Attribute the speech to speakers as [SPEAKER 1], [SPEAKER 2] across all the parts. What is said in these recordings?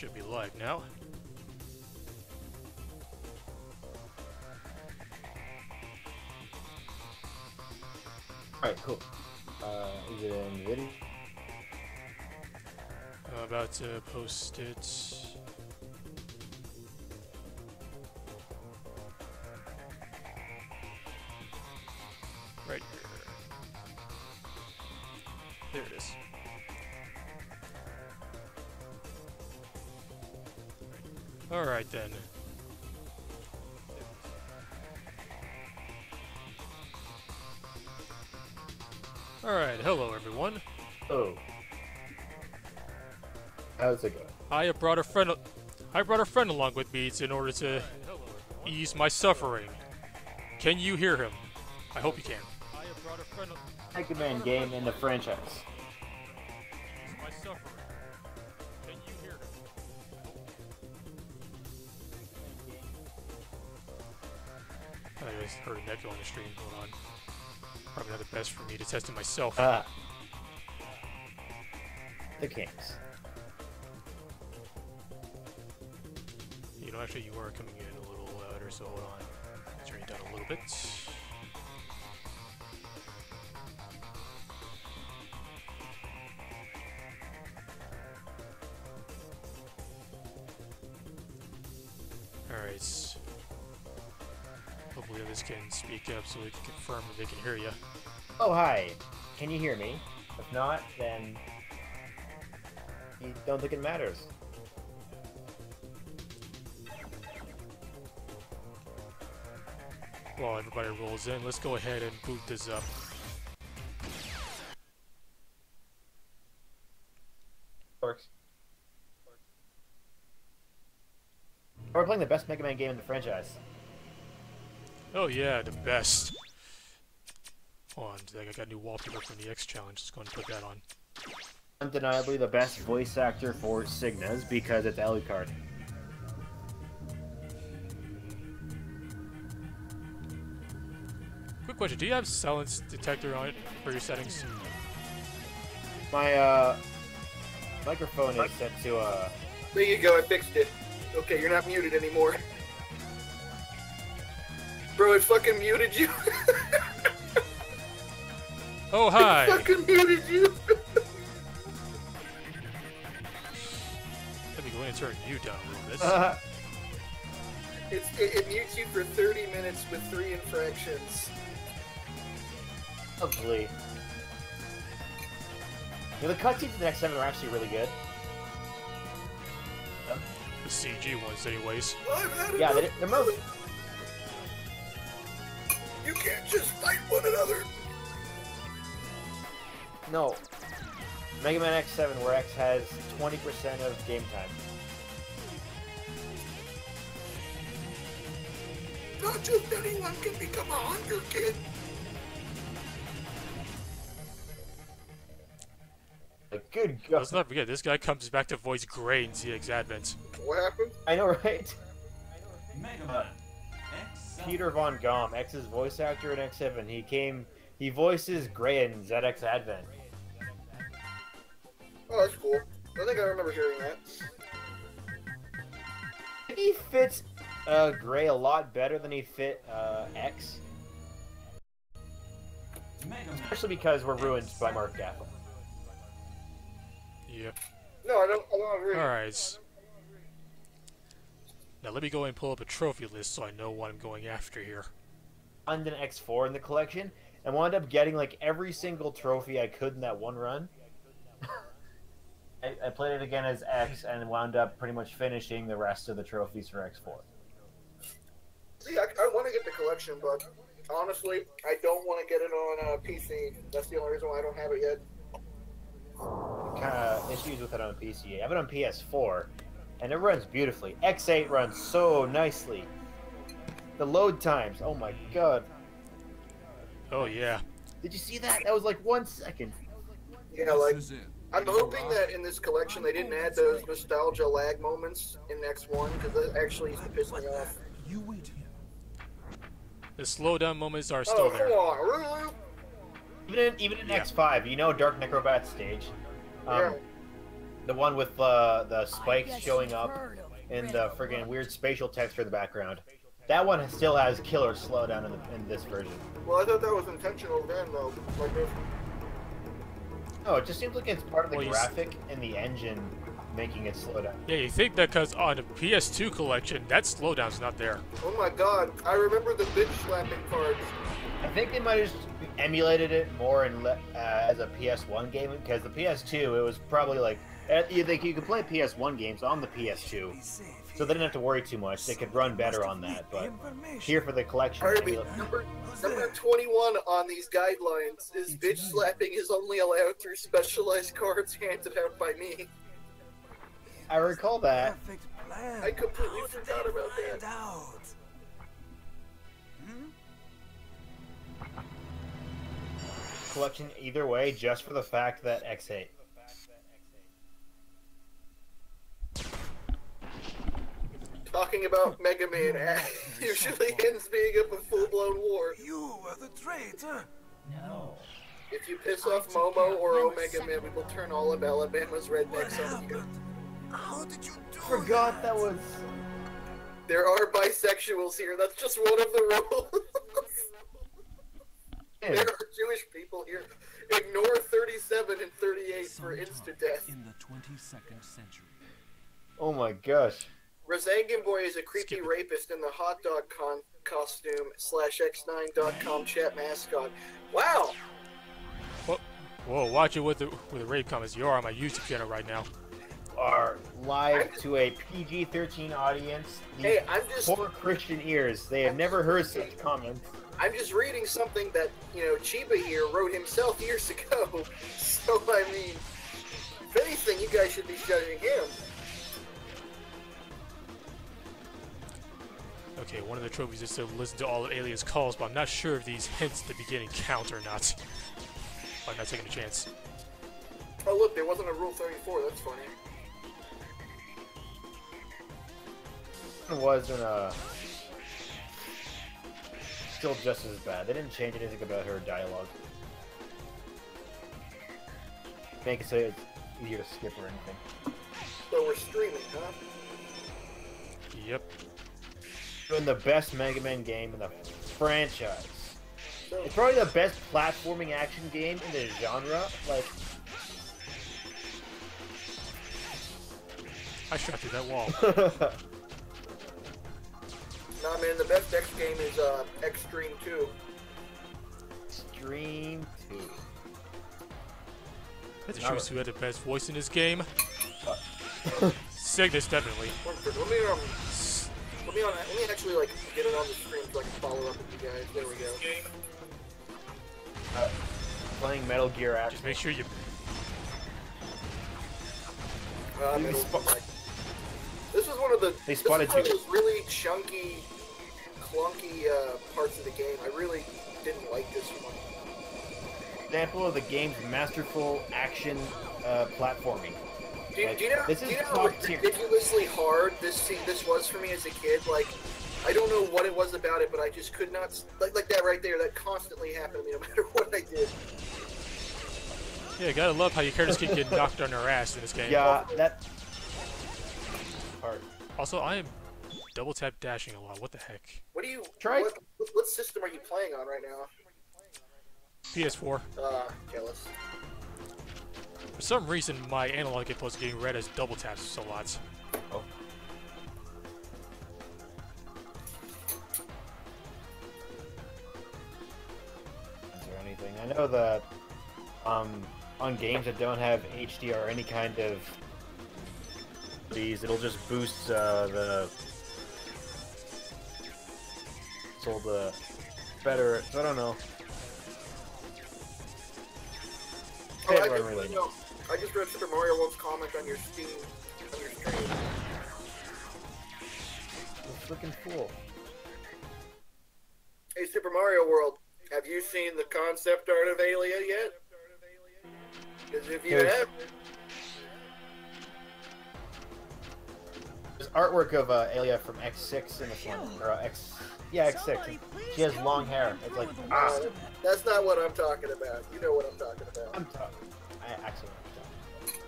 [SPEAKER 1] Should be live now.
[SPEAKER 2] Alright, cool. Is it in video?
[SPEAKER 1] I'm about to post it. Right here. There it is. Alright then. Alright, hello everyone.
[SPEAKER 2] Oh. How's it going?
[SPEAKER 1] I brought a friend along with me in order to ease my suffering. Can you hear him? I hope you can.
[SPEAKER 2] Mega Man game in the franchise.
[SPEAKER 1] My suffering. Can you hear him? I just heard an echo on the stream. Hold on. Probably not the best for me to test it myself.
[SPEAKER 2] The Kings.
[SPEAKER 1] You know, actually, you are coming in a little louder, so hold on. Turn it down a little bit. Alright. Hopefully others can speak up so we can confirm that they can hear you.
[SPEAKER 2] Oh, hi. Can you hear me? If not, then you don't think it matters.
[SPEAKER 1] While everybody rolls in, let's go ahead and boot this up.
[SPEAKER 2] Works. We're playing the best Mega Man game in the franchise.
[SPEAKER 1] Oh yeah, the best. Hold on, I got a new wallpaper from the X challenge. Just going to put that on.
[SPEAKER 2] Undeniably the best voice actor for Cygna's because it's Alucard.
[SPEAKER 1] Quick question, do you have silence detector on it for your settings?
[SPEAKER 2] My microphone is set to
[SPEAKER 3] There you go, I fixed it. Okay, you're not muted anymore. Bro, it fucking muted you.
[SPEAKER 1] Oh, hi!
[SPEAKER 3] It fucking muted you.
[SPEAKER 1] Let me go ahead and turn you down a little bit.
[SPEAKER 3] It mutes you for 30 minutes with 3 infractions.
[SPEAKER 2] Hopefully. You know, the cutscenes in the next 7 are actually really good.
[SPEAKER 1] The CG ones, anyways.
[SPEAKER 2] Yeah, they're most.
[SPEAKER 3] You can't just fight one another.
[SPEAKER 2] No. Mega Man X7, where X has 20% of game time.
[SPEAKER 3] Not just anyone can become a hunger kid.
[SPEAKER 2] Like, good God.
[SPEAKER 1] Let's not forget, this guy comes back to voice Gray in ZX Advent.
[SPEAKER 3] What happened?
[SPEAKER 2] I know, right?
[SPEAKER 4] Mega Man.
[SPEAKER 2] Peter Von Gom, X's voice actor in X7. He voices Gray in ZX Advent.
[SPEAKER 3] Oh, that's cool. I think I remember hearing that.
[SPEAKER 2] He fits Gray a lot better than he fit X.
[SPEAKER 4] Mega Man.
[SPEAKER 2] Especially because we're ruined by Mark Gaffel.
[SPEAKER 1] Yep.
[SPEAKER 3] No, I don't agree.
[SPEAKER 1] Alright. Now let me go and pull up a trophy list so I know what I'm going after here.
[SPEAKER 2] London X4 in the collection, and wound up getting like every single trophy I could in that one run. I played it again as X and wound up pretty much finishing the rest of the trophies for X4.
[SPEAKER 3] See, I want to get the collection, but honestly, I don't want to get it on PC. That's the only reason why I don't have it yet.
[SPEAKER 2] Kind of issues with it on PC. I have it on PS4, and it runs beautifully. X8 runs so nicely. The load times, oh my god.
[SPEAKER 1] Oh yeah.
[SPEAKER 2] Did you see that? That was like 1 second.
[SPEAKER 3] Yeah, like, I'm hoping that in this collection they didn't add those nostalgia lag moments in X1, because that actually used to piss me off.
[SPEAKER 4] You wait here.
[SPEAKER 1] The slowdown moments are still
[SPEAKER 3] Oh,
[SPEAKER 1] there.
[SPEAKER 3] come on, really?
[SPEAKER 2] Even in
[SPEAKER 1] Yeah.
[SPEAKER 2] X5, you know Dark Necrobat stage?
[SPEAKER 3] Yeah.
[SPEAKER 2] The one with the spikes showing up and the friggin' weird spatial texture in the background. That one still has killer slowdown in this version.
[SPEAKER 3] Well, I thought that was intentional then, though. Like this.
[SPEAKER 2] No, it just seems like it's part of the
[SPEAKER 1] Well,
[SPEAKER 2] graphic and the engine making it slow down.
[SPEAKER 1] Yeah, you think that because on the PS2 collection, that slowdown's not there.
[SPEAKER 3] Oh my god, I remember the bitch slapping cards.
[SPEAKER 2] I think they might have just emulated it more as a PS1 game, because the PS2, it was probably like you could play PS1 games on the PS2, so they didn't have to worry too much. They could run better on that. But here for the collection,
[SPEAKER 3] Harvey, number 21 on these guidelines is bitch slapping is only allowed through specialized cards handed out by me.
[SPEAKER 2] I recall that.
[SPEAKER 3] I completely forgot about that.
[SPEAKER 2] Collection either way, just for the fact that X8.
[SPEAKER 3] Talking about Mega Man usually ends being a full-blown war.
[SPEAKER 4] You are the traitor. No.
[SPEAKER 3] If you piss off Momo or Omega Man, we will turn all of Alabama's rednecks on you.
[SPEAKER 4] How did you do
[SPEAKER 2] Forgot that was.
[SPEAKER 3] There are bisexuals here. That's just one of the rules. There are Jewish people here. Ignore 37 and 38 for insta-death.
[SPEAKER 4] in the 22nd century?
[SPEAKER 2] Oh my gosh.
[SPEAKER 3] Razangan Boy is a creepy rapist in the hot dog costume /X9.com chat mascot. Wow!
[SPEAKER 1] Whoa, watch it with the rape comments. You're on my YouTube channel right now.
[SPEAKER 2] Are live to a PG-13 audience. These
[SPEAKER 3] Hey, I'm just...
[SPEAKER 2] poor Christian ears. They have never heard such comments.
[SPEAKER 3] I'm just reading something that, Chiba here wrote himself years ago. So, I mean, if anything, you guys should be judging him.
[SPEAKER 1] Okay, one of the trophies is to listen to all of Alien's calls, but I'm not sure if these hints at the beginning count or not. I'm not taking a chance.
[SPEAKER 3] Oh, look, there wasn't a Rule 34. That's funny.
[SPEAKER 2] It wasn't still just as bad. They didn't change anything about her dialogue. Make it so it's easier to skip or anything.
[SPEAKER 3] So we're streaming, huh?
[SPEAKER 1] Yep.
[SPEAKER 2] Doing the best Mega Man game in the franchise.
[SPEAKER 3] So,
[SPEAKER 2] It's probably the best platforming action game in the genre. Like,
[SPEAKER 1] I shot through that wall.
[SPEAKER 3] nah, man, the best X game is Extreme 2.
[SPEAKER 2] Stream 2.
[SPEAKER 1] Let's choose who had the best voice in this game. Cygnus, definitely.
[SPEAKER 3] Let me actually like get it on the stream so I can follow up with you guys. There we go.
[SPEAKER 2] Playing Metal Gear Action.
[SPEAKER 1] Just make sure you.
[SPEAKER 3] This is one of the.
[SPEAKER 2] They spotted
[SPEAKER 3] this is one of
[SPEAKER 2] you.
[SPEAKER 3] those really chunky, clunky parts of the game. I really didn't like this one.
[SPEAKER 2] Example of the game's masterful action platforming.
[SPEAKER 3] Do you know,
[SPEAKER 2] this
[SPEAKER 3] do
[SPEAKER 2] is
[SPEAKER 3] you know how
[SPEAKER 2] top tier.
[SPEAKER 3] ridiculously hard this was for me as a kid? Like, I don't know what it was about it, but I just could not like that right there. That constantly happened to me, no matter what I did.
[SPEAKER 1] Yeah, you gotta love how your characters keep getting knocked on their ass in this game.
[SPEAKER 2] Yeah, that part.
[SPEAKER 1] Also, I am double tap dashing a lot. What the heck?
[SPEAKER 3] What do you
[SPEAKER 2] Try-
[SPEAKER 3] What system are you playing on right now?
[SPEAKER 1] PS4.
[SPEAKER 3] Jealous.
[SPEAKER 1] For some reason, my analog input's getting read as double taps a lot.
[SPEAKER 2] Oh. Is there anything? I know that on games that don't have HD or any kind of these, it'll just boost the better. I don't know.
[SPEAKER 3] Oh,
[SPEAKER 2] Can't run really.
[SPEAKER 3] I just read Super Mario World's comment on your Steam, on your stream.
[SPEAKER 2] You freaking fool.
[SPEAKER 3] Hey, Super Mario World, have you seen the concept art of Alia yet? Because if you have,
[SPEAKER 2] there's artwork of Alia from X6 in this one, or X6. She has long hair. It's like
[SPEAKER 3] that's not what I'm talking about. You know what I'm talking about.
[SPEAKER 2] I'm talking. I actually know what I'm talking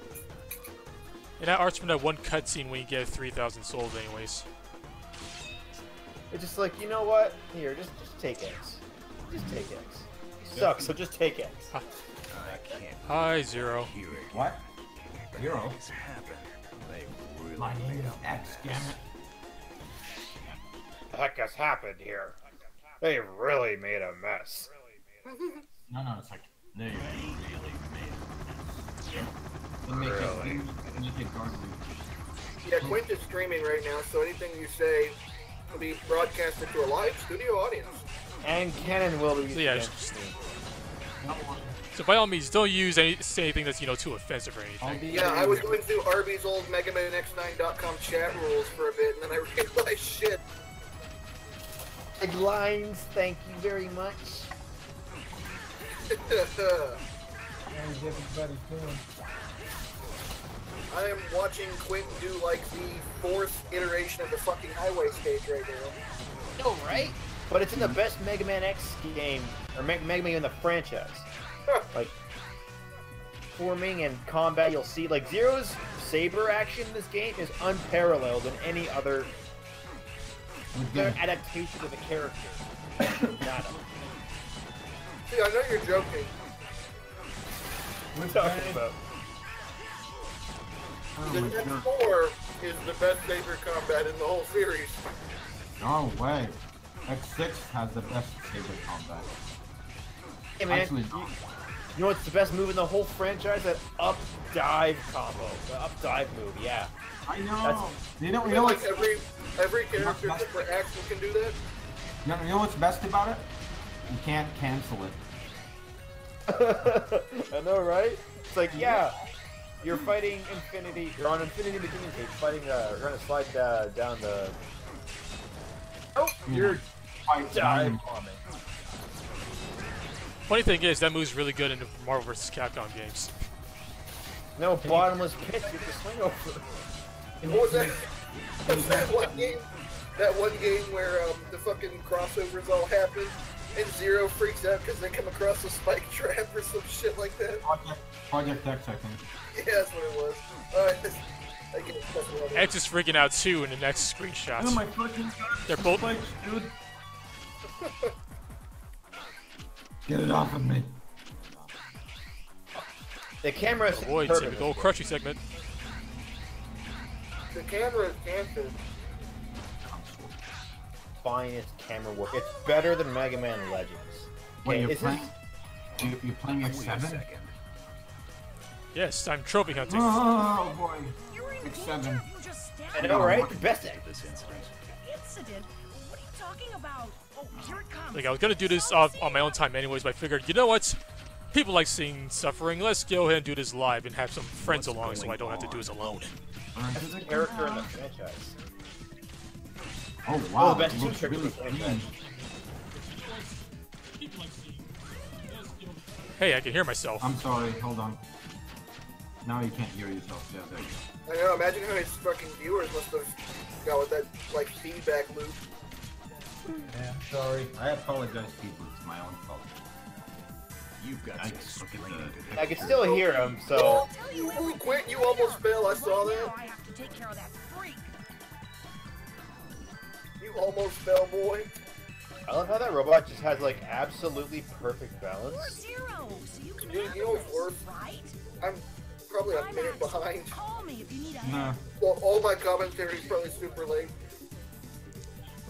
[SPEAKER 1] And that arts from that one cutscene when you get 3,000 souls, anyways.
[SPEAKER 2] It's just like, you know what? Here, just take X. Just take X. You suck, so just take X.
[SPEAKER 1] Hi, Zero.
[SPEAKER 5] What? Zero? My name is X, damn it.
[SPEAKER 2] The heck has happened here? They really made a mess.
[SPEAKER 5] No, it's like, they really made it. They make it garbage.
[SPEAKER 3] Yeah, Quint is streaming right now, so anything you say will be broadcasted to a live studio audience.
[SPEAKER 2] And Canon will be.
[SPEAKER 1] So yeah, so by all means, don't say anything that's, you know, too offensive or anything.
[SPEAKER 3] Yeah, I was going through Arby's old MegamanX9.com chat rules for a bit, and then I realized, shit.
[SPEAKER 2] Lines, thank you very much.
[SPEAKER 6] How's everybody doing?
[SPEAKER 3] I am watching Quint do like the 4th iteration of the fucking highway stage right now.
[SPEAKER 2] No, right? But it's in the best Mega Man X game, or Mega Man in the franchise. Like, forming and combat, you'll see, like, Zero's saber action in this game is unparalleled in any other adaptation of the character. Nada.
[SPEAKER 3] See, I know you're joking.
[SPEAKER 2] What are you talking about?
[SPEAKER 3] The next 4 is the best saber combat in the whole series.
[SPEAKER 5] No way. X6 has the best saber combat.
[SPEAKER 2] Hey man,
[SPEAKER 5] Actually,
[SPEAKER 2] you know what's the best move in the whole franchise? That up dive combo. The up dive move, yeah.
[SPEAKER 5] I know.
[SPEAKER 2] That's-
[SPEAKER 5] You know
[SPEAKER 3] Like
[SPEAKER 5] what's
[SPEAKER 3] every character except for Axel can do that.
[SPEAKER 5] you know what's best about it? You can't cancel it.
[SPEAKER 2] I know, right? It's like, yeah, you're fighting Infinity. You're on Infinity Beginning Cage, fighting. Trying to slide down the. Oh, you're dive bombing.
[SPEAKER 1] Funny thing is, that move's really good in the Marvel vs. Capcom games.
[SPEAKER 2] No bottomless pit. You have to swing over.
[SPEAKER 3] What was that? Was that one game? That one game where the fucking crossovers all happen, and Zero freaks out because they come across a spike trap or some shit like that.
[SPEAKER 5] Project X, I think.
[SPEAKER 3] Yeah, that's what it was. I get it.
[SPEAKER 1] X is freaking out too in the next screenshot.
[SPEAKER 5] Oh my fucking
[SPEAKER 1] They're both.
[SPEAKER 5] spikes, dude. Get it off of me.
[SPEAKER 2] The camera is
[SPEAKER 1] Avoid
[SPEAKER 2] perfect.
[SPEAKER 1] typical crushing segment.
[SPEAKER 3] The camera is cancer.
[SPEAKER 2] Finest camera work. It's better than Mega Man Legends.
[SPEAKER 5] Wait,
[SPEAKER 2] Okay,
[SPEAKER 5] you're playing X7?
[SPEAKER 1] Yes, I'm trophy hunting.
[SPEAKER 5] Oh boy. X7.
[SPEAKER 2] I know, right? The best thing.
[SPEAKER 7] Incident? What are you talking about? Oh, here it comes.
[SPEAKER 1] Like, I was gonna do this on my own time anyways, but I figured, you know what? People like seeing suffering. Let's go ahead and do this live and have some friends along so I don't have to do this alone.
[SPEAKER 2] Best character in the franchise.
[SPEAKER 5] Oh wow.
[SPEAKER 2] Oh, the best
[SPEAKER 5] it
[SPEAKER 2] two
[SPEAKER 5] looks
[SPEAKER 2] characters
[SPEAKER 5] really
[SPEAKER 2] in the
[SPEAKER 5] clean.
[SPEAKER 1] Hey, I can hear myself.
[SPEAKER 5] I'm sorry, hold on. Now you can't hear yourself. Yeah, there you
[SPEAKER 3] I know. Imagine how many fucking viewers must have got with that like feedback loop.
[SPEAKER 5] Yeah, sorry. I apologize, people. It's my own fault.
[SPEAKER 4] You've got
[SPEAKER 5] I
[SPEAKER 4] to
[SPEAKER 5] just look
[SPEAKER 4] explain
[SPEAKER 5] at
[SPEAKER 4] it.
[SPEAKER 5] the...
[SPEAKER 2] I can still hear him, so.
[SPEAKER 3] You quit. You almost fell. I saw that.
[SPEAKER 7] Now I have to take care of that freak.
[SPEAKER 3] You almost fell, boy.
[SPEAKER 2] I love how that robot just has like absolutely perfect
[SPEAKER 7] We're
[SPEAKER 2] balance.
[SPEAKER 7] Zero, so you can
[SPEAKER 3] You
[SPEAKER 7] handle
[SPEAKER 3] know what's
[SPEAKER 7] this,
[SPEAKER 3] worse?
[SPEAKER 7] right?
[SPEAKER 3] I'm probably a minute behind.
[SPEAKER 7] Call me if you need a
[SPEAKER 5] Nah.
[SPEAKER 7] hand.
[SPEAKER 3] Well, all my commentary is probably super late.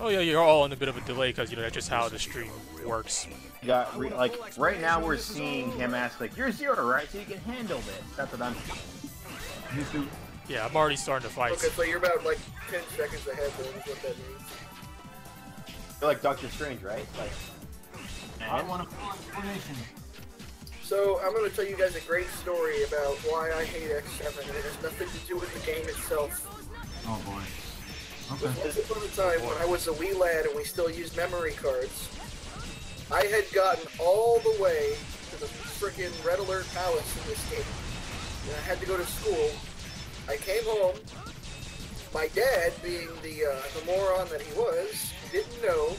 [SPEAKER 1] Oh yeah, you're all in a bit of a delay because, you know, that's just how the stream works.
[SPEAKER 2] Yeah, like right now we're seeing him ask like, "You're Zero, right? So you can handle this." That's what I'm seeing.
[SPEAKER 5] Me too.
[SPEAKER 1] Yeah, I'm already starting to fight.
[SPEAKER 3] Okay, so you're about like 10 seconds ahead then is what that means.
[SPEAKER 2] You're like Doctor Strange, right? Like,
[SPEAKER 5] I want a full explanation.
[SPEAKER 3] So I'm going to tell you guys a great story about why I hate X7, and it has nothing to do with the game itself.
[SPEAKER 5] Oh boy. Okay.
[SPEAKER 3] Once upon a time, when I was a wee lad and we still used memory cards, I had gotten all the way to the frickin' Red Alert Palace in this game. And I had to go to school. I came home. My dad, being the moron that he was, didn't know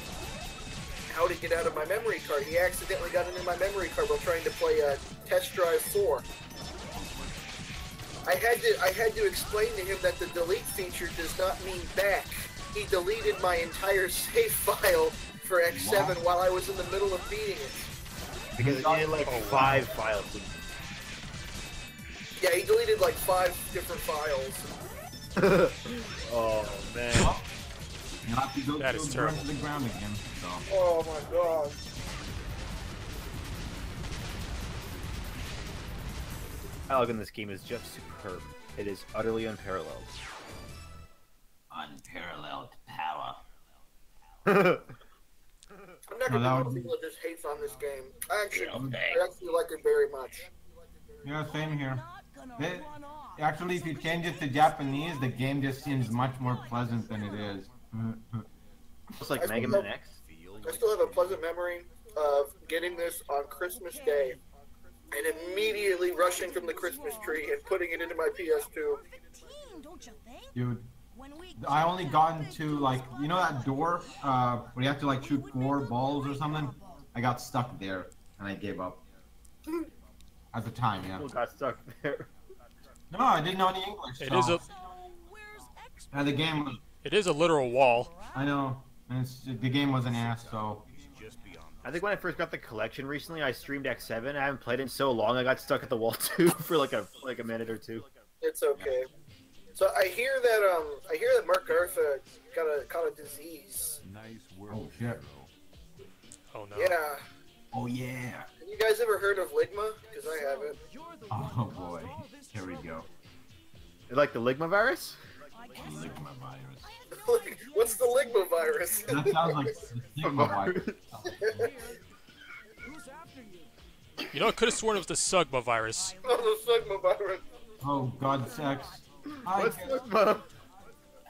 [SPEAKER 3] how to get out of my memory card. He accidentally got into my memory card while trying to play Test Drive 4. I had to explain to him that the delete feature does not mean back. He deleted my entire save file for X7 while I was in the middle of beating it.
[SPEAKER 2] Because it needed like 5 files.
[SPEAKER 3] Yeah, he deleted like 5 different files.
[SPEAKER 2] Oh man.
[SPEAKER 5] You have to go
[SPEAKER 1] That is terrible.
[SPEAKER 5] to the ground again. So.
[SPEAKER 3] Oh my god.
[SPEAKER 2] Dialogue in this game is just superb. It is utterly unparalleled.
[SPEAKER 5] Unparalleled power.
[SPEAKER 3] I'm not gonna be one of the people that just hates on this game. I actually like it very much.
[SPEAKER 5] Yeah, same here. Actually, if you change it to Japanese, the game just seems much more pleasant than it is.
[SPEAKER 2] It's like Mega Man X.
[SPEAKER 3] I still have a pleasant memory of getting this on Christmas Day and immediately rushing from the Christmas tree and putting it into my PS2.
[SPEAKER 5] Dude, I only got into, like, you know that door where you have to like shoot 4 balls or something? I got stuck there and I gave up. At the time, yeah.
[SPEAKER 2] People got stuck there.
[SPEAKER 5] No, I didn't know any English.
[SPEAKER 1] It
[SPEAKER 5] so.
[SPEAKER 1] is a.
[SPEAKER 5] And the game was.
[SPEAKER 1] It is a literal wall.
[SPEAKER 5] I know. And the game was an ass, so.
[SPEAKER 2] I think when I first got the collection recently, I streamed X7. I haven't played it in so long. I got stuck at the wall too for like a minute or two.
[SPEAKER 3] It's okay. So I hear that Mark Garza caught a disease.
[SPEAKER 5] Oh shit.
[SPEAKER 1] Oh no.
[SPEAKER 3] Yeah.
[SPEAKER 5] Oh yeah.
[SPEAKER 3] Have you guys ever heard of Ligma? Because I haven't.
[SPEAKER 5] Oh boy. Here we go.
[SPEAKER 2] Like the Ligma virus?
[SPEAKER 5] Ligma virus.
[SPEAKER 3] What's the Ligma virus?
[SPEAKER 5] That sounds like the Sigma virus.
[SPEAKER 1] You know, I could have sworn it was the Sugma virus.
[SPEAKER 3] Oh, the Sigma virus.
[SPEAKER 5] Oh god, sex.
[SPEAKER 2] What's Ligma?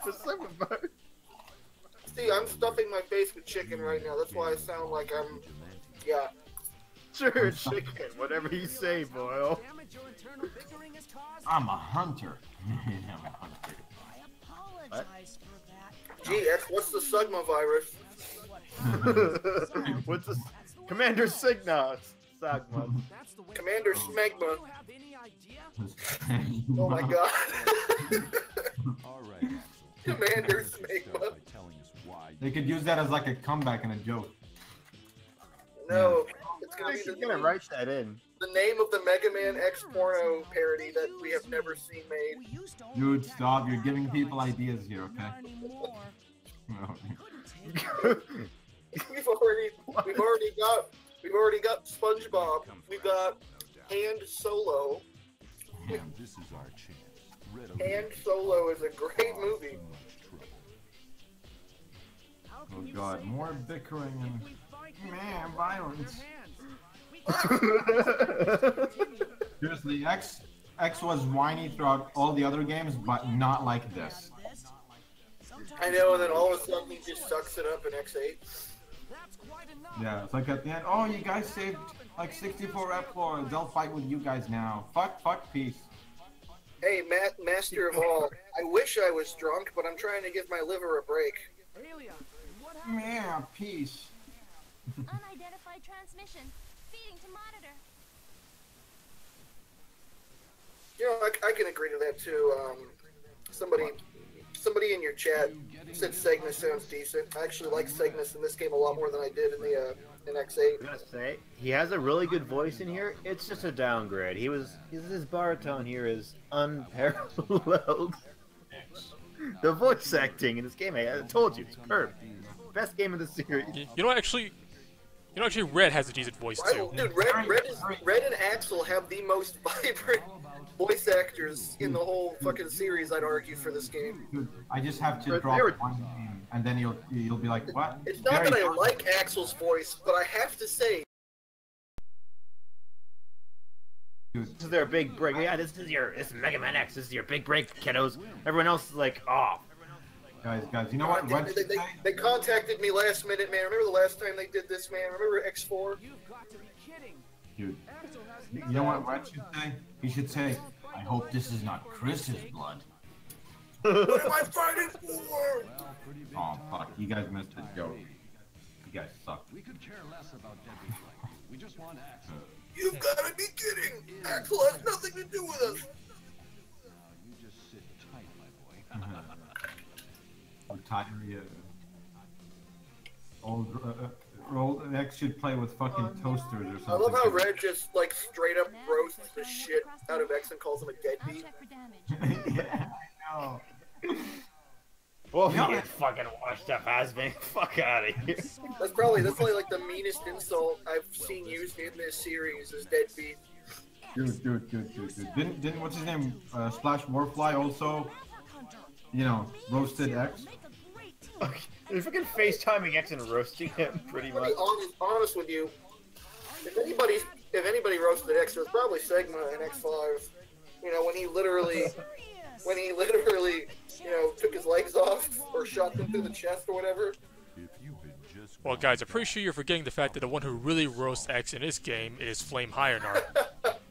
[SPEAKER 2] The Ligma virus.
[SPEAKER 3] See, I'm stuffing my face with chicken right now. That's why I sound like I'm... Yeah.
[SPEAKER 2] Sure, chicken. Whatever you say, Boyle.
[SPEAKER 5] I'm a hunter. I'm a hunter.
[SPEAKER 2] What?
[SPEAKER 3] Gee, what's the Sigma virus?
[SPEAKER 2] What's this? Commander Signa. Sagma.
[SPEAKER 3] Commander Smegma. Oh my god. Commander Smegma.
[SPEAKER 5] They could use that as like a comeback and a joke.
[SPEAKER 3] No, it's gonna
[SPEAKER 2] You're
[SPEAKER 3] be
[SPEAKER 2] gonna write that in.
[SPEAKER 3] the name of the Mega Man X porno parody that we have never seen made.
[SPEAKER 5] Dude, stop. You're giving people ideas here, okay?
[SPEAKER 3] We've already got SpongeBob. We've got Hand Solo.
[SPEAKER 4] This is our chance.
[SPEAKER 3] Hand Solo is a great movie.
[SPEAKER 5] Oh god, more bickering and violence. Seriously, X was whiny throughout all the other games, but not like this.
[SPEAKER 3] I know, and then all of a sudden he just sucks it up in X8.
[SPEAKER 5] Yeah, it's like at the end, oh, you guys saved like 64 F-Lords, they'll fight with you guys now. Fuck, peace.
[SPEAKER 3] Hey, Master of All, I wish I was drunk, but I'm trying to give my liver a break.
[SPEAKER 5] Yeah, peace.
[SPEAKER 8] Unidentified transmission. Feeding to monitor.
[SPEAKER 3] You know, I can agree to that too. Somebody in your chat said Cygnus sounds decent. I actually like Cygnus in this game a lot more than I did in the in X8.
[SPEAKER 2] I'm gonna say he has a really good voice in here. It's just a downgrade. His baritone here is unparalleled. The voice acting in this game, I told you, it's superb. Best game of the series.
[SPEAKER 1] You know, actually, Red has a decent voice too.
[SPEAKER 3] Dude, Red and Axel have the most vibrant voice actors in the whole fucking series, I'd argue, for this game.
[SPEAKER 5] Dude, I just have to drop one name, and then you'll be like, what?
[SPEAKER 3] It's not that I like Axel's voice, but I have to say,
[SPEAKER 2] This is their big break. Yeah, this is Mega Man X. This is your big break, kiddos. Everyone else is like, oh.
[SPEAKER 5] Guys, you know what?
[SPEAKER 3] They contacted me last minute, man. Remember the last time they did this, man? Remember X4?
[SPEAKER 5] Dude, you know what Red should say? He should say, I hope this is not Chris's blood.
[SPEAKER 3] What am I fighting for?
[SPEAKER 5] Oh, fuck. You guys missed the joke. You guys suck.
[SPEAKER 4] We could care less about Debbie Flight. We just want Axel.
[SPEAKER 3] You've got to be kidding! Axel has nothing to do with us!
[SPEAKER 5] Tyria. Old X should play with fucking toasters or something.
[SPEAKER 3] I love how Red just like straight up roasts the shit out of X and calls him a
[SPEAKER 8] I'll
[SPEAKER 3] deadbeat.
[SPEAKER 8] check for damage.
[SPEAKER 5] Yeah, I know.
[SPEAKER 2] Well,
[SPEAKER 5] No,
[SPEAKER 2] you
[SPEAKER 5] it-
[SPEAKER 2] fucking washed up has-been. Fuck out of here.
[SPEAKER 3] That's probably like the meanest insult I've seen used in this series is deadbeat.
[SPEAKER 5] Dude. Didn't what's his name? Splash Warfly also, roasted X.
[SPEAKER 2] They're fucking FaceTiming X and roasting him pretty
[SPEAKER 3] To
[SPEAKER 2] much.
[SPEAKER 3] be honest with you, if anybody roasted X, it was probably Sigma in X5. You know, when he literally, took his legs off or shot them through the chest or whatever.
[SPEAKER 1] Well, guys, I'm pretty sure you're forgetting the fact that the one who really roasts X in this game is Flame Hyonar.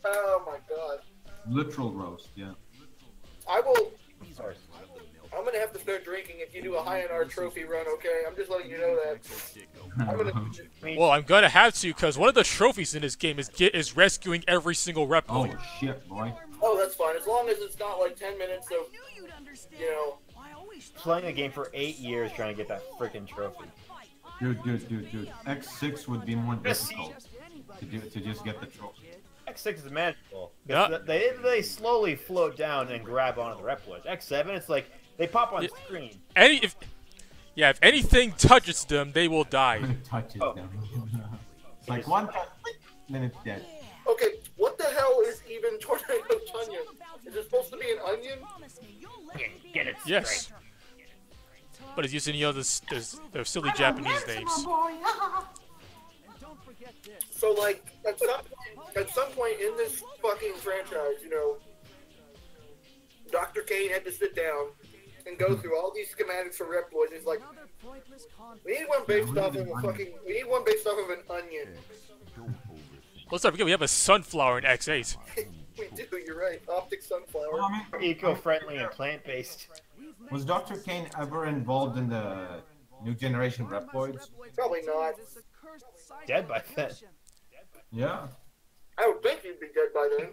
[SPEAKER 3] Oh my god.
[SPEAKER 5] Literal roast, yeah.
[SPEAKER 3] I will.
[SPEAKER 2] Sorry.
[SPEAKER 3] I'm gonna have to start drinking if you do a Hyonar trophy run, okay? I'm just letting you know that. I'm gonna.
[SPEAKER 1] Well, I'm gonna have to, because one of the trophies in this game is rescuing every single
[SPEAKER 5] Oh
[SPEAKER 1] Reploid.
[SPEAKER 5] shit, boy.
[SPEAKER 3] Oh, that's fine. As long as it's not like 10 minutes of, you know.
[SPEAKER 2] Playing a game for 8 years trying to get that freaking trophy.
[SPEAKER 5] Dude. X6 would be more difficult to just get the trophy.
[SPEAKER 2] X6 is magical.
[SPEAKER 1] Yeah.
[SPEAKER 2] They slowly float down and grab onto the Reploids. X7, it's like they pop on screen.
[SPEAKER 1] If anything touches them, they will die.
[SPEAKER 5] Touches them. It's like one touch, then it's dead.
[SPEAKER 3] Okay, what the hell is even Tornado Tunyon? Is it supposed to be an onion?
[SPEAKER 2] Get it
[SPEAKER 1] Yes. But it's using those silly Japanese names.
[SPEAKER 3] So, like, at some point in this fucking franchise, Dr. Kane had to sit down and go through all these schematics for Reploids. He's like, we need one based off of an onion.
[SPEAKER 1] Let's not forget we have a sunflower in X8.
[SPEAKER 3] We do, you're right. Optic sunflower.
[SPEAKER 5] Well, I mean,
[SPEAKER 2] Eco-friendly and plant-based.
[SPEAKER 5] was Dr. Kane ever involved in the new generation Reploids?
[SPEAKER 3] Probably not.
[SPEAKER 2] Dead by then.
[SPEAKER 5] Yeah.
[SPEAKER 3] I would think he'd be dead by then.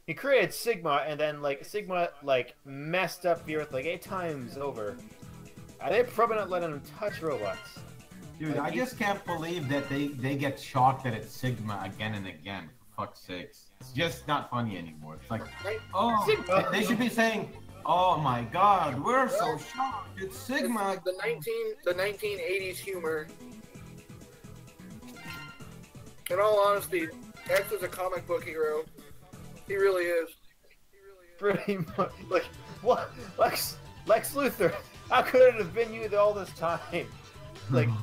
[SPEAKER 2] He created Sigma, and then Sigma messed up the Earth 8 times over. And they probably not letting him touch robots.
[SPEAKER 5] Dude, I just can't believe that they get shocked that it's Sigma again and again, for fuck's sakes. It's just not funny anymore. It's like, oh,
[SPEAKER 2] Sigma.
[SPEAKER 5] they should be saying, oh my god, we're so shocked, it's Sigma.
[SPEAKER 3] The 1980s humor. In all honesty, X is a comic book hero. He really is.
[SPEAKER 2] Pretty much. What? Lex Luthor, how could it have been you all this time?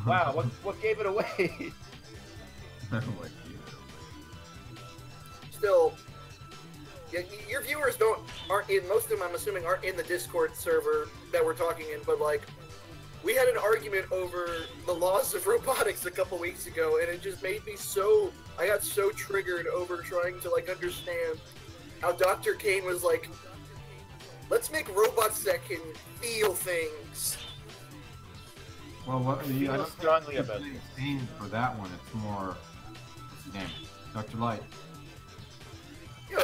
[SPEAKER 2] Wow, what gave it away?
[SPEAKER 3] Still, yeah, your viewers aren't in. Most of them, I'm assuming, aren't in the Discord server that we're talking in. But we had an argument over the laws of robotics a couple weeks ago, and it just made me so. I got so triggered over trying to understand how Dr. Kane was like, let's make robots that can feel things.
[SPEAKER 5] Well, I
[SPEAKER 2] feel
[SPEAKER 5] don't
[SPEAKER 2] strongly
[SPEAKER 5] think
[SPEAKER 2] about
[SPEAKER 5] it's
[SPEAKER 2] this.
[SPEAKER 5] Kane for that one. It's more, what's his name? Dr. Light.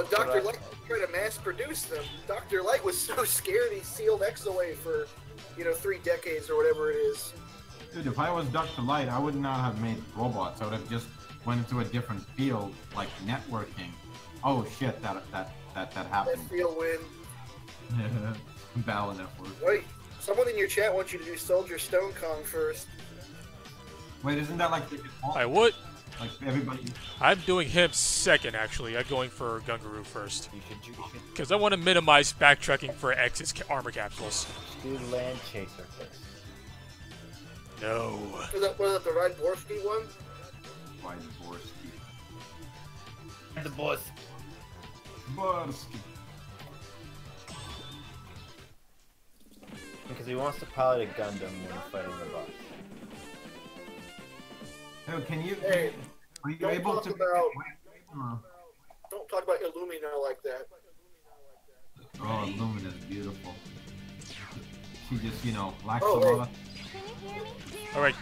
[SPEAKER 3] Dr. Light was trying to mass produce them. Dr. Light was so scared he sealed X away for, 3 decades or whatever it is.
[SPEAKER 5] Dude, if I was Dr. Light, I would not have made robots. I would have just went into a different field, like networking. Oh shit, that
[SPEAKER 3] That
[SPEAKER 5] happened.
[SPEAKER 3] feel win.
[SPEAKER 5] Battle network.
[SPEAKER 3] Wait, someone in your chat wants you to do Soldier Stone Kong first.
[SPEAKER 5] Wait, isn't that like the default?
[SPEAKER 1] I would.
[SPEAKER 5] Like everybody?
[SPEAKER 1] I'm doing him second, actually. I'm going for Gungaroo first.
[SPEAKER 2] You should
[SPEAKER 1] Because I want to minimize backtracking for X's armor capsules.
[SPEAKER 2] do Land Chaser first.
[SPEAKER 1] No.
[SPEAKER 3] Was that the Rydborski one?
[SPEAKER 5] Why Borsky?
[SPEAKER 2] The boss.
[SPEAKER 5] Borsky.
[SPEAKER 2] Because he wants to pilot a Gundam when fighting the boss.
[SPEAKER 5] Oh, can you?
[SPEAKER 3] Hey,
[SPEAKER 5] Are you
[SPEAKER 3] don't
[SPEAKER 5] able
[SPEAKER 3] talk
[SPEAKER 5] to?
[SPEAKER 3] about- Don't talk about Illumina like that.
[SPEAKER 5] Oh, Lumina's beautiful. She just, lacks
[SPEAKER 3] Oh,
[SPEAKER 5] a lot.
[SPEAKER 8] Can you hear me?
[SPEAKER 1] Alright.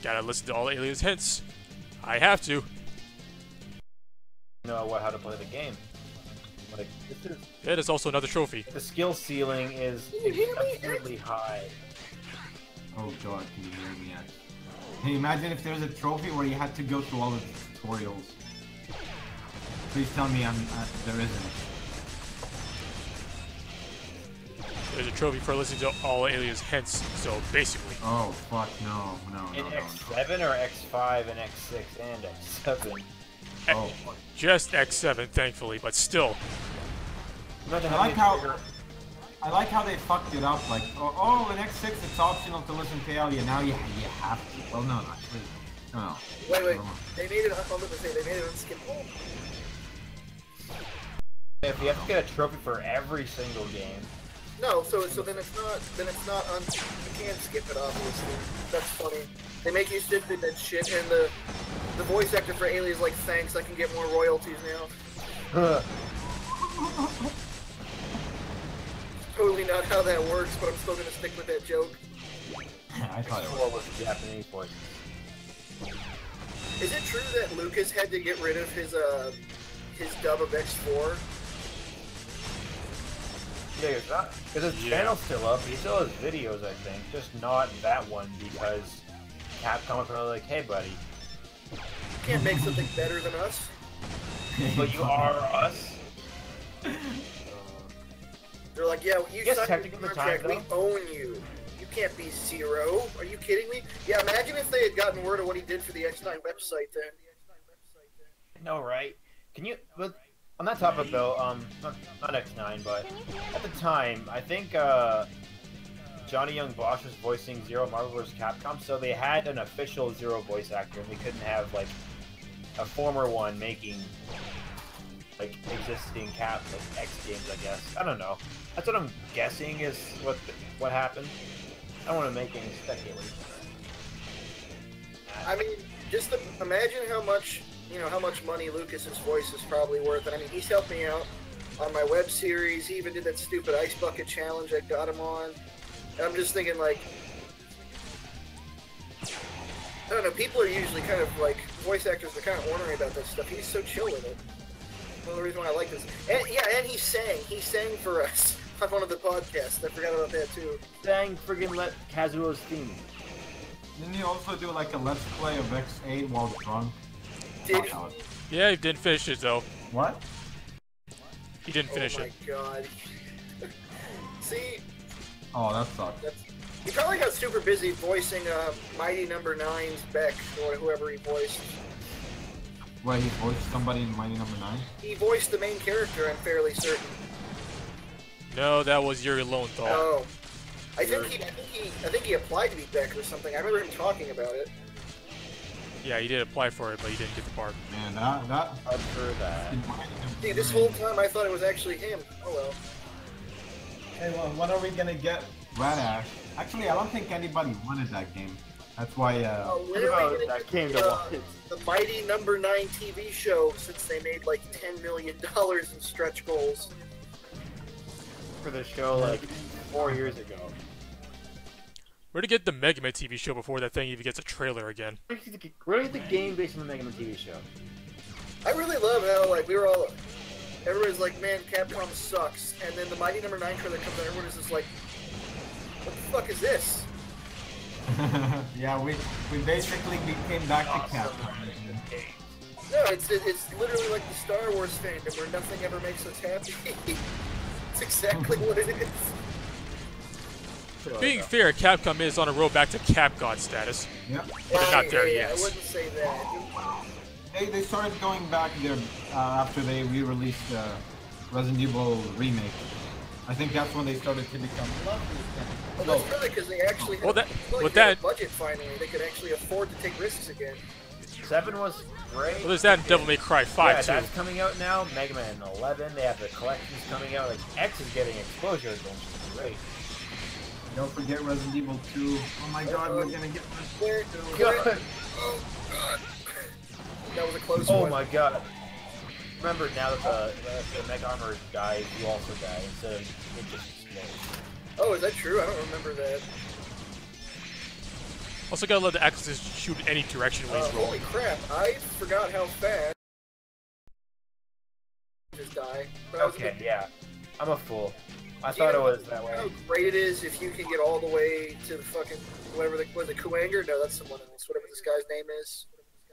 [SPEAKER 1] Gotta listen to all Alien's hints. I have to.
[SPEAKER 2] Know how to play the game. This is,
[SPEAKER 1] It is also another trophy.
[SPEAKER 2] the skill ceiling is
[SPEAKER 3] you hear me?
[SPEAKER 2] absurdly high.
[SPEAKER 5] Oh god, can you hear me yet? Can you imagine if there's a trophy where you had to go through all the tutorials? Please tell me there isn't.
[SPEAKER 1] There's a trophy for listening to all aliens, hence, so basically.
[SPEAKER 5] Oh fuck, no.
[SPEAKER 2] In X7 or X5 and X6 and X7?
[SPEAKER 5] Oh fuck.
[SPEAKER 1] Just X7, thankfully, but still.
[SPEAKER 5] I like how they fucked it up. Like, oh, in X6 it's optional to listen to Alien. Now you have to. Well, no, actually, no.
[SPEAKER 3] Wait. They made it. I'm going to say they made it unskippable.
[SPEAKER 2] If you have to get a trophy for every single game.
[SPEAKER 3] No, so then it's not you can't skip it, obviously. That's funny. They make you sit through that shit, and the voice actor for Alien's like, thanks, I can get more royalties now. Totally not how that works, but I'm still gonna stick with that joke.
[SPEAKER 5] I thought it
[SPEAKER 2] was Japanese voice.
[SPEAKER 3] Is it true that Lucas had to get rid of his dub of X4?
[SPEAKER 2] Yeah, because his channel's still up. He still has videos, I think, just not that one because Capcom was probably like, "Hey, buddy,
[SPEAKER 3] you can't make something better than us."
[SPEAKER 2] But you are us.
[SPEAKER 3] They're like, "Yeah, you signed
[SPEAKER 2] the
[SPEAKER 3] a contract. We own you. You can't be Zero. Are you kidding me?" Yeah, imagine if they had gotten word of what he did for the X9 website then.
[SPEAKER 2] No, right? Can you? But on that topic though, not X9, but at the time, I think Johnny Young Bosch was voicing Zero Marvel vs. Capcom, so they had an official Zero voice actor, and they couldn't have like a former one making like existing X games. I guess I don't know. That's what I'm guessing is what happened. I don't want to make any speculation.
[SPEAKER 3] I mean, just imagine how much money Lucas's voice is probably worth. And I mean, he's helped me out on my web series. He even did that stupid ice bucket challenge I got him on. And I'm just thinking, like, I don't know, people are usually kind of like, voice actors are kind of ornery about that stuff. He's so chill with it. One of the reasons why I like this. And yeah, and he sang for us on one of the podcasts. I forgot about that too.
[SPEAKER 2] Sang friggin' Kazuo's theme.
[SPEAKER 5] Didn't he also do like a let's play of X8 while drunk?
[SPEAKER 3] Did
[SPEAKER 1] Yeah, he didn't finish it though.
[SPEAKER 5] What?
[SPEAKER 1] He didn't finish it.
[SPEAKER 3] Oh my god. See?
[SPEAKER 5] Oh, that sucks.
[SPEAKER 3] He probably got super busy voicing Mighty Number 9's Beck, or whoever he voiced.
[SPEAKER 5] Wait, he voiced somebody in Mighty Number 9?
[SPEAKER 3] He voiced the main character, I'm fairly certain.
[SPEAKER 1] No, that was Yuri Lowenthal.
[SPEAKER 3] Oh. I think he applied to be Beck or something. I remember him talking about it.
[SPEAKER 1] Yeah, he did apply for it, but he didn't get the part.
[SPEAKER 5] Man, that
[SPEAKER 2] I've heard that.
[SPEAKER 3] See, this whole time I thought it was actually him. Oh well.
[SPEAKER 5] Hey, well, when are we gonna get Red Ash? Actually, I don't think anybody wanted that game. That's why,
[SPEAKER 3] when are we gonna get the Mighty Number 9 TV show, since they made like $10 million in stretch goals?
[SPEAKER 2] For the show, like, 4 years ago.
[SPEAKER 1] Where to get the Mega Man TV show before that thing even gets a trailer again?
[SPEAKER 2] Where is the game based on the Mega Man TV show?
[SPEAKER 3] I really love how, like, everybody's like, man, Capcom sucks. And then the Mighty Number 9 trailer comes out, everyone is just like, what the fuck is this?
[SPEAKER 5] Yeah, we basically came back to Capcom.
[SPEAKER 3] No, it's literally like the Star Wars fandom where nothing ever makes us happy. It's exactly what it is.
[SPEAKER 1] Being fair, Capcom is on a road back to Capcom status.
[SPEAKER 5] Yep.
[SPEAKER 1] But they're not there yet.
[SPEAKER 3] I wouldn't say that.
[SPEAKER 5] They started going back there after they re-released Resident Evil Remake. I think that's when they started to become lovely.
[SPEAKER 3] Well, that's probably because they actually had, a budget finally. They could actually afford to take risks again.
[SPEAKER 2] 7 was great.
[SPEAKER 1] Well, there's that in Devil May Cry 5 too.
[SPEAKER 2] That's coming out now. Mega Man 11. They have the collections coming out. Like X is getting exposure, which is great.
[SPEAKER 5] Don't forget Resident Evil 2. Oh my god, we're gonna get
[SPEAKER 3] Resident Evil 2. Oh god. That was a close one.
[SPEAKER 2] Oh my god. Remember, now that the Mega Armor dies, you also die instead of it just explodes.
[SPEAKER 3] Oh, is that true? I don't remember that.
[SPEAKER 1] Also gotta let the Axis shoot any direction when he's rolling.
[SPEAKER 3] Holy crap, I forgot how fast just die.
[SPEAKER 2] Okay, yeah. I'm a fool. I thought it was that way.
[SPEAKER 3] How great it is if you can get all the way to the fucking whatever was it Kuwanger? No, that's someone else. Whatever this guy's name is.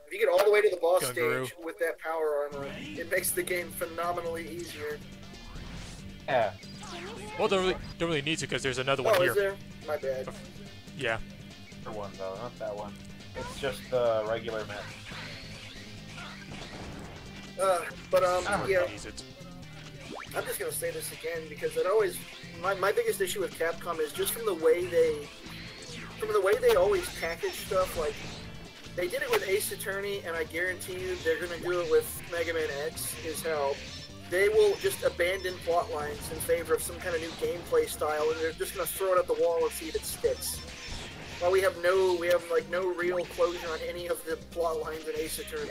[SPEAKER 3] If you get all the way to the boss
[SPEAKER 1] Gunguru.
[SPEAKER 3] stage with that power armor, it makes the game phenomenally easier.
[SPEAKER 2] Yeah.
[SPEAKER 1] Well, don't really need to because there's another one
[SPEAKER 3] Oh,
[SPEAKER 1] here.
[SPEAKER 3] is there? My bad.
[SPEAKER 1] Yeah.
[SPEAKER 2] Other one though, not that one. It's just the regular map.
[SPEAKER 3] Yeah.
[SPEAKER 1] Use it.
[SPEAKER 3] I'm just gonna say this again because it always my biggest issue with Capcom is just from the way they always package stuff. Like they did it with Ace Attorney, and I guarantee you they're gonna do it with Mega Man X. Is how they will just abandon plot lines in favor of some kind of new gameplay style, and they're just gonna throw it at the wall and see if it sticks. While we have no real closure on any of the plot lines in Ace Attorney.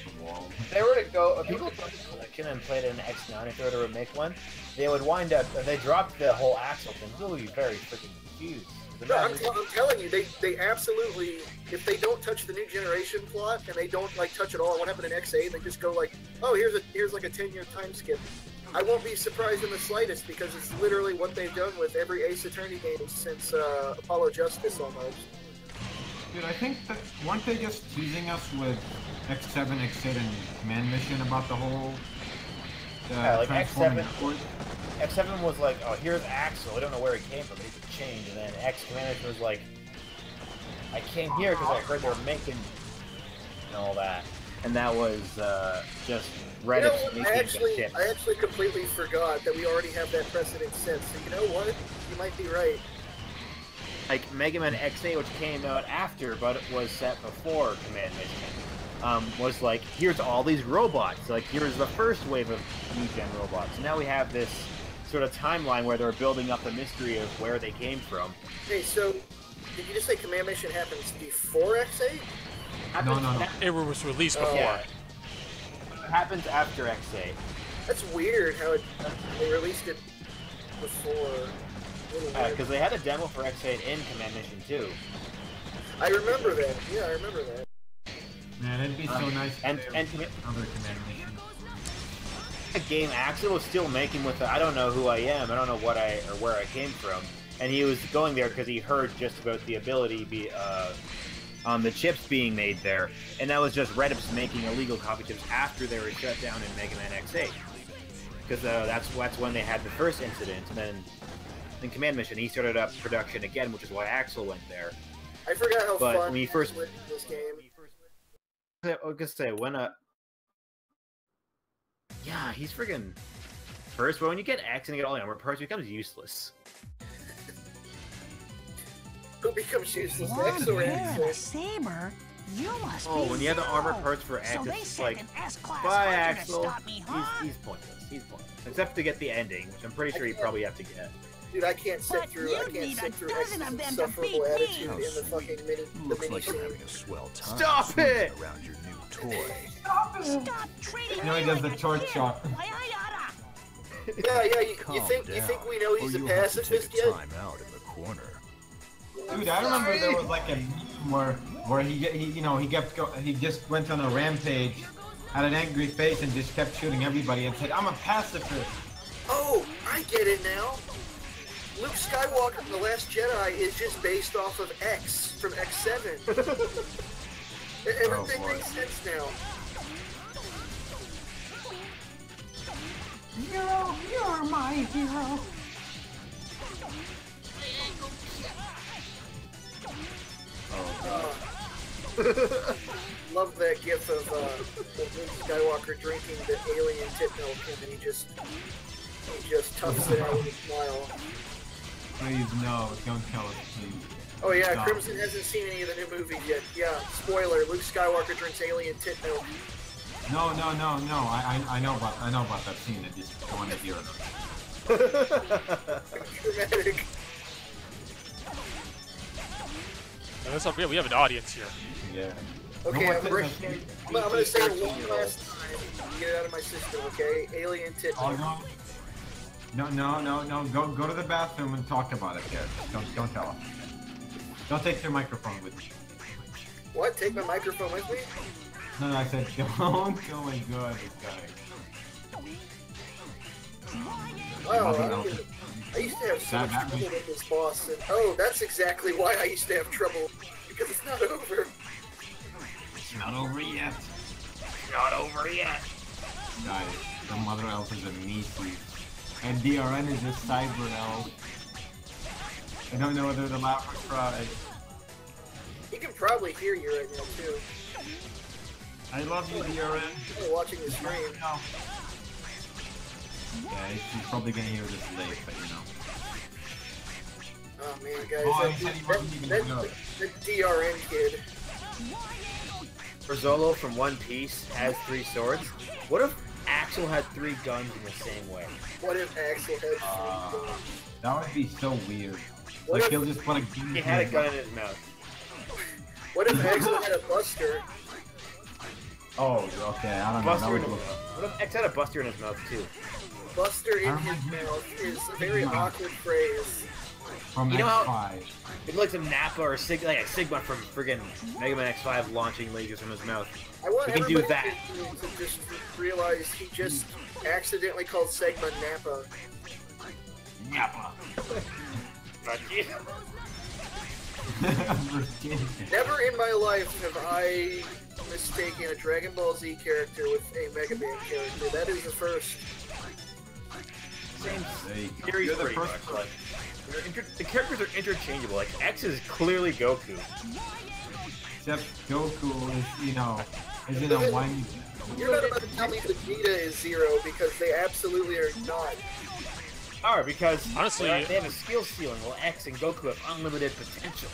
[SPEAKER 2] If they were to go, if people took the collection and played it in X9, if they were to remake one, they would wind up, if they dropped the whole Axel thing, people would be very freaking confused.
[SPEAKER 3] No, I'm telling you, they absolutely, if they don't touch the new generation plot and they don't like touch it all, what happened in X8, they just go like, oh, here's like a 10-year time skip. I won't be surprised in the slightest because it's literally what they've done with every Ace Attorney game since Apollo Justice almost.
[SPEAKER 5] Dude, I think that weren't they just teasing us with X7, X8, and Command Mission about the whole
[SPEAKER 2] like
[SPEAKER 5] transforming
[SPEAKER 2] X7. X7 was like, oh, here's Axel. I don't know where he came from. He's a change. And then X Command Mission was like, I came here because I heard they were making and all that. And that was just Reddit making
[SPEAKER 3] I actually
[SPEAKER 2] shit.
[SPEAKER 3] completely forgot that we already have that precedent set. So you know what? You might be right.
[SPEAKER 2] Like Mega Man X8, which came out after, but it was set before Command Mission, was like, here's all these robots. Like, here's the first wave of new gen robots. And now we have this sort of timeline where they're building up the mystery of where they came from.
[SPEAKER 3] Hey, so did you just say Command Mission happens before X8?
[SPEAKER 5] No.
[SPEAKER 1] It was released before.
[SPEAKER 2] Yeah. It happens after X8.
[SPEAKER 3] That's weird how they released it before.
[SPEAKER 2] Because they had a demo for X8 in Command Mission 2.
[SPEAKER 3] I remember that. Yeah, I remember that.
[SPEAKER 5] Man, it'd be so nice
[SPEAKER 2] and
[SPEAKER 5] if there was another Command Mission.
[SPEAKER 2] A game Axel was still making with the, I don't know who I am, I don't know what or where I came from, and he was going there because he heard just about the ability the chips being made there, and that was just Reddit's making illegal copy chips after they were shut down in Mega Man X8, because that's when they had the first incident, and then in Command Mission he started up production again, which is why Axel went there.
[SPEAKER 3] I forgot how
[SPEAKER 2] but
[SPEAKER 3] fun
[SPEAKER 2] when he first
[SPEAKER 3] with this game.
[SPEAKER 2] I was gonna say yeah, he's friggin' first, but when you get X and you get all the armor parts, it becomes useless.
[SPEAKER 3] Who becomes useless? X or X?
[SPEAKER 7] Saber? You must
[SPEAKER 2] when you have the armor parts for X, it's like, bye Axel. He's pointless. He's pointless. Except to get the ending, which I'm pretty sure you probably have to get.
[SPEAKER 3] Dude, I can't sit through X's insufferable attitude in the fucking mini
[SPEAKER 4] You're having
[SPEAKER 3] scene.
[SPEAKER 4] a swell time.
[SPEAKER 2] Stop it!
[SPEAKER 4] Around your new toy.
[SPEAKER 7] Stop treating
[SPEAKER 5] You know he does the torch shot.
[SPEAKER 3] Yeah, you think we know he's a pacifist yet?
[SPEAKER 4] Time out in the corner.
[SPEAKER 5] Dude, I remember there was like a meme where he just went on a rampage, had an angry face, and just kept shooting everybody and said, "I'm a pacifist."
[SPEAKER 3] Oh, I get it now. Luke Skywalker from The Last Jedi is just based off of X from X7. Everything makes sense now.
[SPEAKER 6] You're my hero.
[SPEAKER 3] Love that gif of Luke Skywalker drinking the alien tit milk, and then he just toughs it out with a smile.
[SPEAKER 5] Please, no, don't tell us, please.
[SPEAKER 3] Oh yeah,
[SPEAKER 5] Stop.
[SPEAKER 3] Crimson hasn't seen any of the new movies yet. Yeah, spoiler: Luke Skywalker drinks alien tit milk.
[SPEAKER 5] No. I know about that scene. I just don't want to hear it.
[SPEAKER 3] Dramatic.
[SPEAKER 1] And we have an audience here.
[SPEAKER 5] Yeah.
[SPEAKER 3] Okay,
[SPEAKER 5] No,
[SPEAKER 3] I'm gonna say it one
[SPEAKER 2] 13-year-olds.
[SPEAKER 3] last time. Get it out of my system, okay? Alien tit milk.
[SPEAKER 5] No. Go to the bathroom and talk about it there. Don't tell us. Don't take your microphone with you.
[SPEAKER 3] What? Take my microphone with me?
[SPEAKER 5] No, I said don't. Oh my god, this guy.
[SPEAKER 3] Wow,
[SPEAKER 5] Nothing else.
[SPEAKER 3] I used to have so
[SPEAKER 5] That-
[SPEAKER 3] much
[SPEAKER 5] that
[SPEAKER 3] trouble
[SPEAKER 5] was-
[SPEAKER 3] with this boss, and oh, that's exactly why I used to have trouble, because it's not over.
[SPEAKER 5] It's not over yet.
[SPEAKER 2] Not over yet.
[SPEAKER 5] Guys, the mother elf is a Nisi. And DRN is a cyber elf. I don't know whether to laugh or cry.
[SPEAKER 3] He can probably hear you right now, too.
[SPEAKER 5] I love you, DRN.
[SPEAKER 3] You're watching the stream.
[SPEAKER 5] No. Yeah, she's probably gonna hear this late, but you know.
[SPEAKER 3] Oh man, guys,
[SPEAKER 5] Oh, he said he wasn't even gonna go.
[SPEAKER 3] that DRN kid.
[SPEAKER 2] Zolo from One Piece has 3 swords. What if Axel had 3 guns in the same way?
[SPEAKER 3] What if Axel had 3 guns?
[SPEAKER 5] That would be so weird.
[SPEAKER 3] What
[SPEAKER 5] Like,
[SPEAKER 3] if-
[SPEAKER 5] he'll just put a gun
[SPEAKER 2] He
[SPEAKER 5] in
[SPEAKER 2] had a
[SPEAKER 5] his
[SPEAKER 2] gun
[SPEAKER 5] mouth.
[SPEAKER 2] in his mouth.
[SPEAKER 3] What if Axel had a buster?
[SPEAKER 5] Oh, okay, I don't know. That
[SPEAKER 2] Buster in
[SPEAKER 5] would
[SPEAKER 2] his
[SPEAKER 5] look...
[SPEAKER 2] mouth. What if X had a buster in his mouth too?
[SPEAKER 3] Buster in
[SPEAKER 5] I
[SPEAKER 3] his
[SPEAKER 5] remember-
[SPEAKER 3] mouth is a very awkward phrase.
[SPEAKER 5] From
[SPEAKER 2] You know how-
[SPEAKER 5] X5.
[SPEAKER 2] It'd be like some Nappa or like a Sigma from friggin' Mega Man X5 launching lasers from his mouth.
[SPEAKER 3] I want
[SPEAKER 2] We can do
[SPEAKER 3] everybody
[SPEAKER 2] that.
[SPEAKER 3] to just realize he just accidentally called Segma Nappa.
[SPEAKER 5] Yappa.
[SPEAKER 3] Never in my life have I mistaken a Dragon Ball Z character with a Mega Man character. That is the first.
[SPEAKER 2] Same
[SPEAKER 5] Hey,
[SPEAKER 2] series
[SPEAKER 5] you're the
[SPEAKER 2] pretty
[SPEAKER 5] first
[SPEAKER 2] much. Like, the characters are interchangeable. Like X is clearly Goku.
[SPEAKER 5] Except Goku is, you know, is in a one.
[SPEAKER 3] You're not about to tell me Vegeta is Zero because they absolutely are not.
[SPEAKER 2] Alright, because
[SPEAKER 1] Honestly-
[SPEAKER 2] they have a skill ceiling, while X and Goku have unlimited potential.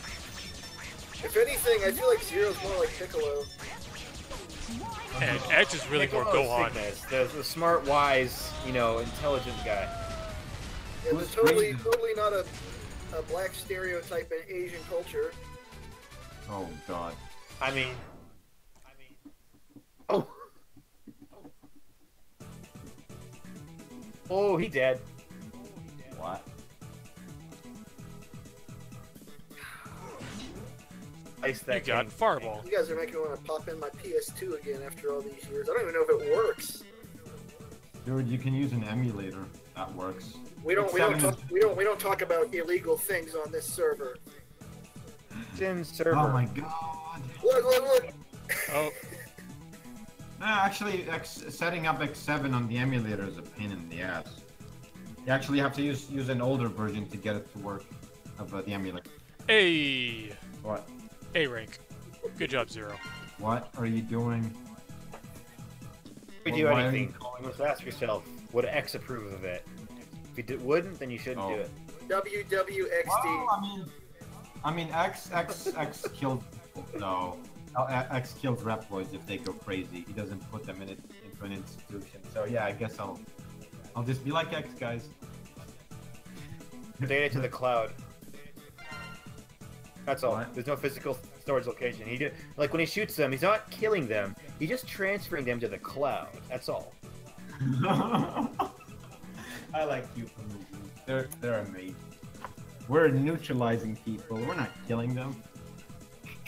[SPEAKER 3] If anything, I feel like Zero's more like Piccolo.
[SPEAKER 1] And X is really more
[SPEAKER 2] Piccolo is
[SPEAKER 1] Gohan.
[SPEAKER 2] Sigma, the smart, wise, you know, intelligent guy.
[SPEAKER 3] It's
[SPEAKER 5] Who's
[SPEAKER 3] totally
[SPEAKER 5] crazy?
[SPEAKER 3] not a black stereotype in Asian culture.
[SPEAKER 5] Oh god.
[SPEAKER 2] I mean, oh, oh, he dead.
[SPEAKER 5] What?
[SPEAKER 2] Ice
[SPEAKER 1] You
[SPEAKER 2] that
[SPEAKER 1] got
[SPEAKER 2] king.
[SPEAKER 1] Fireball.
[SPEAKER 3] You guys are making me want to pop in my PS2 again after all these years. I don't even know if it works.
[SPEAKER 5] Dude, you can use an emulator. That works.
[SPEAKER 3] We don't
[SPEAKER 5] X7
[SPEAKER 3] talk about illegal things on this server.
[SPEAKER 2] Sin server.
[SPEAKER 5] Oh my god.
[SPEAKER 3] Look!
[SPEAKER 1] Oh,
[SPEAKER 5] No, actually, setting up X7 on the emulator is a pain in the ass. You actually have to use an older version to get it to work of the emulator.
[SPEAKER 1] A
[SPEAKER 5] What?
[SPEAKER 1] A rank. Good job, Zero.
[SPEAKER 5] What are you doing?
[SPEAKER 2] If you do
[SPEAKER 5] Well, why are
[SPEAKER 2] anything,
[SPEAKER 5] you-
[SPEAKER 2] you must ask yourself, would X approve of it? If you wouldn't, then you shouldn't
[SPEAKER 5] Oh.
[SPEAKER 2] do it.
[SPEAKER 3] WWXD.
[SPEAKER 5] Well, I mean, X killed people, so X kills Reploids if they go crazy. He doesn't put them into an institution. So yeah, I guess I'll just be like X, guys.
[SPEAKER 2] Data to the cloud. That's all.
[SPEAKER 5] What?
[SPEAKER 2] There's no physical storage location. He did, like when he shoots them, he's not killing them. He's just transferring them to the cloud. That's all.
[SPEAKER 5] I like people movies. They're amazing. We're neutralizing people. We're not killing them.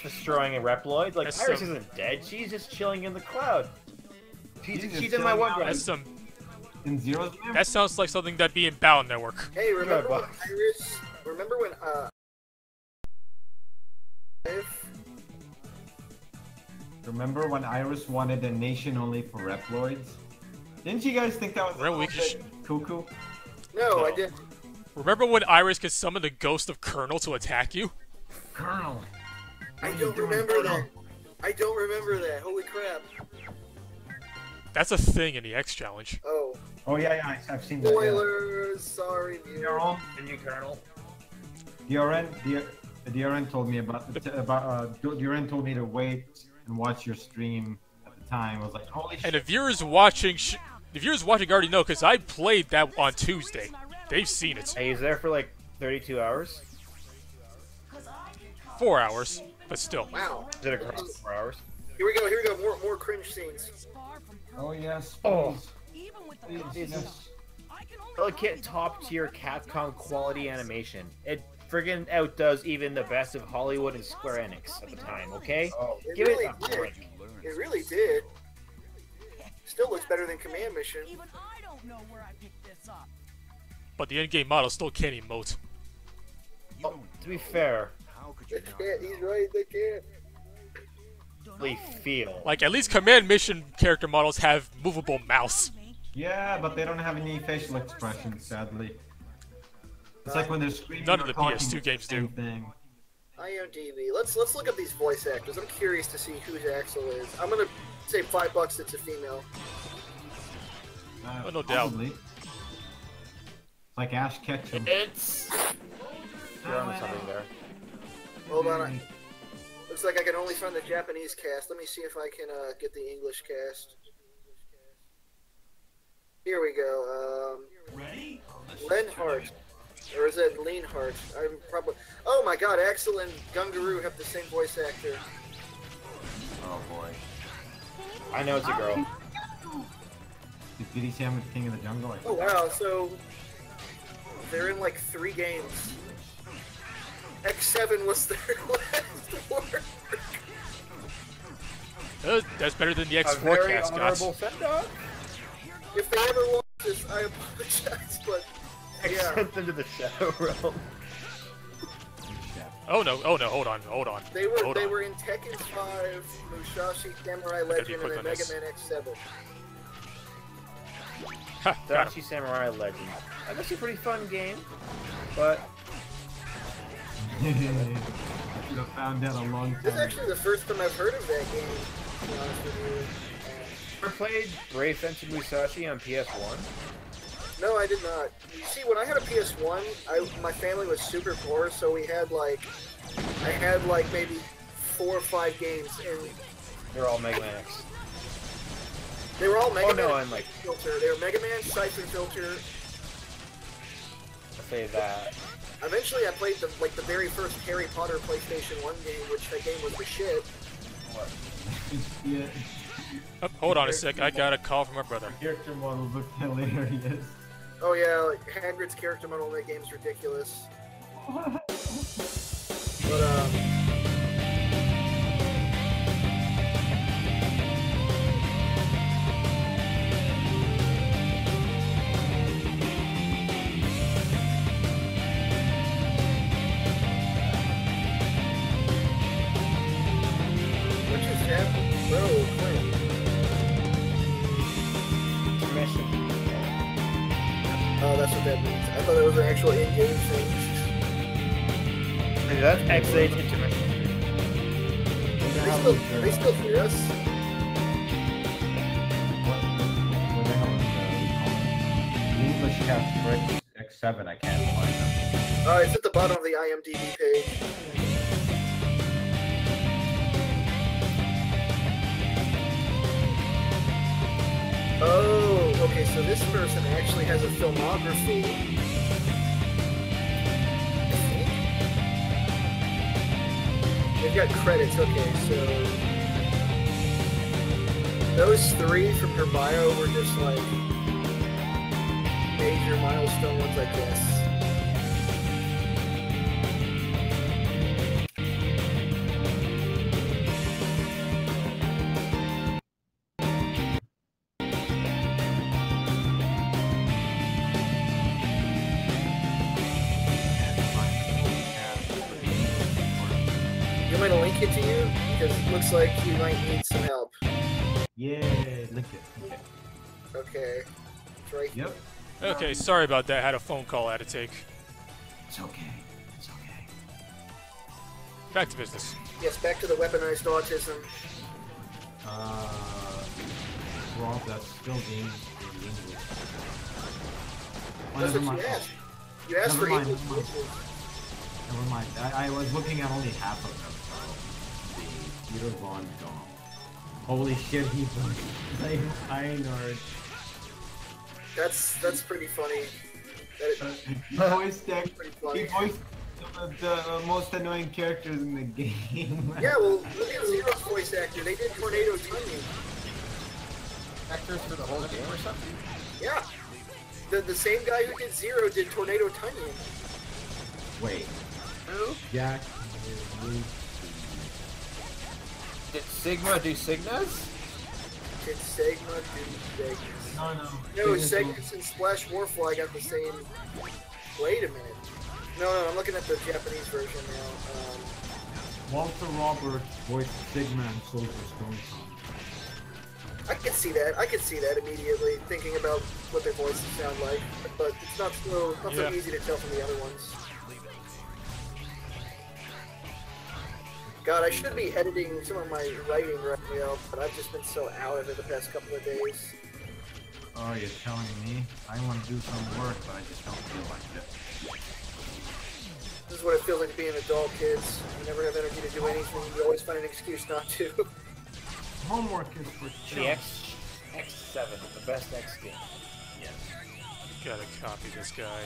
[SPEAKER 2] Destroying a Reploid. Like
[SPEAKER 1] That's
[SPEAKER 2] Iris
[SPEAKER 1] some-
[SPEAKER 2] isn't dead. She's just chilling in the cloud. She's
[SPEAKER 5] just
[SPEAKER 2] in my
[SPEAKER 5] chilling
[SPEAKER 2] one
[SPEAKER 5] out.
[SPEAKER 2] run.
[SPEAKER 1] That's some.
[SPEAKER 5] In Zero's game?
[SPEAKER 1] That sounds like something that'd be in Battle Network.
[SPEAKER 3] Hey, remember when
[SPEAKER 2] box.
[SPEAKER 3] Iris? Remember when if
[SPEAKER 5] Remember when Iris wanted a nation only for Reploids? Didn't you guys think that was a
[SPEAKER 1] Remember we
[SPEAKER 5] little
[SPEAKER 1] could
[SPEAKER 5] bit cuckoo?
[SPEAKER 3] no, I
[SPEAKER 2] No.
[SPEAKER 3] didn't.
[SPEAKER 1] Remember when Iris could summon the ghost of Colonel to attack you?
[SPEAKER 5] Colonel.
[SPEAKER 3] I
[SPEAKER 5] What are you
[SPEAKER 3] don't
[SPEAKER 5] doing,
[SPEAKER 3] remember
[SPEAKER 5] Colonel?
[SPEAKER 3] that. I don't remember that. Holy crap.
[SPEAKER 1] That's a thing in the X challenge.
[SPEAKER 3] Oh,
[SPEAKER 5] Oh yeah, I've seen that. Yeah.
[SPEAKER 3] spoilers. Sorry, viewer.
[SPEAKER 2] The new Colonel.
[SPEAKER 5] DRN told me DRN told me to wait and watch your stream at the time. I was like, holy
[SPEAKER 1] And
[SPEAKER 5] shit.
[SPEAKER 1] the viewers watching, already know because I played that on Tuesday. They've seen it.
[SPEAKER 2] Hey, he's there for like 32 hours.
[SPEAKER 1] 4 hours, but still.
[SPEAKER 3] Wow.
[SPEAKER 2] Is it across 4 hours?
[SPEAKER 3] Here we go. More cringe scenes.
[SPEAKER 5] Oh yes.
[SPEAKER 2] Oh.
[SPEAKER 5] Please, yes.
[SPEAKER 2] Like top tier Capcom quality animation. It friggin' outdoes even the best of Hollywood and Square Enix at the time. Okay,
[SPEAKER 5] Oh.
[SPEAKER 3] It
[SPEAKER 2] give
[SPEAKER 3] really
[SPEAKER 2] it a
[SPEAKER 3] did.
[SPEAKER 2] break.
[SPEAKER 3] It really did. Still looks better than Command Mission.
[SPEAKER 7] Even I don't know where I picked this
[SPEAKER 1] But the in-game model still can't emote.
[SPEAKER 2] Oh, to be fair,
[SPEAKER 4] How could
[SPEAKER 3] They
[SPEAKER 4] you not?
[SPEAKER 3] can't. He's right. They can't.
[SPEAKER 2] we feel.
[SPEAKER 1] Like, at least command mission character models have movable mouse.
[SPEAKER 5] Yeah, but they don't have any facial expressions, sadly. It's like when they're screaming
[SPEAKER 1] None
[SPEAKER 5] or
[SPEAKER 1] of the
[SPEAKER 5] talking,
[SPEAKER 1] PS2 games
[SPEAKER 5] same
[SPEAKER 1] do.
[SPEAKER 5] thing.
[SPEAKER 3] IMDb. Let's look up these voice actors. I'm curious to see who Axel is. I'm gonna say $5 it's a female.
[SPEAKER 1] Oh, no doubt.
[SPEAKER 5] Probably. It's like Ash Ketchum.
[SPEAKER 2] It's. You're on something there.
[SPEAKER 3] Hold on. Looks like I can only find the Japanese cast. Let me see if I can get the English cast. Here we go. Len Hart. Or is it Lean Hart? I'm probably. Oh my god, Axel and Gungaroo have the same voice actor.
[SPEAKER 5] Oh boy.
[SPEAKER 2] I know it's a girl.
[SPEAKER 5] Did he say I'm the king of the jungle?
[SPEAKER 3] Oh wow, so they're in like 3 games. X7 was their last work.
[SPEAKER 1] That's better than the
[SPEAKER 2] A
[SPEAKER 1] X4
[SPEAKER 2] very
[SPEAKER 1] cast,
[SPEAKER 2] honorable
[SPEAKER 1] guys.
[SPEAKER 2] send-off.
[SPEAKER 3] If they ever watch this, I apologize, but yeah.
[SPEAKER 2] Sent them to the Shadow Realm.
[SPEAKER 1] Oh no, hold on.
[SPEAKER 3] They were
[SPEAKER 1] Hold
[SPEAKER 3] they
[SPEAKER 1] on.
[SPEAKER 3] were in Tekken 5, Musashi Samurai Legend, and then Mega Man X7.
[SPEAKER 1] Ha, got him.
[SPEAKER 2] Dachi Samurai Legend. That's actually a pretty fun game, but
[SPEAKER 5] I should have found out a long
[SPEAKER 3] This is
[SPEAKER 5] time.
[SPEAKER 3] actually the first time I've heard of that game, to be honest with you.
[SPEAKER 2] ever played Brave Fencer Musashi on PS1?
[SPEAKER 3] No, I did not. You see, when I had a PS1, my family was super poor, so I had like maybe 4 or 5 games, and
[SPEAKER 2] They're all Mega Man X.
[SPEAKER 3] they were all Mega
[SPEAKER 2] Oh, no,
[SPEAKER 3] Man
[SPEAKER 2] I'm like-
[SPEAKER 3] Filter. They were Mega Man, Siphon Filter.
[SPEAKER 2] I'll say that.
[SPEAKER 3] Eventually, I played the very first Harry Potter PlayStation 1 game, which that game was the shit.
[SPEAKER 5] Yeah,
[SPEAKER 1] Oh, hold on a sec, I got a call from my brother.
[SPEAKER 5] character models look hilarious.
[SPEAKER 3] Oh yeah, like Hagrid's character model in that game's ridiculous. But what just happened? Bro, Clint.
[SPEAKER 2] Intermission.
[SPEAKER 3] Oh, that's what that means. I thought it was an actual in-game thing.
[SPEAKER 2] Hey, that's X8 intermission.
[SPEAKER 3] They still hear us.
[SPEAKER 5] What the hell is the English cast for X7? I can't find them.
[SPEAKER 3] It's at the bottom of the IMDb page. Oh, okay, so this person actually has a filmography. I think. They've got credits, okay, so those 3 from her bio were just like major milestone ones, I guess. You want me to link it to you? Because it looks like you might need some help.
[SPEAKER 5] Yeah, link it.
[SPEAKER 3] Okay. It's right here.
[SPEAKER 5] Yep.
[SPEAKER 1] Okay, sorry about that, had a phone call I had to take.
[SPEAKER 5] It's okay. It's okay.
[SPEAKER 1] Back to business.
[SPEAKER 3] Yes, back to the weaponized autism.
[SPEAKER 5] Well, that's still games in English. Oh,
[SPEAKER 3] That's
[SPEAKER 5] never
[SPEAKER 3] what
[SPEAKER 5] mind.
[SPEAKER 3] you asked. You asked
[SPEAKER 5] Never
[SPEAKER 3] for
[SPEAKER 5] mind,
[SPEAKER 3] English
[SPEAKER 5] never mind.
[SPEAKER 3] voices.
[SPEAKER 5] Never mind. I was looking at only half of them. So the Peter Von Dom. Holy shit, he's like Einard.
[SPEAKER 3] That's pretty funny.
[SPEAKER 5] He voiced that.
[SPEAKER 3] Pretty
[SPEAKER 5] He
[SPEAKER 3] funny.
[SPEAKER 5] voiced the most annoying characters in the game.
[SPEAKER 3] Yeah, well, look at Zero's voice actor. They did Tornado Tunyon.
[SPEAKER 2] Actors for the whole game or something?
[SPEAKER 3] Yeah. The same guy who did Zero did Tornado Tunyon.
[SPEAKER 5] Wait.
[SPEAKER 3] Who?
[SPEAKER 5] Jack.
[SPEAKER 2] Did Sigma do Signas?
[SPEAKER 3] Did Sigma do Vegas?
[SPEAKER 5] No, no.
[SPEAKER 3] No, Segments and Splash Warfly got the same. Wait a minute. No, I'm looking at the Japanese version now.
[SPEAKER 5] Walter Roberts voiced Sigma and Soldier Stone.
[SPEAKER 3] I could see that. I could see that immediately, thinking about what their voices sound like. But it's not so easy to tell from the other ones. God, I should be editing some of my writing right now, but I've just been so out of it the past couple of days.
[SPEAKER 5] Oh, you're telling me? I want to do some work, but I just don't feel like it.
[SPEAKER 3] This is what it feels like being an adult, kids. You never have energy to do anything. You always find an excuse not to.
[SPEAKER 5] Homework is for
[SPEAKER 2] The
[SPEAKER 5] children.
[SPEAKER 2] X7, the best X game. Yes.
[SPEAKER 1] Gotta copy this guy.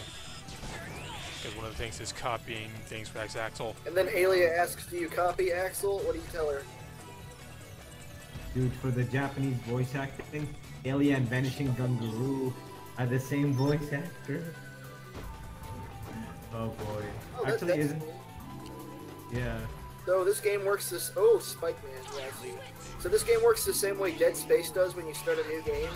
[SPEAKER 1] Because one of the things is copying things for Axel.
[SPEAKER 3] And then Alia asks, do you copy Axel? What do you tell her?
[SPEAKER 5] Dude, for the Japanese voice acting, Alien and Vanishing Gungaroo are the same voice actor. Oh boy.
[SPEAKER 3] Oh,
[SPEAKER 5] Actually,
[SPEAKER 3] that's
[SPEAKER 5] isn't.
[SPEAKER 3] cool.
[SPEAKER 5] Yeah.
[SPEAKER 3] So this game works this. Oh, Spike Man. Yeah, I see. So this game works the same way Dead Space does when you start a new game.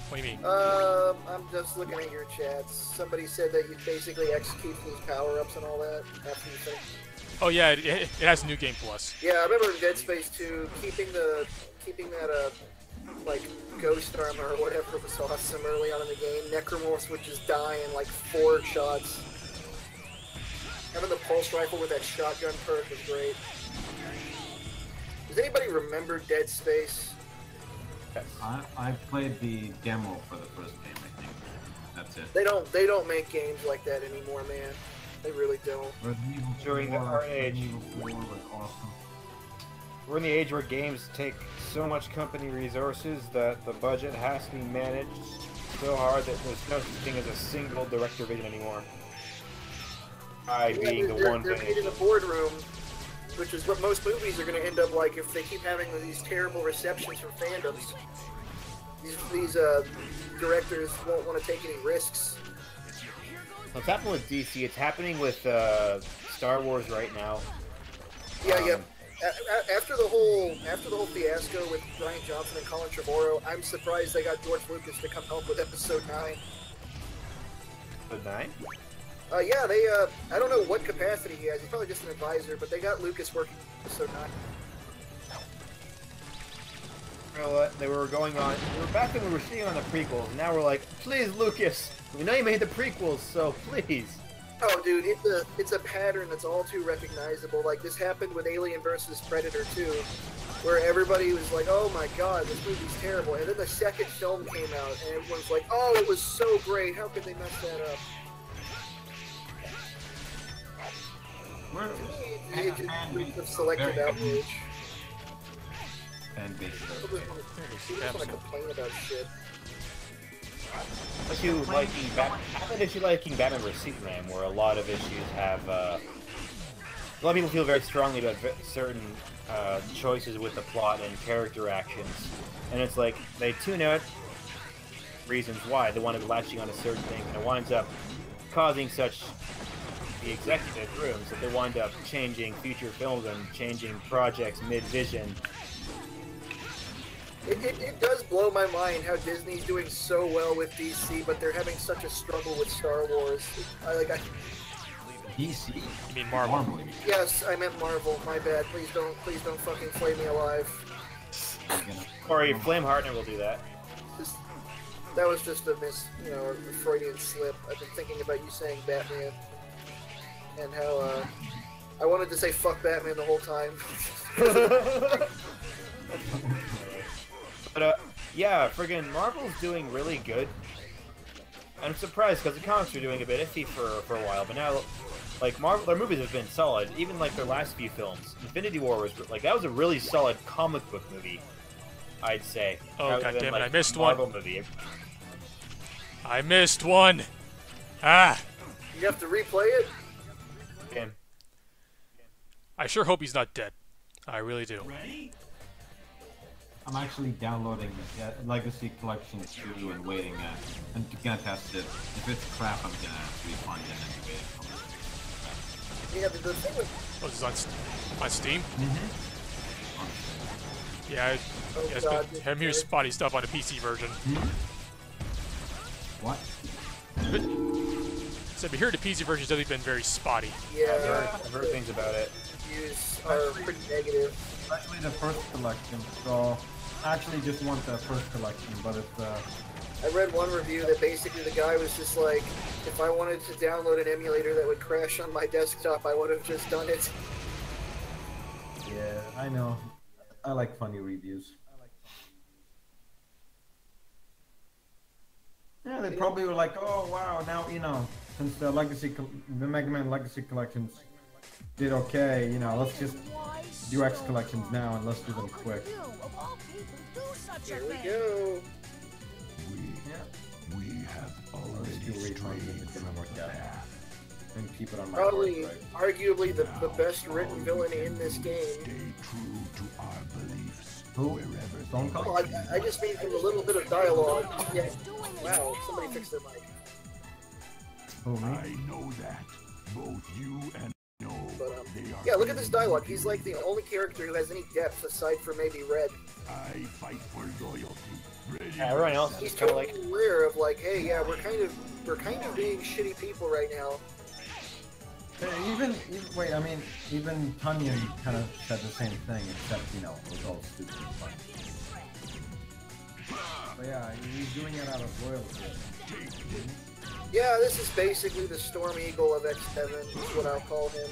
[SPEAKER 1] What do you mean?
[SPEAKER 3] I'm just looking at your chats. Somebody said that you basically execute these power-ups and all that after you finish.
[SPEAKER 1] Oh yeah, it has New Game Plus.
[SPEAKER 3] Yeah, I remember in Dead Space 2, keeping that like ghost armor or whatever was awesome early on in the game. Necromorphs would just die in like 4 shots. Having the pulse rifle with that shotgun perk was great. Does anybody remember Dead Space?
[SPEAKER 5] I played the demo for the first game, I think. That's it.
[SPEAKER 3] They don't make games like that anymore, man. They really don't.
[SPEAKER 5] Resident Evil
[SPEAKER 2] During
[SPEAKER 5] 4,
[SPEAKER 2] our age.
[SPEAKER 5] Resident Evil 4 was awesome.
[SPEAKER 2] We're in the age where games take so much company resources that the budget has to be managed so hard that there's no such thing as a single director vision anymore. I being the one
[SPEAKER 3] they're made in a boardroom, which is what most movies are going to end up like if they keep having these terrible receptions from fandoms. These directors won't want to take any risks.
[SPEAKER 2] What's happening with DC? It's happening with Star Wars right now.
[SPEAKER 3] Yeah. After the whole fiasco with Ryan Johnson and Colin Trevorrow, I'm surprised they got George Lucas to come help with Episode 9.
[SPEAKER 2] Episode 9?
[SPEAKER 3] Yeah, they, I don't know what capacity he has. He's probably just an advisor, but they got Lucas working on Episode 9.
[SPEAKER 2] Well, they were going on. Back when we were seeing on the prequels, and now we're like, please, Lucas, we know you made the prequels, so please.
[SPEAKER 3] Oh, dude, it's a pattern that's all too recognizable. Like, this happened with Alien vs. Predator 2, where everybody was like, oh my god, this movie's terrible. And then the second film came out, and everyone's like, oh, it was so great. How could they mess that up? To me, it's of selective outrage.
[SPEAKER 5] And
[SPEAKER 3] People just want to complain about shit.
[SPEAKER 2] But you liking Batman? How about if you liking Batman vs Superman, where a lot of issues have a lot of people feel very strongly about certain choices with the plot and character actions, and it's like they tune out reasons why they want to be latching on a certain thing, and it winds up causing such the executive rooms that they wind up changing future films and changing projects mid-vision.
[SPEAKER 3] It does blow my mind how Disney's doing so well with DC, but they're having such a struggle with Star Wars.
[SPEAKER 5] DC?
[SPEAKER 1] You mean Marvel?
[SPEAKER 3] Yes, I meant Marvel. My bad. Please don't fucking flay me alive.
[SPEAKER 2] Or Flame Hartner will do that.
[SPEAKER 3] That was just a a Freudian slip. I've been thinking about you saying Batman, and how I wanted to say fuck Batman the whole time.
[SPEAKER 2] But yeah, friggin' Marvel's doing really good. I'm surprised because the comics were doing a bit iffy for a while, but now, like, Marvel, their movies have been solid. Even like their last few films, Infinity War was like that was a really solid comic book movie, I'd say.
[SPEAKER 1] Oh
[SPEAKER 2] rather
[SPEAKER 1] god
[SPEAKER 2] than,
[SPEAKER 1] damn it!
[SPEAKER 2] like,
[SPEAKER 1] I missed
[SPEAKER 2] Marvel
[SPEAKER 1] one.
[SPEAKER 2] movie.
[SPEAKER 1] I missed one. Ah!
[SPEAKER 3] You have to replay it.
[SPEAKER 2] Okay.
[SPEAKER 1] I sure hope he's not dead. I really do.
[SPEAKER 5] I'm actually downloading Legacy Collection 2 and waiting and gonna test it. If it's crap, I'm gonna refund it and wait a couple of
[SPEAKER 3] Yeah, the thing with
[SPEAKER 1] Oh, this is on Steam? Yeah,
[SPEAKER 3] Oh,
[SPEAKER 1] it's
[SPEAKER 3] God,
[SPEAKER 1] been I'm hearing spotty stuff on the PC version.
[SPEAKER 5] What?
[SPEAKER 1] So we hear the PC version's definitely been very spotty.
[SPEAKER 3] Yeah,
[SPEAKER 2] I've heard things about it.
[SPEAKER 3] reviews are pretty negative.
[SPEAKER 5] Especially the first collection. So I actually just want the first collection, but it's
[SPEAKER 3] I read one review that basically the guy was just like, if I wanted to download an emulator that would crash on my desktop, I would have just done it.
[SPEAKER 5] yeah, I know. I like funny reviews. Yeah, they probably were like, oh wow, now you know, since the the Mega Man Legacy collections did okay, you know, let's just do X collections now and let's do them quick.
[SPEAKER 3] Here we go.
[SPEAKER 4] We have already strayed from the path.
[SPEAKER 5] And keep it on my
[SPEAKER 3] Probably,
[SPEAKER 5] board, right?
[SPEAKER 3] arguably, the best written villain in this game.
[SPEAKER 4] Stay true to our beliefs.
[SPEAKER 5] Who?
[SPEAKER 4] Wherever
[SPEAKER 5] Stone Cold?
[SPEAKER 3] Well, I just mean from a little bit of dialogue. Yeah. Wow, somebody fixed their mic.
[SPEAKER 5] Who, me?
[SPEAKER 4] I know that both you and I know
[SPEAKER 3] But,
[SPEAKER 4] they are.
[SPEAKER 3] yeah, look at this dialogue. He's like the only character who has any depth aside from maybe Red.
[SPEAKER 4] I fight for loyalty. Ready
[SPEAKER 2] Yeah, everyone else
[SPEAKER 3] He's
[SPEAKER 2] is kind of
[SPEAKER 3] totally
[SPEAKER 2] like,
[SPEAKER 3] aware of like, hey, yeah, we're kind of being shitty people right now.
[SPEAKER 5] Even wait, I mean, even Tunyon kind of said the same thing, except you know, it was all stupid and fun. But yeah, he's doing it out of loyalty.
[SPEAKER 3] Yeah, this is basically the Storm Eagle of X7, is what I'll call him.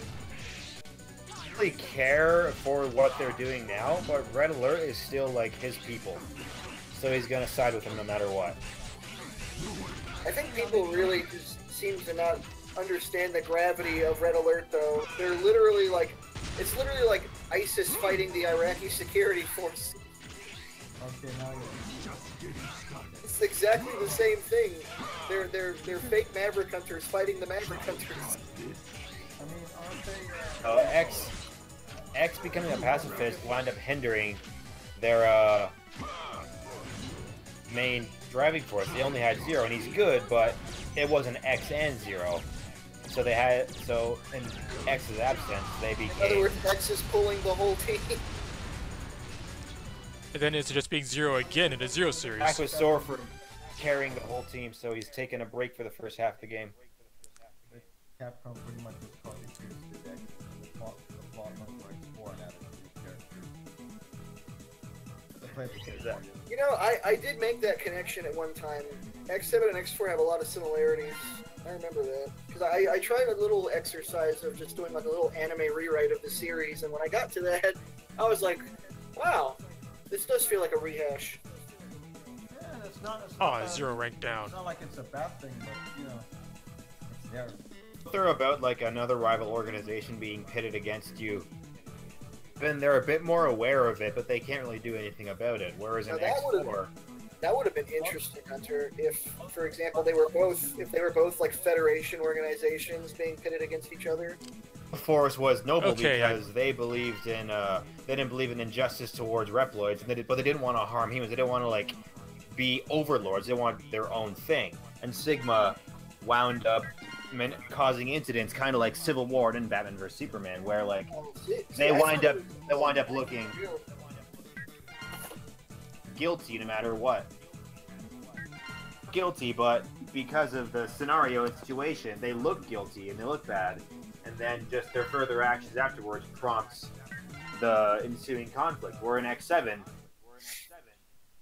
[SPEAKER 2] really care for what they're doing now, but Red Alert is still like his people. So he's gonna side with them no matter what.
[SPEAKER 3] I think people really just seem to not understand the gravity of Red Alert, though. They're literally like, it's literally like ISIS fighting the Iraqi security force.
[SPEAKER 5] Okay, now you're...
[SPEAKER 3] It's exactly the same thing. They're fake Maverick Hunters fighting the Maverick Hunters.
[SPEAKER 5] I mean, aren't they...
[SPEAKER 2] X becoming a pacifist wound up hindering their main driving force. They only had Zero, and he's good, but it wasn't X and Zero. So they had, so in X's absence, they became...
[SPEAKER 3] In other words, X is pulling the whole team.
[SPEAKER 1] And then it's just being Zero again in the Zero series.
[SPEAKER 2] X was sore for carrying the whole team, so he's taking a break for the first half of the game.
[SPEAKER 5] Capcom pretty much just called it the plot of X4 and added new characters.
[SPEAKER 3] You know, I did make that connection at one time. X7 and X4 have a lot of similarities. I remember that. Because I tried a little exercise of just doing like a little anime rewrite of the series, and when I got to that, I was like, wow, this does feel like a rehash.
[SPEAKER 5] Yeah, it's not
[SPEAKER 1] Zero ranked down.
[SPEAKER 5] It's not like it's a bad thing, but, you know, it's there.
[SPEAKER 2] They're about like another rival organization being pitted against you. Then they're a bit more aware of it, but they can't really do anything about it. Whereas in X4...
[SPEAKER 3] That would have been interesting, Hunter, if, for example, they were both like Federation organizations being pitted against each other.
[SPEAKER 2] The Force was noble because
[SPEAKER 1] they
[SPEAKER 2] didn't believe in injustice towards Reploids, and but they didn't want to harm humans. They didn't want to like be overlords. They want their own thing. And Sigma wound up causing incidents, kind of like Civil War in Batman vs Superman, where like they wind up looking guilty no matter what. Guilty, but because of the scenario and situation, they look guilty and they look bad, and then just their further actions afterwards prompts the ensuing conflict. Where in X7,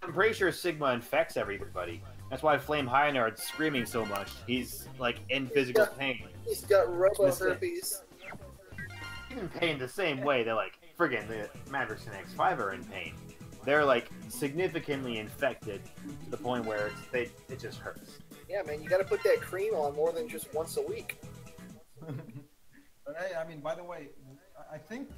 [SPEAKER 2] I'm pretty sure Sigma infects everybody. That's why Flame Heinard's screaming so much. He's like in physical pain.
[SPEAKER 3] He's got robo herpes.
[SPEAKER 2] He's in pain the same way that like friggin' the Mavericks in X5 are in pain. They're like significantly infected to the point where it just hurts.
[SPEAKER 3] Yeah, man, you got to put that cream on more than just once a week.
[SPEAKER 5] But hey, I mean, by the way, I think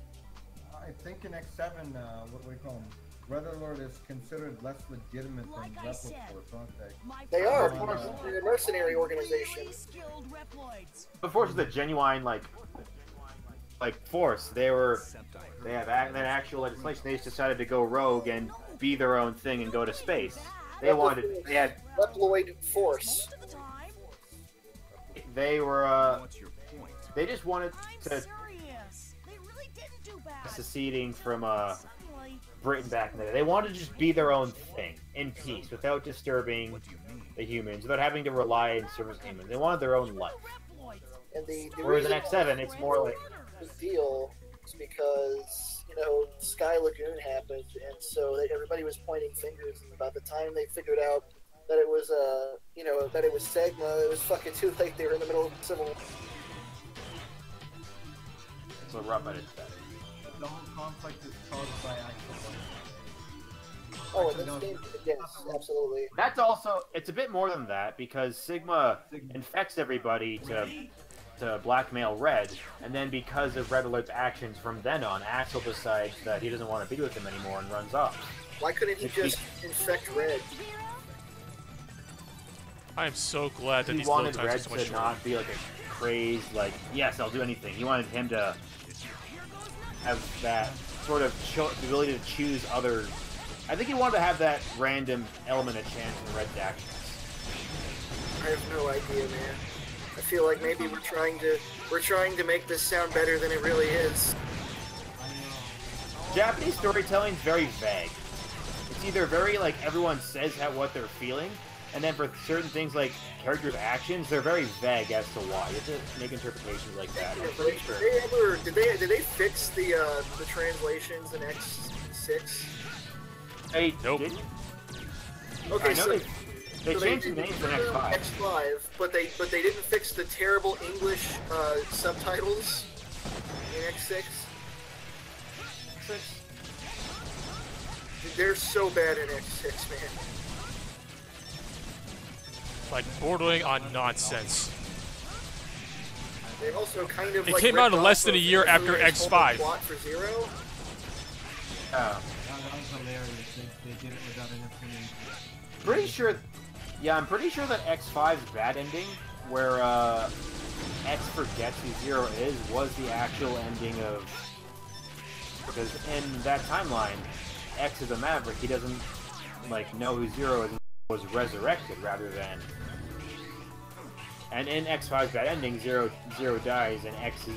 [SPEAKER 5] in X7, what do we call them? Red Alert is considered less legitimate than Reploid Force, aren't they?
[SPEAKER 3] They are. They're a mercenary organization.
[SPEAKER 2] The Force is a genuine like force. They have actual legislation. They just decided to go rogue and be their own thing and go to space. They had
[SPEAKER 3] Reploid Force.
[SPEAKER 2] They were they just wanted to seceding from Britain back in the day. They wanted to just be their own thing in peace, without disturbing the humans, without having to rely on service humans. They wanted their own life.
[SPEAKER 3] And the
[SPEAKER 2] Whereas in
[SPEAKER 3] reason
[SPEAKER 2] X7, it's more like
[SPEAKER 3] the deal is because, you know, Sky Lagoon happened, and so everybody was pointing fingers, and by the time they figured out that it was, you know, that it was Sigma, it was fucking too late. They were in the middle of the Civil War.
[SPEAKER 2] it's a rough edit.
[SPEAKER 5] The whole conflict is caused by actual.
[SPEAKER 3] Oh, in this game, yes, absolutely.
[SPEAKER 2] That's also, it's a bit more than that, because Sigma infects everybody to blackmail Red, and then because of Red Alert's actions from then on, Axel decides that he doesn't want to be with him anymore and runs off.
[SPEAKER 3] Why couldn't he just infect Red?
[SPEAKER 1] I am so glad that
[SPEAKER 2] He
[SPEAKER 1] these load
[SPEAKER 2] wanted
[SPEAKER 1] times are
[SPEAKER 2] Red
[SPEAKER 1] so much
[SPEAKER 2] to
[SPEAKER 1] shorter.
[SPEAKER 2] not be like a crazed, like, yes, I'll do anything. He wanted him to have that sort of the ability to choose other. I think he wanted to have that random element of chance in Red's actions.
[SPEAKER 3] I have no idea, man. I feel like maybe we're trying to make this sound better than it really is.
[SPEAKER 2] Japanese storytelling is very vague. It's either very like everyone says what they're feeling, and then for certain things like characters' actions, they're very vague as to why. You have to make interpretations like that. I'm pretty sure.
[SPEAKER 3] Did they fix the translations in X6?
[SPEAKER 2] Hey,
[SPEAKER 1] Nope.
[SPEAKER 2] didn't?
[SPEAKER 3] Okay,
[SPEAKER 2] I know
[SPEAKER 3] so
[SPEAKER 2] they
[SPEAKER 3] so
[SPEAKER 2] changed the
[SPEAKER 3] did
[SPEAKER 2] names in
[SPEAKER 3] put them
[SPEAKER 2] X5.
[SPEAKER 3] X5, but they didn't fix the terrible English subtitles in X6. They're so bad in X6, man.
[SPEAKER 1] Like bordering on nonsense.
[SPEAKER 3] They also kind of
[SPEAKER 1] It
[SPEAKER 3] like
[SPEAKER 1] came out
[SPEAKER 3] ripped
[SPEAKER 1] in less
[SPEAKER 3] off
[SPEAKER 1] than a
[SPEAKER 3] of
[SPEAKER 1] year after
[SPEAKER 3] Mercury's whole
[SPEAKER 1] X5.
[SPEAKER 3] plot for Zero.
[SPEAKER 2] Oh.
[SPEAKER 5] That was hilarious. They did it without an explanation.
[SPEAKER 2] Pretty sure. Yeah, I'm pretty sure that X5's bad ending, where X forgets who Zero is, was the actual ending of. Because in that timeline, X is a Maverick. He doesn't like know who Zero is and was resurrected rather than. And in X5's bad ending, Zero dies and X is.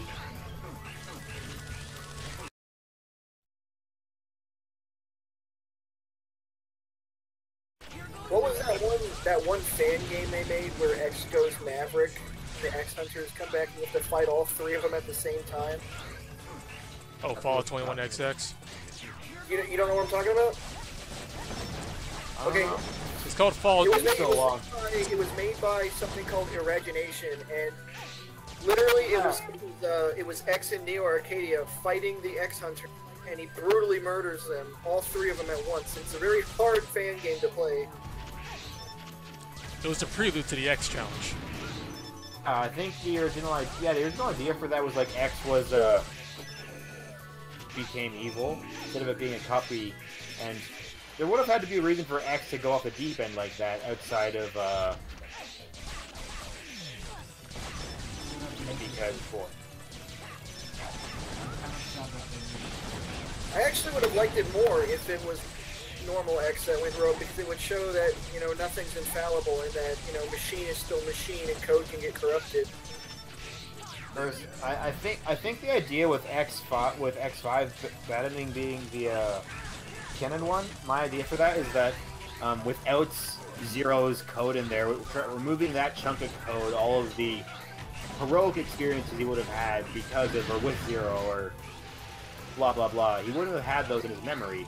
[SPEAKER 3] What was that one fan game they made where X goes Maverick? The X Hunters come back and you have to fight all three of them at the same time.
[SPEAKER 1] Oh, Fallout 21XX.
[SPEAKER 3] You don't know what I'm talking about? Okay.
[SPEAKER 1] It's called Fallout.
[SPEAKER 3] It was made by something called Imagination, and literally it was X and Neo Arcadia fighting the X Hunter, and he brutally murders them, all three of them at once. It's a very hard fan game to play.
[SPEAKER 1] It was a prelude to the X challenge.
[SPEAKER 2] I think the original idea for that was like X was became evil instead of it being a copy, and there would have had to be a reason for X to go off the deep end like that outside of because before.
[SPEAKER 3] I actually would have liked it more if it was normal X that went rogue, because it would show that, you know, nothing's infallible and that, you know, machine is still machine and code can get corrupted.
[SPEAKER 2] I think the idea with X5 bad ending being the canon one, my idea for that is that without Zero's code in there, removing that chunk of code, all of the heroic experiences he would have had because of or with Zero or blah blah blah, he wouldn't have had those in his memory.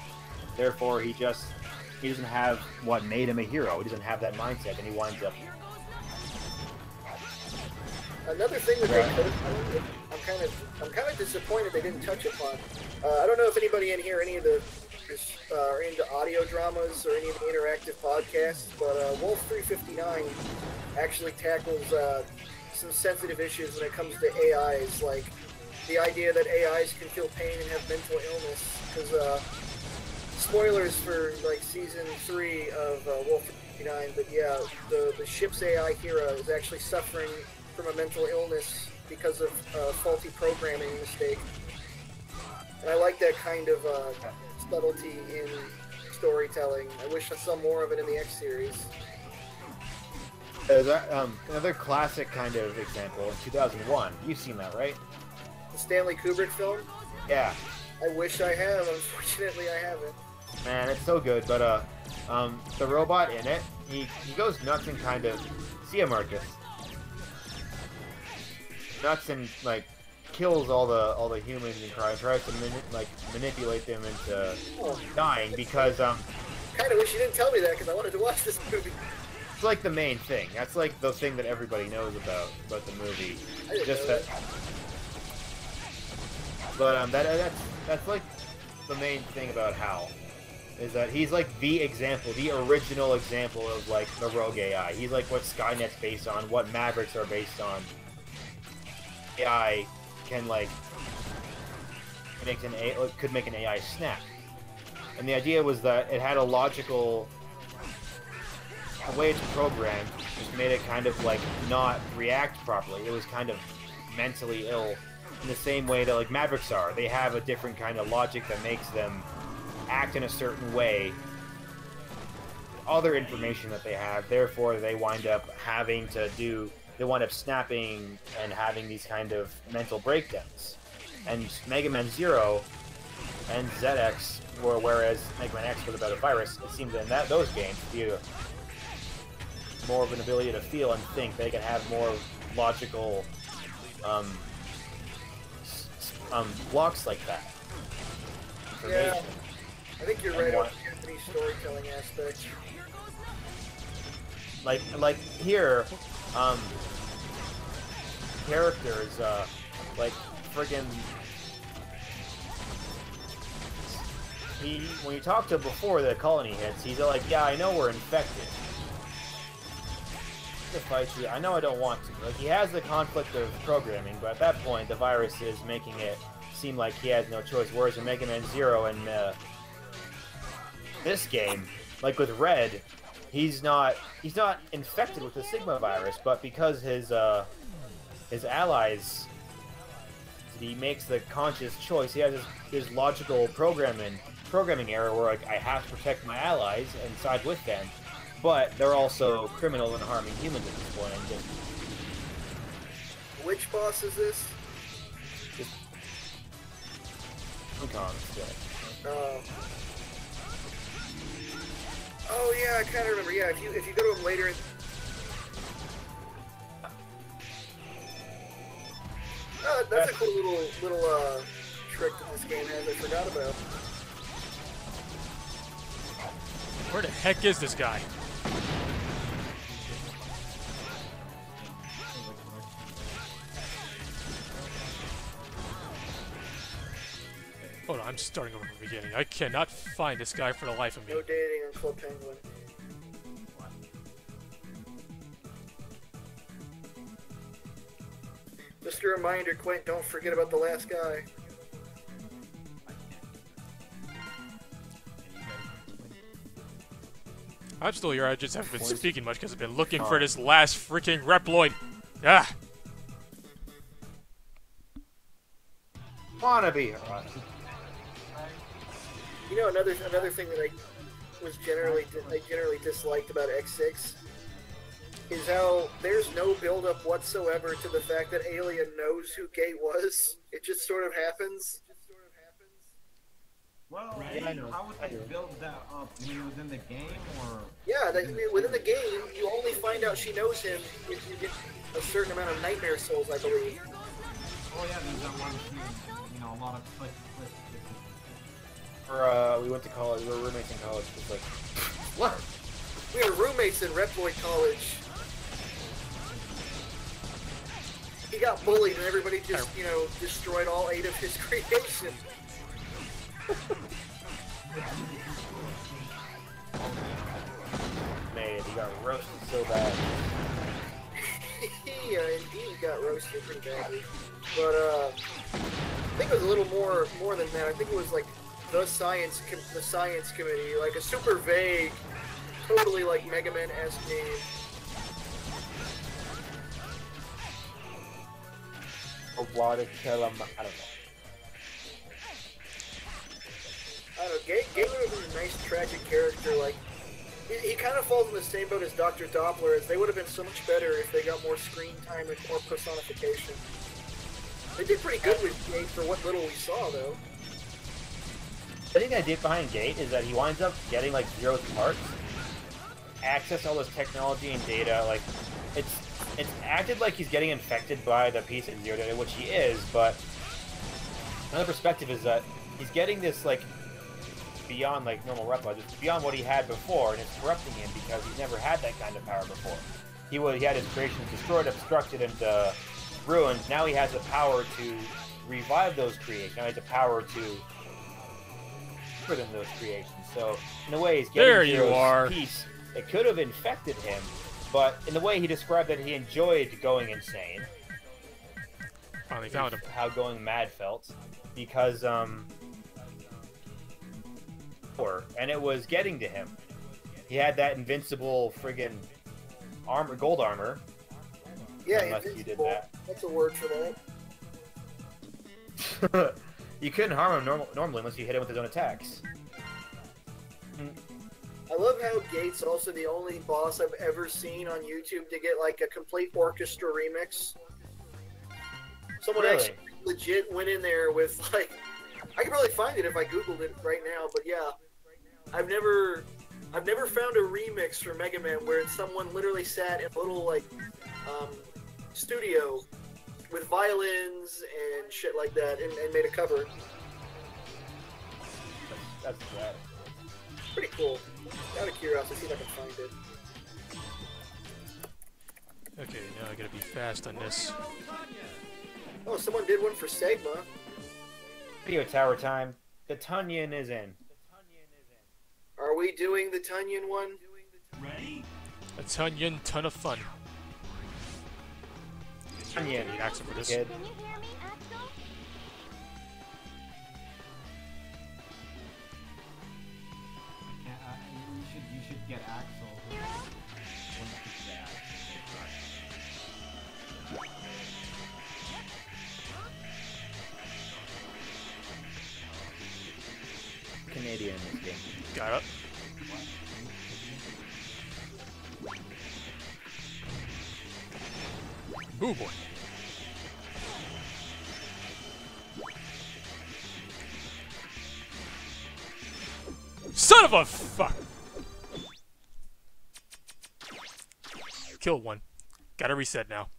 [SPEAKER 2] Therefore, he doesn't have what made him a hero. He doesn't have that mindset, and he winds up.
[SPEAKER 3] Another thing that they could have, I'm kind of disappointed they didn't touch upon. I don't know if anybody in here, any of the are into audio dramas or any of the interactive podcasts, but Wolf 359 actually tackles some sensitive issues when it comes to AIs, like the idea that AIs can feel pain and have mental illness. Because spoilers for like season 3 of Wolf 359, but yeah, the ship's AI Hera is actually suffering from a mental illness because of faulty programming mistake. And I like that kind of subtlety in storytelling. I wish I saw more of it in the X series.
[SPEAKER 2] There's another classic kind of example in 2001. You've seen that, right?
[SPEAKER 3] The Stanley Kubrick film?
[SPEAKER 2] Yeah.
[SPEAKER 3] I wish I have. Unfortunately, I haven't.
[SPEAKER 2] Man, it's so good. But the robot in it, he goes nuts and kind of see ya, Marcus. Nuts and like kills all the humans and tries to manipulate them into dying because
[SPEAKER 3] Kind of wish you didn't tell me that because I wanted to watch this movie.
[SPEAKER 2] it's like the main thing. That's like the thing that everybody knows about the movie.
[SPEAKER 3] I didn't
[SPEAKER 2] Just
[SPEAKER 3] know
[SPEAKER 2] that. But that's like the main thing about Hal, is that he's like the example, the original example of like the rogue AI. He's like what Skynet's based on, what Mavericks are based on. AI can like could make an AI snap, and the idea was that it had a logical. The way it's programmed just made it kind of like not react properly. It was kind of mentally ill in the same way that like Mavericks are. They have a different kind of logic that makes them act in a certain way. Other information that they have, therefore they wind up having to do. They wind up snapping and having these kind of mental breakdowns. And Mega Man Zero and ZX, whereas Mega Man X was about a virus, it seems in those games you more of an ability to feel and think. They can have more logical blocks like that.
[SPEAKER 3] Yeah, I think you're right on the Japanese storytelling aspect.
[SPEAKER 2] Like here, characters like friggin' when you talk to him before the colony hits, he's like, yeah, I know we're infected. To fight you, I know I don't want to. Like, he has the conflict of programming, but at that point, the virus is making it seem like he has no choice. Whereas in Mega Man Zero and this game, like with Red, he's not infected with the Sigma virus, but because his allies, he makes the conscious choice. He has his logical programming error where like I have to protect my allies and side with them. But they're also criminal and harming humans at this point. And
[SPEAKER 3] Which boss is this?
[SPEAKER 2] just still.
[SPEAKER 3] Oh yeah, I kind of remember. Yeah, if you go to him later. That's a cool little trick that this game has. I forgot about.
[SPEAKER 1] Where the heck is this guy? Hold on, I'm starting over from the beginning. I cannot find this guy for the life of me.
[SPEAKER 3] No dating on Club Penguin. Just a reminder, Quint, don't forget about the last guy.
[SPEAKER 1] I'm still here, I just haven't been speaking much because I've been looking for this last freaking Reploid. Ah!
[SPEAKER 2] Wanna be her.
[SPEAKER 3] You know, another thing that I generally disliked about X6 is how there's no build-up whatsoever to the fact that Alien knows who Gate was. It just sort of happens.
[SPEAKER 5] Well, how would they build that up? You mean within the game, or?
[SPEAKER 3] Yeah, within the game, you only find out she knows him if you get a certain amount of nightmare souls, I believe.
[SPEAKER 5] Oh yeah, there's that one scene, you know, a lot of click.
[SPEAKER 2] We went to college. We were roommates in college. Just like, what?
[SPEAKER 3] We were roommates in Reploid College. He got bullied and everybody just, you know, destroyed all 8 of his creations.
[SPEAKER 2] Man, he got roasted so bad.
[SPEAKER 3] Yeah, indeed got roasted pretty badly. But, I think it was a little more than that. I think it was like the science committee, like a super vague, totally like Mega Man-esque name.
[SPEAKER 2] Robotic kill him. I don't know.
[SPEAKER 3] Gate would have been a nice tragic character. Like he kind of falls in the same boat as Dr. Doppler. As they would have been so much better if they got more screen time and more personification. They did pretty good with Gate for what little we saw, though.
[SPEAKER 2] I think the idea behind Gate is that he winds up getting like Zero's parts, access all this technology and data. Like, it's acted like he's getting infected by the piece of Zero data, which he is. But another perspective is that he's getting this like beyond like normal replica, it's beyond what he had before, and it's corrupting him because he's never had that kind of power before. He had his creations destroyed, obstructed, and ruined. Now he has the power to revive those creations. Now he has the power to than those creations. So in a way, he's getting Zero's piece. It could have infected him, but in the way he described that he enjoyed going insane.
[SPEAKER 1] Finally found him.
[SPEAKER 2] How going mad felt, because and it was getting to him. He had that invincible friggin' armor, gold armor.
[SPEAKER 3] Yeah,
[SPEAKER 2] unless you did that.
[SPEAKER 3] That's a word for that.
[SPEAKER 2] You couldn't harm him normally unless you hit him with his own attacks.
[SPEAKER 3] I love how Gate's also the only boss I've ever seen on YouTube to get like a complete orchestra remix. Someone actually legit went in there with like, I could probably find it if I googled it right now, but yeah, I've never found a remix for Mega Man where someone literally sat in a little like studio with violins and shit like that and made a cover.
[SPEAKER 2] That's rad.
[SPEAKER 3] Pretty cool. Out of curiosity, see if I can find it.
[SPEAKER 1] Okay, now I gotta be fast on this.
[SPEAKER 3] Oh, someone did one for Sigma.
[SPEAKER 2] Video tower time. The Tunyon is in.
[SPEAKER 3] Are we doing the Tunyon one?
[SPEAKER 1] Ready? A Tunyon ton of fun.
[SPEAKER 2] Tunyon,
[SPEAKER 1] need Axel for this.
[SPEAKER 2] Kid.
[SPEAKER 8] Can you hear me, Axel?
[SPEAKER 5] You should get Axel.
[SPEAKER 2] Canadian in this game.
[SPEAKER 1] Got it. Ooh boy. Son of a fuck! Killed one. Gotta reset now.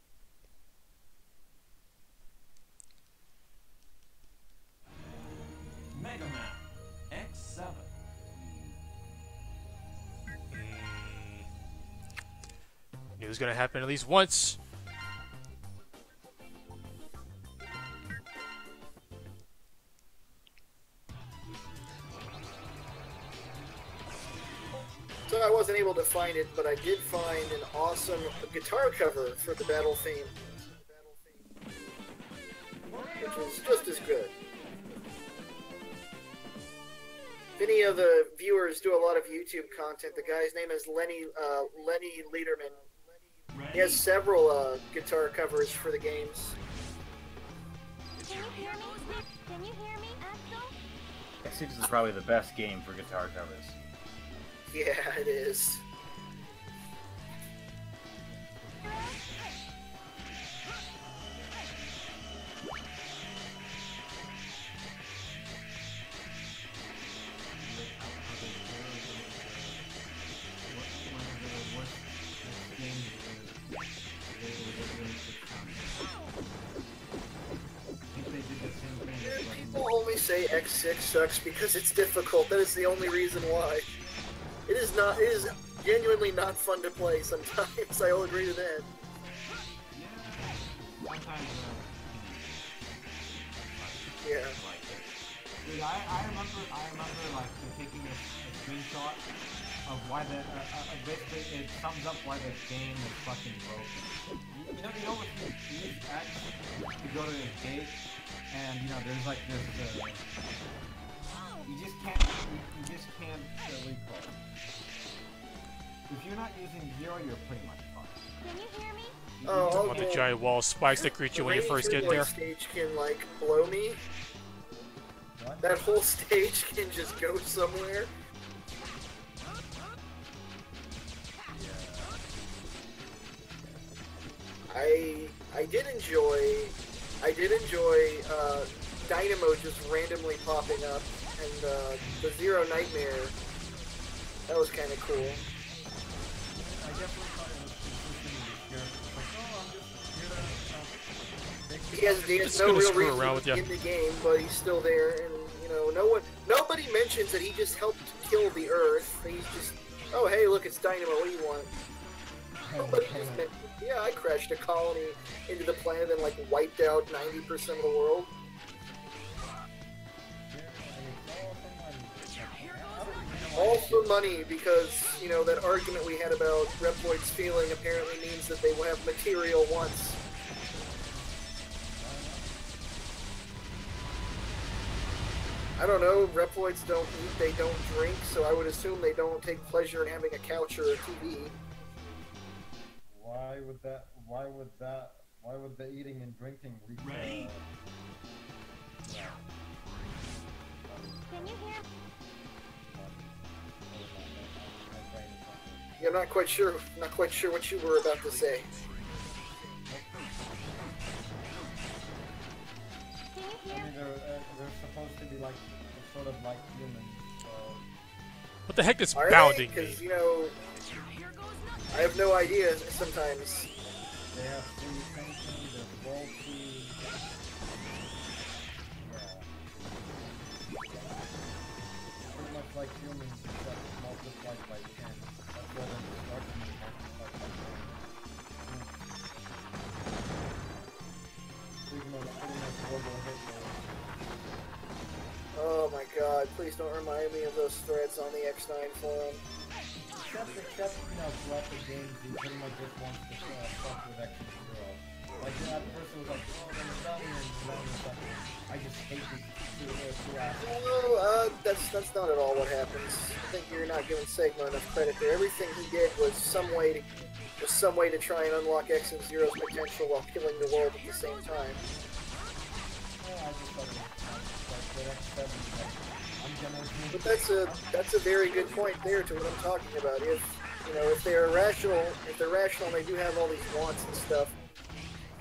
[SPEAKER 9] Mega Man X7.
[SPEAKER 1] Knew it was gonna happen at least once.
[SPEAKER 3] So I wasn't able to find it, but I did find an awesome guitar cover for the battle theme, which is just as good. If any of the viewers do a lot of YouTube content, the guy's name is Lenny Lederman. He has several guitar covers for the games.
[SPEAKER 8] Can you hear me? Can you hear me, Axel?
[SPEAKER 2] X6 is probably the best game for guitar covers.
[SPEAKER 3] Yeah, it is. People only say X6 sucks because it's difficult. That is the only reason why. It is not. It is genuinely not fun to play sometimes. I will agree to that. Yeah.
[SPEAKER 5] Dude, I remember like taking a screenshot of why basically it sums up why the game is fucking broken. You know if you use X to go to the gate, and there's like this. You just can't recall. If you're not using Zero, you're pretty much fucked.
[SPEAKER 8] Can you hear me?
[SPEAKER 3] Oh,
[SPEAKER 1] On the giant wall spikes that greet you when you first get there.
[SPEAKER 3] Stage can like blow me.
[SPEAKER 2] What?
[SPEAKER 3] That whole stage can just go somewhere. I did enjoy Dynamo just randomly popping up. and the Zero Nightmare. That was kind of cool.
[SPEAKER 5] I definitely thought it was consistent with the character. Like, oh, I'm just here to
[SPEAKER 3] He has
[SPEAKER 1] Just
[SPEAKER 3] no
[SPEAKER 1] gonna
[SPEAKER 3] real
[SPEAKER 1] screw
[SPEAKER 3] reason
[SPEAKER 1] around with
[SPEAKER 3] to
[SPEAKER 1] ya.
[SPEAKER 3] be in the game, but he's still there, and you know, nobody mentions that he just helped kill the Earth. He's just, oh hey, look, it's Dynamo. What do you want? Nobody just mentioned, yeah, I crashed a colony into the planet and like wiped out 90% of the world. All for money, because, you know, that argument we had about Reploid's feeling apparently means that they will have material once. I don't know, Reploids don't eat, they don't drink, so I would assume they don't take pleasure in having a couch or a TV.
[SPEAKER 5] Why would the eating and drinking lead
[SPEAKER 9] Ready?
[SPEAKER 8] Can you hear?
[SPEAKER 3] Yeah, I'm not quite sure what you were about to say.
[SPEAKER 8] Can you
[SPEAKER 5] I
[SPEAKER 8] hear?
[SPEAKER 5] mean, they're supposed to be like, sort of like humans, so...
[SPEAKER 1] What the heck is
[SPEAKER 3] Are
[SPEAKER 1] bounding
[SPEAKER 3] they? Because,
[SPEAKER 1] me?
[SPEAKER 3] you know, I have no idea sometimes.
[SPEAKER 5] They have free thinking, they're bulky... Pretty much like humans, except multiplied by 10. That's why the destruction is multiplied by 10. Pretty much global Hitler.
[SPEAKER 3] Oh my god, please don't remind me of those threads on the X9 forum.
[SPEAKER 5] Except, you know, throughout the games, he pretty much just wants to fuck with X-Zero. Like, that person was like, oh, they're rebellion, I just hate these two assholes.
[SPEAKER 3] No, that's not at all what happens. I think you're not giving Sigma enough credit there. Everything he did was some way to try and unlock X and Zero's potential while killing the world at the same time.
[SPEAKER 5] Yeah, I just thought it was like that X7, like, I'm gonna...
[SPEAKER 3] But that's a very good point there to what I'm talking about. If you know, if they're rational and they do have all these wants and stuff,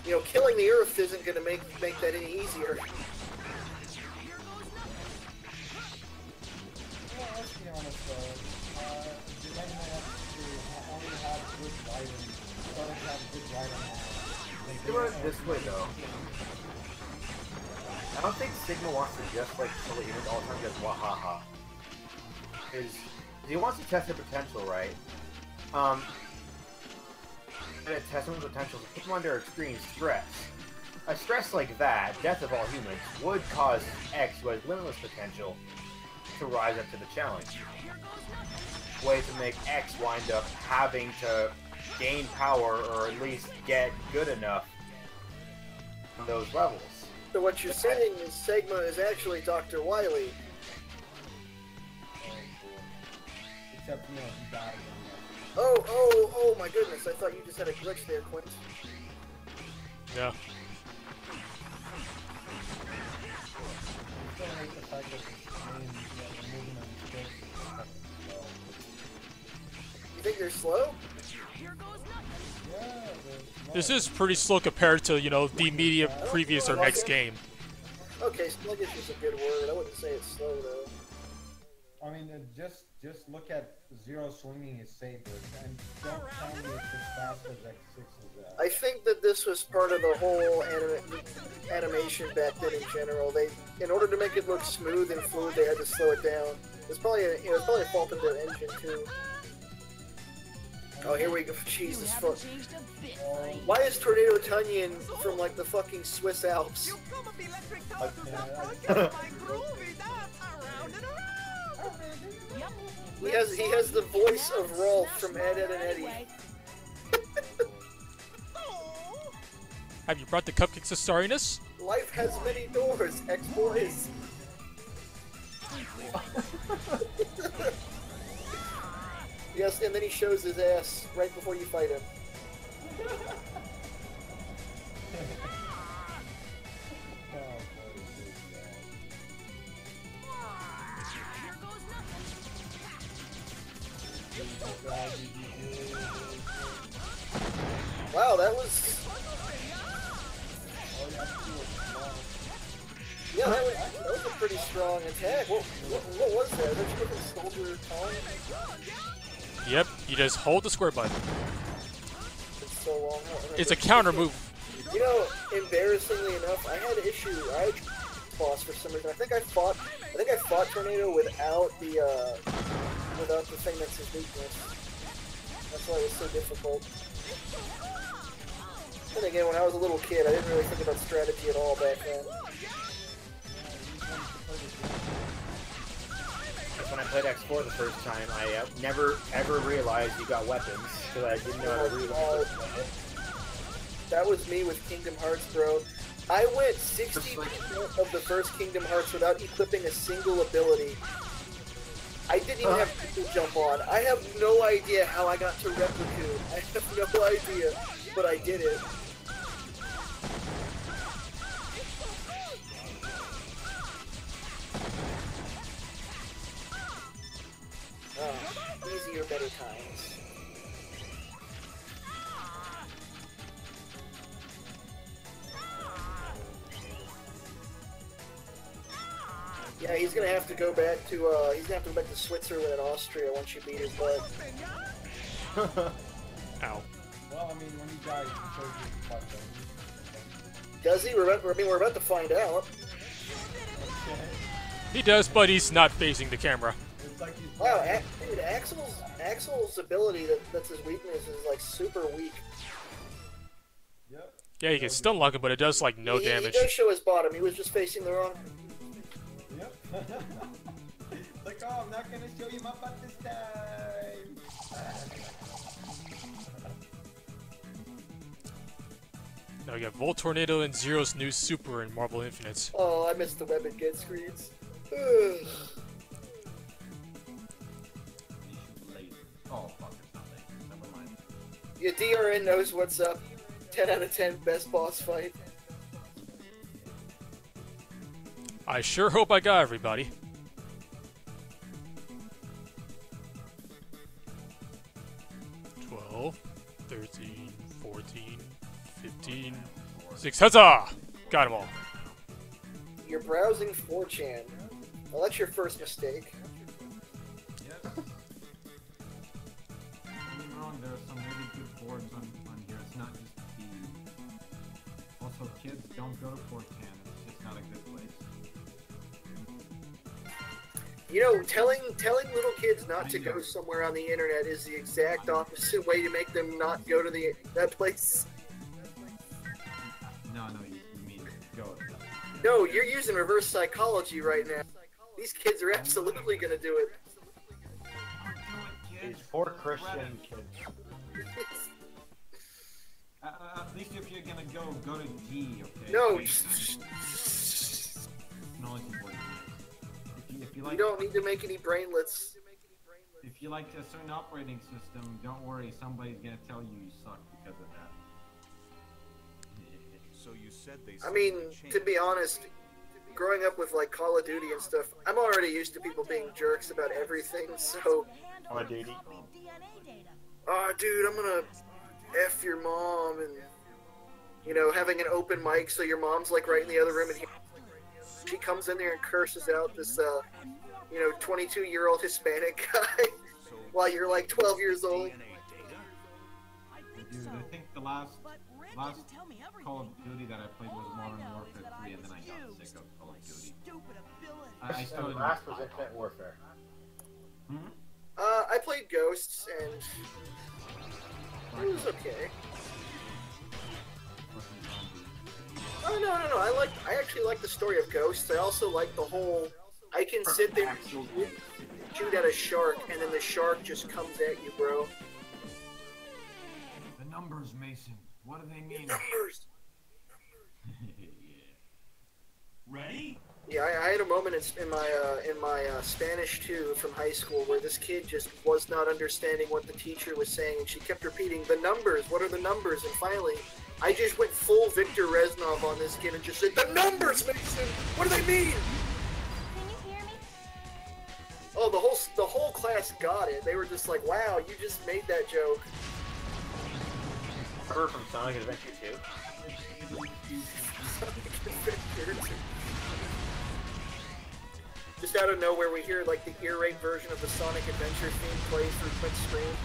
[SPEAKER 3] you know, killing the Earth isn't going to make that any easier.
[SPEAKER 5] Well, let's be honest though, the Dynamite only have good writing, started to have good writing.
[SPEAKER 2] Think about it this way though. I don't think Sigma wants to just like kill the humans all the time just wahaha. Because he wants to test their potential, right? And test someone's potential to put them under extreme stress. A stress like that, death of all humans, would cause X, who has limitless potential, to rise up to the challenge. Way to make X wind up having to gain power or at least get good enough on those levels.
[SPEAKER 3] So what you're saying is Sigma is actually Dr. Wily.
[SPEAKER 5] Except, you know, he died.
[SPEAKER 3] Oh my goodness, I thought you just had a glitch there, Quint.
[SPEAKER 1] Yeah.
[SPEAKER 5] I still hate the fact that the movement is still slow.
[SPEAKER 3] You think they're slow?
[SPEAKER 5] Yeah,
[SPEAKER 1] This is pretty slow compared to, you know, the immediate previous or next game.
[SPEAKER 3] Okay, sluggish is a good word. I wouldn't say it's slow though.
[SPEAKER 5] I mean, just look at Zero swinging his saber, and don't tell me it's as fast as X6 is at.
[SPEAKER 3] I think that this was part of the whole animation back then in general. In order to make it look smooth and fluid, they had to slow it down. It's probably a fault of their engine too. Oh, here we go. Jesus fuck. Why is Tornado Tunyon from like the fucking Swiss Alps? He has the voice of Rolf from Ed, Ed and Eddie.
[SPEAKER 1] Have you brought the cupcakes to Starriness?
[SPEAKER 3] Life has many doors, ex-boys. Yes, and then he shows his ass right before you fight him. Wow, that was... Yeah, that was a pretty strong attack. What was that? Did you look at Soldier Tone?
[SPEAKER 1] Yep, you just hold the square button.
[SPEAKER 3] It's so long.
[SPEAKER 1] It's a counter move.
[SPEAKER 3] You know, embarrassingly enough, I had boss for some reason. I think I fought Tornado without the thing that's his weakness. That's why it was so difficult. And again, when I was a little kid, I didn't really think about strategy at all back then.
[SPEAKER 2] When I played X4 the first time, I never ever realized you got weapons because I didn't know how to reload.
[SPEAKER 3] That was me with Kingdom Hearts, bro. I went 60% of the first Kingdom Hearts without equipping a single ability. I didn't even have people jump on. I have no idea how I got to Replicate. I have no idea, but I did it. Easier, better times. Yeah, he's gonna have to go back to Switzerland and Austria once you beat his butt.
[SPEAKER 1] Ow.
[SPEAKER 10] Well, I mean, when he dies, he shows you the butt,
[SPEAKER 3] Does he? We're about to find out.
[SPEAKER 1] He does, but he's not facing the camera.
[SPEAKER 3] Wow, dude, Axel's ability that's his weakness is like super weak.
[SPEAKER 10] Yep.
[SPEAKER 1] Yeah, you can stun lock him, but it does like no damage.
[SPEAKER 3] He does show his bottom. He was just facing the wrong.
[SPEAKER 10] Yep. Like, oh, I'm not gonna show you my butt this time.
[SPEAKER 1] Now we got Volt Tornado and Zero's new Super in Marvel Infinites.
[SPEAKER 3] Oh, I missed the web and get screens.
[SPEAKER 5] Oh, fuck, it's not laser. Never mind.
[SPEAKER 3] Yeah, DRN knows what's up. 10 out of 10, best boss fight.
[SPEAKER 1] I sure hope I got everybody. $12, $13, $14, $15, $6. Huzzah! Got them all.
[SPEAKER 3] You're browsing 4chan. Well, that's your first mistake.
[SPEAKER 5] Yes. Don't get me wrong, there are some really good boards on here. It's not just the... Also, kids, don't go to 4chan. It's just not a good place.
[SPEAKER 3] You know, telling little kids not to go somewhere on the internet is the exact opposite way to make them not go to that place.
[SPEAKER 5] No, you mean go.
[SPEAKER 3] No, you're using reverse psychology right now. These kids are absolutely gonna do it.
[SPEAKER 2] These poor Christian kids.
[SPEAKER 5] At least if you're gonna go to G, okay?
[SPEAKER 3] No.
[SPEAKER 5] Knowledge is what it is. If you like,
[SPEAKER 3] you don't need to make any brainlets.
[SPEAKER 5] If you like a certain operating system, don't worry, somebody's gonna tell you you suck because of that.
[SPEAKER 11] So you said they.
[SPEAKER 3] I mean, to be honest, growing up with like Call of Duty and stuff, I'm already used to people being jerks about everything. So.
[SPEAKER 2] Call of Duty.
[SPEAKER 3] Oh, dude, I'm gonna F your mom, and you know, having an open mic so your mom's like right in the other room, and she comes in there and curses out this, 22-year-old Hispanic guy while you're like 12 years old.
[SPEAKER 5] Dude, I think the last Call of Duty that I played was Modern Warfare 3, and then I got sick of Call of Duty. I started.
[SPEAKER 2] The last was Infinite Warfare.
[SPEAKER 5] Hmm?
[SPEAKER 3] I played Ghosts, and it was okay. Oh, no. I actually like the story of Ghosts. I also like the whole, I can sit there and shoot at a shark, and then the shark just comes at you, bro.
[SPEAKER 5] The numbers, Mason. What do they mean?
[SPEAKER 3] Numbers!
[SPEAKER 5] Yeah.
[SPEAKER 11] Ready?
[SPEAKER 3] Yeah, I had a moment in my Spanish 2 from high school where this kid just was not understanding what the teacher was saying, and she kept repeating, the numbers, what are the numbers? And finally, I just went full Victor Reznov on this kid and just said, the numbers, Mason! What do they mean?
[SPEAKER 8] Can you hear me?
[SPEAKER 3] Oh, the whole class got it. They were just like, wow, you just made that joke.
[SPEAKER 2] Remember from Sonic Adventure 2?
[SPEAKER 3] Sonic Adventure 2. Just out of nowhere, we hear like the ear rape version of the Sonic Adventure theme play through Quick's screen.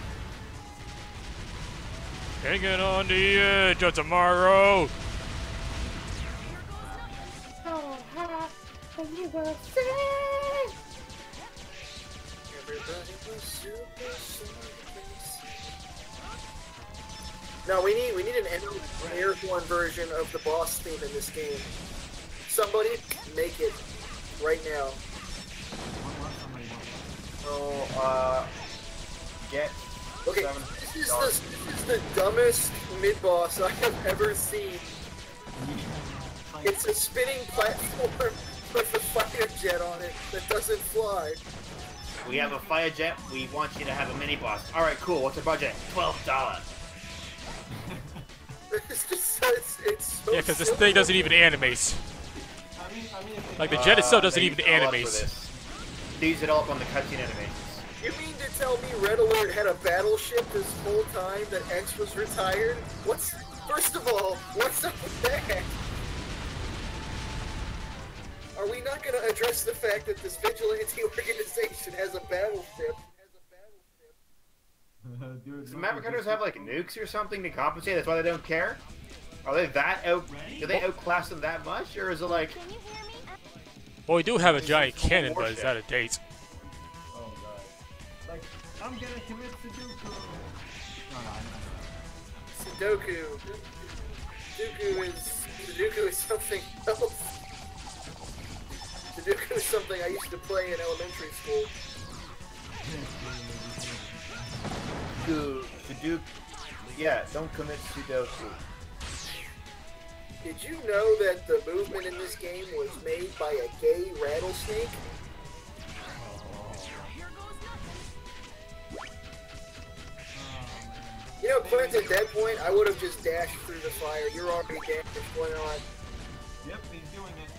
[SPEAKER 1] Hanging on the edge of tomorrow.
[SPEAKER 8] So high, and you will see.
[SPEAKER 3] Everybody was super. No, we need an air horn version of the boss theme in this game. Somebody make it right now.
[SPEAKER 2] So, get
[SPEAKER 3] Okay, this is the dumbest mid-boss I have ever seen. It's a spinning platform with a fire jet on it that doesn't fly.
[SPEAKER 2] We have a fire jet. We want you to have a mini boss. All right, cool. What's the budget? $12.
[SPEAKER 3] It's just it's so
[SPEAKER 1] Yeah, because this
[SPEAKER 3] silly.
[SPEAKER 1] thing doesn't even animate. Like the jet itself doesn't
[SPEAKER 2] they
[SPEAKER 1] even
[SPEAKER 2] use it all up for
[SPEAKER 1] animate.
[SPEAKER 2] this. They use it all up on the cutscene animations.
[SPEAKER 3] You mean to tell me Red Alert had a battleship this whole time that X was retired? First of all, what's up with that? Are we not going to address the fact that this vigilante organization has a battleship?
[SPEAKER 5] Dude,
[SPEAKER 2] Does Maverick Hunters have like nukes or something to compensate? That's why they don't care? Are they that out? Do they outclass them that much, or is it like?
[SPEAKER 1] Well, we do have a giant cannon, but it's out of date.
[SPEAKER 5] Oh god. Like, I'm gonna commit Sudoku. No,
[SPEAKER 3] Sudoku. Sudoku is something else. Sudoku is something I used to play in elementary school.
[SPEAKER 2] Sudoku. Yeah, don't commit Sudoku.
[SPEAKER 3] Did you know that the movement in this game was made by a gay rattlesnake? You know, Clint, at that point, I would have just dashed through the fire. You're already damaged. Why not?
[SPEAKER 5] Yep, he's doing it.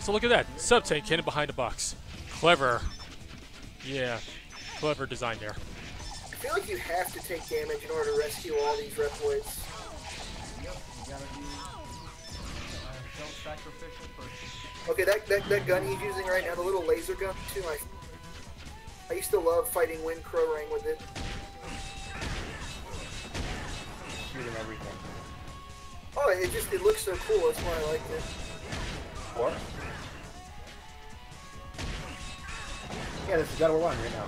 [SPEAKER 1] So look at that. Sub-tank cannon behind the box. Clever. Yeah. Clever design there.
[SPEAKER 3] I feel like you have to take damage in order to rescue all these Reploids.
[SPEAKER 5] Yep, you gotta be self-sacrificial person.
[SPEAKER 3] Okay, that gun he's using right now, the little laser gun, too. I used to love fighting Wind Crowrang with it.
[SPEAKER 2] Shooting everything.
[SPEAKER 3] Oh, it looks so cool. That's why I liked it.
[SPEAKER 2] What? Yeah, this is God of War 1 right now.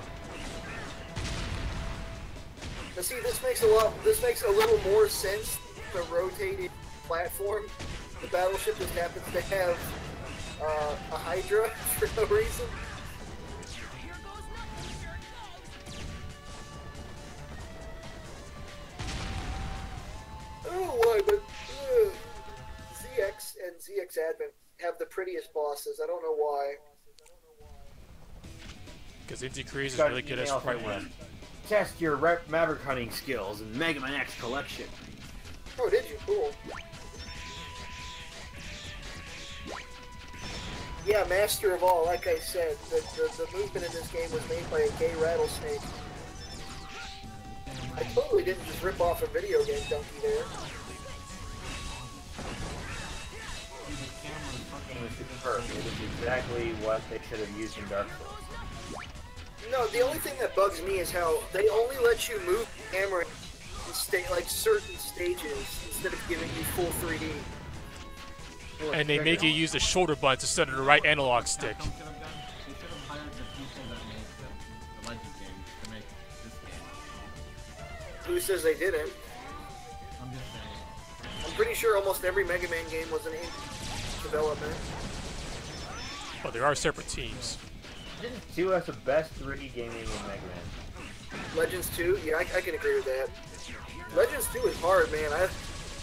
[SPEAKER 3] Now see, this makes a little more sense. The rotating platform. The battleship just happens to have a Hydra for no reason. I don't know why, but ZX and ZX Advent have the prettiest bosses. I don't know why.
[SPEAKER 1] Because Inti Crease is really good at sprite work.
[SPEAKER 2] Test your Maverick hunting skills in Mega Man X Collection.
[SPEAKER 3] Oh, did you? Cool. Yeah, Master of All, like I said, the movement in this game was made by a gay rattlesnake. I totally didn't just rip off a video game donkey there.
[SPEAKER 2] It was perfect. It was exactly what they should have used in Dark Souls.
[SPEAKER 3] No, the only thing that bugs me is how they only let you move the camera in like certain stages instead of giving you full 3D.
[SPEAKER 1] And they make you use the shoulder buttons instead of the right analog stick.
[SPEAKER 5] They should have hired the people that made the Legend games to make this game.
[SPEAKER 3] Who says they didn't?
[SPEAKER 5] I'm just saying.
[SPEAKER 3] I'm pretty sure almost every Mega Man game was an indie development.
[SPEAKER 1] But there are separate teams.
[SPEAKER 2] Legends 2 has the best 3D gaming in Mega Man.
[SPEAKER 3] Legends 2? Yeah, I can agree with that. Legends 2 is hard, man.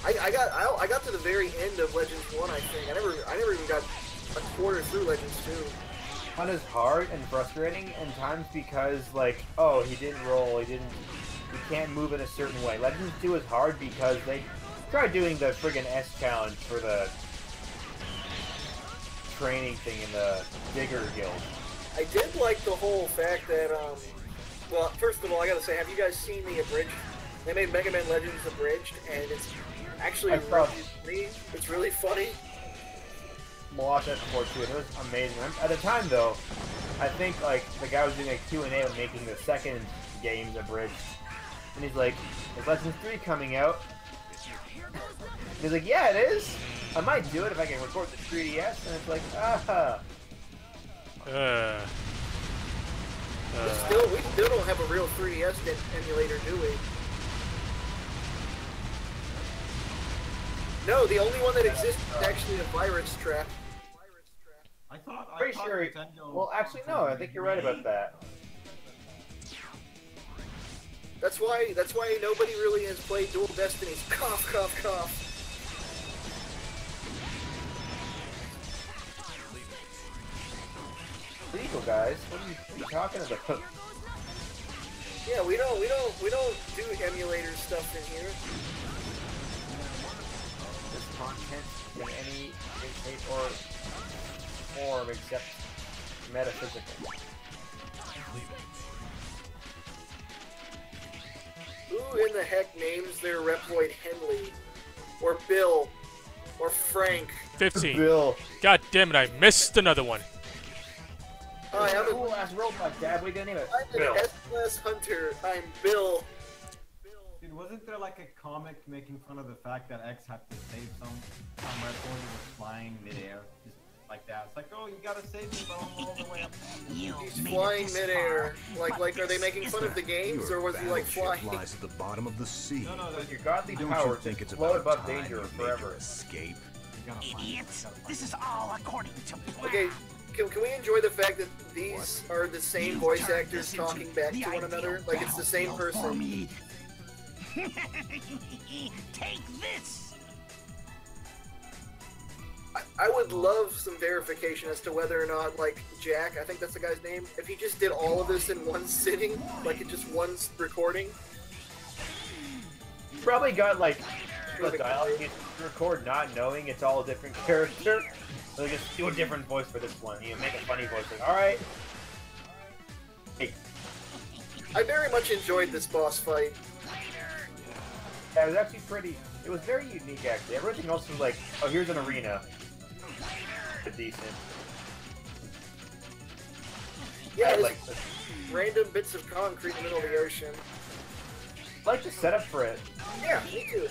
[SPEAKER 3] I got to the very end of Legends 1, I think. I never even got a quarter through Legends 2.
[SPEAKER 2] 1 is hard and frustrating, and times because, like, oh, he didn't roll, he can't move in a certain way. Legends 2 is hard because they tried doing the friggin' S challenge for the training thing in the Digger Guild.
[SPEAKER 3] I did like the whole fact that, well, first of all, I gotta say, have you guys seen the abridged? They made Mega Man Legends abridged, and it's actually really funny.
[SPEAKER 2] watched that before too, and it was amazing. At the time, though, I think like the guy was doing a Q&A of making the second game's abridged, and he's like, "Is Legends 3 coming out?" He's like, "Yeah, it is. I might do it if I can record the 3DS." And it's like,
[SPEAKER 3] We still don't have a real 3DS emulator, do we? No, the only one that exists is actually a virus trap.
[SPEAKER 2] Pretty sure. Well, actually, no. I think you're right about that.
[SPEAKER 3] That's why nobody really has played Dual Destinies. Cough, cough, cough.
[SPEAKER 2] Legal, guys. What are you talking about?
[SPEAKER 3] Yeah, we don't do emulator stuff in here.
[SPEAKER 2] This content in any shape or form except metaphysical.
[SPEAKER 3] Who in the heck names their Reploid Henley? Or Bill? Or Frank?
[SPEAKER 1] 15.
[SPEAKER 2] Bill.
[SPEAKER 1] God damn it, I missed another one.
[SPEAKER 3] Hi, I'm a
[SPEAKER 2] cool-ass robot, Dad. We gonna name it.
[SPEAKER 3] I'm an S-Class Hunter. I'm Bill.
[SPEAKER 5] Dude, wasn't there like a comic making fun of the fact that X had to save some Reploid who was flying midair? Just like that. It's like, oh, you gotta save me, but I'm all the way up.
[SPEAKER 3] He's flying midair. Like, are they making fun of the games, or was he like flying?
[SPEAKER 11] Lies at the bottom of the sea.
[SPEAKER 5] No,
[SPEAKER 2] With your godly
[SPEAKER 11] Don't
[SPEAKER 2] power,
[SPEAKER 11] you think it's
[SPEAKER 2] float
[SPEAKER 11] about
[SPEAKER 2] above
[SPEAKER 11] time
[SPEAKER 2] danger
[SPEAKER 11] you made
[SPEAKER 2] forever.
[SPEAKER 11] your escape?
[SPEAKER 7] Idiots! This is all according to plan.
[SPEAKER 3] Okay, can we enjoy the fact that these are the same voice actors talking back to one another? Like it's the same person.
[SPEAKER 7] Take this!
[SPEAKER 3] I would love some verification as to whether or not, like, Jack, I think that's the guy's name, if he just did all of this in one sitting, like in just one recording.
[SPEAKER 2] You probably got like the dialogue you record not knowing it's all a different character. So just do a different voice for this one. You make a funny voice. Like, all right. Hey.
[SPEAKER 3] I very much enjoyed this boss fight.
[SPEAKER 2] Yeah, it was actually pretty. It was very unique, actually. Everything else was like, oh, here's an arena. Decent.
[SPEAKER 3] Yeah, it's
[SPEAKER 2] like
[SPEAKER 3] random bits of concrete in the middle of the ocean.
[SPEAKER 2] I like the setup for it.
[SPEAKER 3] Yeah, me too.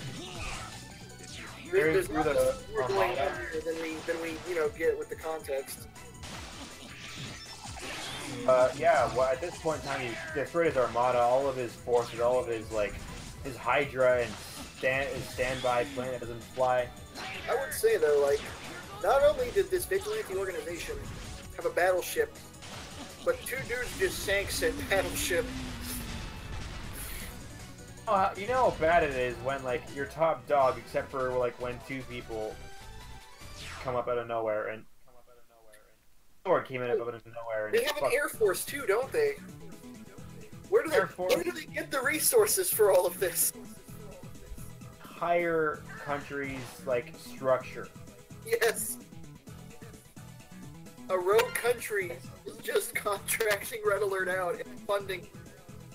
[SPEAKER 3] There's not more going on here than we get with the context.
[SPEAKER 2] Yeah, well, at this point in time, he destroyed his armada, all of his forces, all of his, like, his Hydra and his standby plane that doesn't fly.
[SPEAKER 3] I would say, though, like, not only did this vigilante organization have a battleship, but two dudes just sank said battleship.
[SPEAKER 2] You know how bad it is when, like, your top dog, except for, like, when two people come up out of nowhere, and Sword came in out of nowhere. And
[SPEAKER 3] they have an Air Force, too, don't they? Where do they get the resources for all of this?
[SPEAKER 2] Higher countries, like, structure.
[SPEAKER 3] Yes. A rogue country is just contracting Red Alert out and funding,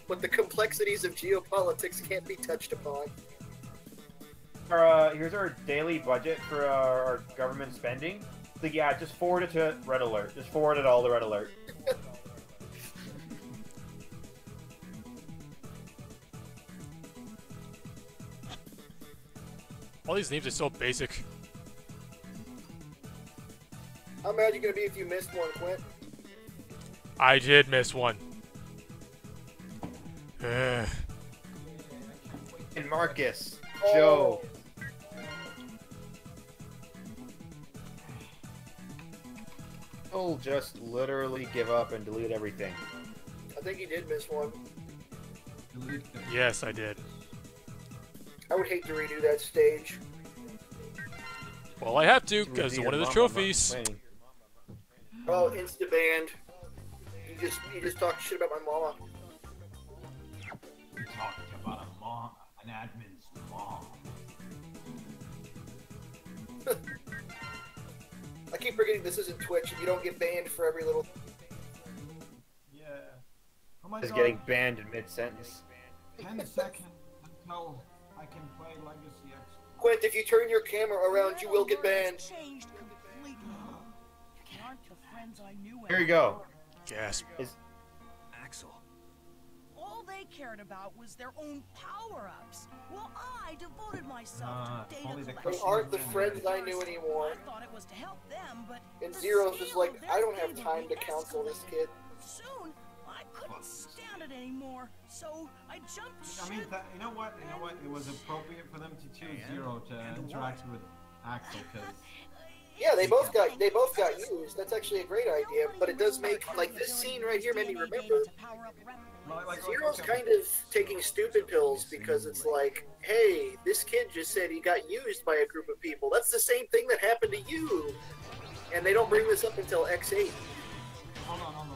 [SPEAKER 3] but the complexities of geopolitics can't be touched upon.
[SPEAKER 2] Here's our daily budget for our government spending. So yeah, just forward it to Red Alert. Just forward it all to Red Alert.
[SPEAKER 1] All these names are so basic.
[SPEAKER 3] How mad are you gonna be if you missed one, Quint?
[SPEAKER 1] I did miss one.
[SPEAKER 2] And Marcus,
[SPEAKER 3] Oh.
[SPEAKER 2] Joe. He'll just literally give up and delete everything.
[SPEAKER 3] I think he did miss one.
[SPEAKER 1] Yes, I did.
[SPEAKER 3] I would hate to redo that stage.
[SPEAKER 1] Well, I have to, because one of the trophies.
[SPEAKER 3] Oh, insta-banned. You just talked shit about my mama.
[SPEAKER 5] You talked about a mom, an admin's mom.
[SPEAKER 3] I keep forgetting this isn't Twitch and you don't get banned for every little...
[SPEAKER 5] Yeah. Oh my
[SPEAKER 2] Is
[SPEAKER 5] God.
[SPEAKER 2] getting banned in mid-sentence.
[SPEAKER 5] 10 seconds until I can play Legacy X.
[SPEAKER 3] Quint, if you turn your camera around, you will get banned.
[SPEAKER 7] friends I knew.
[SPEAKER 2] Here you go.
[SPEAKER 1] Gasp.
[SPEAKER 11] Axel.
[SPEAKER 7] All they cared about was their own power-ups. Well, I devoted myself to
[SPEAKER 3] They
[SPEAKER 7] data collection.
[SPEAKER 3] aren't the friends I knew anymore.
[SPEAKER 7] I thought it was to help them, but
[SPEAKER 3] And Zero's just like, I don't have time to counsel this kid.
[SPEAKER 7] soon I couldn't stand it anymore. So I jumped ship.
[SPEAKER 5] I mean, you know what? It was appropriate for them to choose Zero to interact with Axel, because
[SPEAKER 3] Yeah, they both got used. That's actually a great idea, but it does make, like, this scene right here made me remember Zero's kind of taking stupid pills because it's like, hey, this kid just said he got used by a group of people. That's the same thing that happened to you. And they don't bring this up until X8.
[SPEAKER 5] Hold on.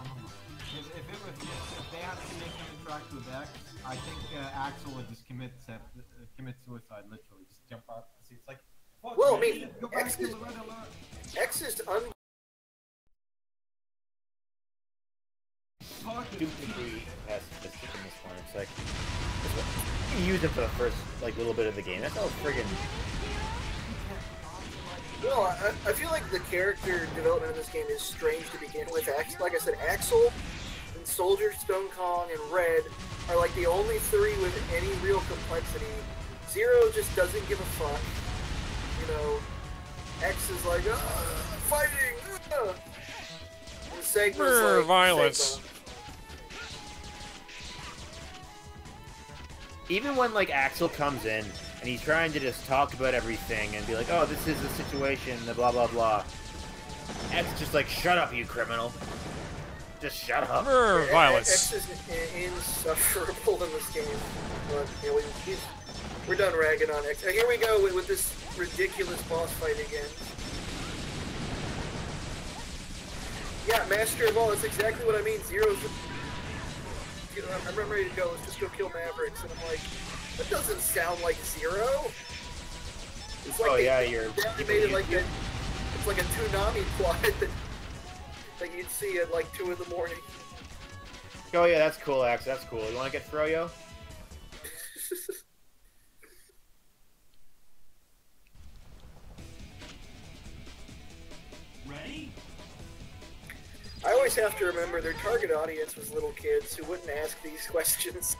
[SPEAKER 5] If they had to make him interact with X, I think Axel would just commit suicide, literally. Just jump out. See, it's like, fuck,
[SPEAKER 3] Well, I
[SPEAKER 5] man,
[SPEAKER 3] mean,
[SPEAKER 5] go back to the red alert.
[SPEAKER 3] X is
[SPEAKER 2] Stupidly pessimistic in this one. It's like you use it for the first little bit of the game. That's all friggin'.
[SPEAKER 3] Well, I feel like the character development in this game is strange to begin with. Like I said, Axel and Soldier, Stone Kong, and Red are like the only three with any real complexity. Zero just doesn't give a fuck. You know, X is like, fighting! And Segment's like,
[SPEAKER 1] violence.
[SPEAKER 3] Segment.
[SPEAKER 2] Even when Axel comes in and he's trying to just talk about everything and be like, oh, this is the situation, the blah blah blah. X is just like, shut up, you criminal. Just shut up.
[SPEAKER 1] Violence.
[SPEAKER 3] X is insufferable in this game. But, you know, we're done ragging on X. Here we go with this ridiculous boss fight again. Yeah, Master of All, that's exactly what I mean. Zero's... I'm ready to go. Let's just go kill Mavericks. And I'm like, that doesn't sound like Zero. It's like
[SPEAKER 2] you're...
[SPEAKER 3] They made it like a... It's like a Toonami plot that you'd see at like 2 in the morning.
[SPEAKER 2] Oh yeah, that's cool, Axe. That's cool. You want to get Froyo?
[SPEAKER 9] Ready?
[SPEAKER 3] I always have to remember their target audience was little kids who wouldn't ask these questions.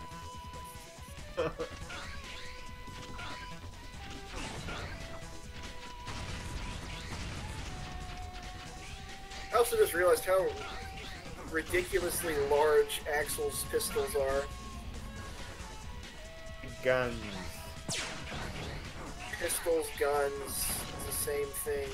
[SPEAKER 3] I also just realized how ridiculously large Axel's pistols are.
[SPEAKER 2] Guns.
[SPEAKER 3] Pistols, guns, it's the same thing.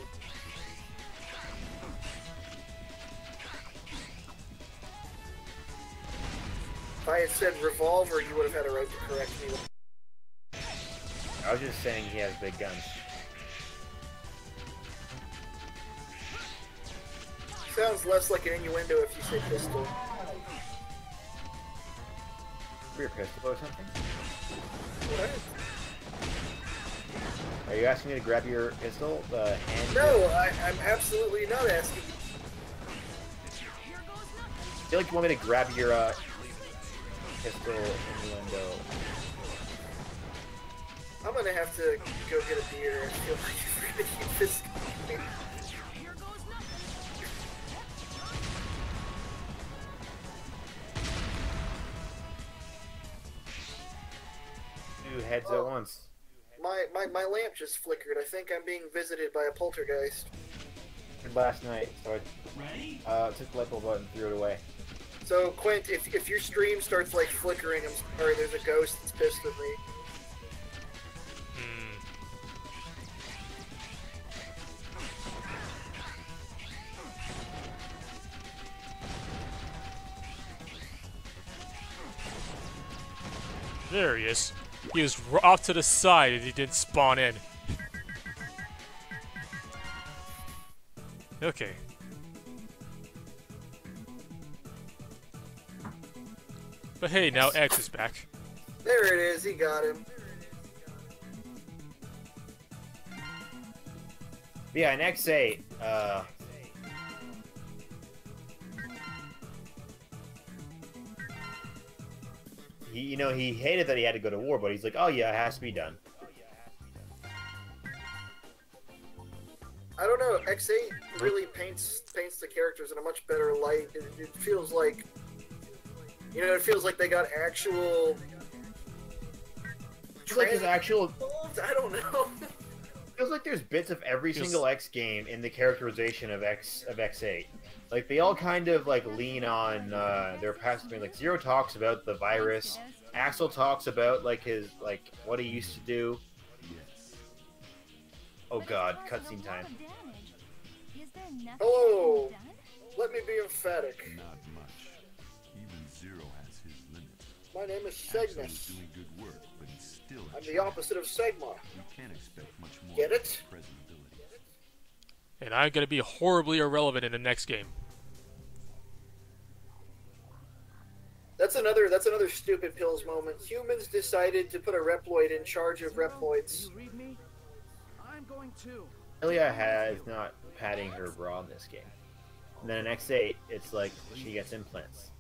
[SPEAKER 3] If I had said revolver, you would have had a right to correct me.
[SPEAKER 2] I was just saying he has big guns.
[SPEAKER 3] Sounds less like an innuendo if you say pistol.
[SPEAKER 2] For your pistol or something?
[SPEAKER 3] What?
[SPEAKER 2] Are you asking me to grab your pistol?
[SPEAKER 3] No, I'm absolutely not asking.
[SPEAKER 2] I feel like you want me to grab your pistol innuendo.
[SPEAKER 3] I'm gonna have to go get a beer. I feel like if we're gonna keep this going.
[SPEAKER 2] Two heads at once.
[SPEAKER 3] My lamp just flickered. I think I'm being visited by a poltergeist.
[SPEAKER 2] Last night, so I took the light bulb out and threw it away.
[SPEAKER 3] So Quint, if your stream starts like flickering, I'm sorry. There's a ghost that's pissed at me.
[SPEAKER 1] There he is. He was off to the side and he didn't spawn in. Okay. But hey, now X is back.
[SPEAKER 3] There it is. He got him.
[SPEAKER 2] Yeah, in X8, he hated that he had to go to war, but he's like, oh yeah, it has to be done.
[SPEAKER 3] I don't know. X8 really paints the characters in a much better light. It feels like, you know, it feels like they got actual.
[SPEAKER 2] It's like there's actual.
[SPEAKER 3] I don't know.
[SPEAKER 2] Feels like there's bits of every single X game in the characterization of X8. Like they all kind of like lean on their past. I mean, like Zero talks about the virus. Axel talks about like his what he used to do. Oh God, cutscene time.
[SPEAKER 3] Hello. Let me be emphatic.
[SPEAKER 12] Not much. Even Zero has his limits.
[SPEAKER 3] My name is
[SPEAKER 12] Axel is
[SPEAKER 3] Cygnus.
[SPEAKER 12] doing good work, but he's still a
[SPEAKER 3] I'm the
[SPEAKER 12] child.
[SPEAKER 3] opposite of Sigma.
[SPEAKER 12] You can't expect much more
[SPEAKER 3] Get
[SPEAKER 12] from
[SPEAKER 3] it?
[SPEAKER 12] his present abilities.
[SPEAKER 1] And I'm gonna be horribly irrelevant in the next game.
[SPEAKER 3] That's another stupid pills moment. Humans decided to put a Reploid in charge of Reploids.
[SPEAKER 13] You read me? I'm going to.
[SPEAKER 2] Elia has not padding her bra in this game. And then in X8, it's like she gets implants.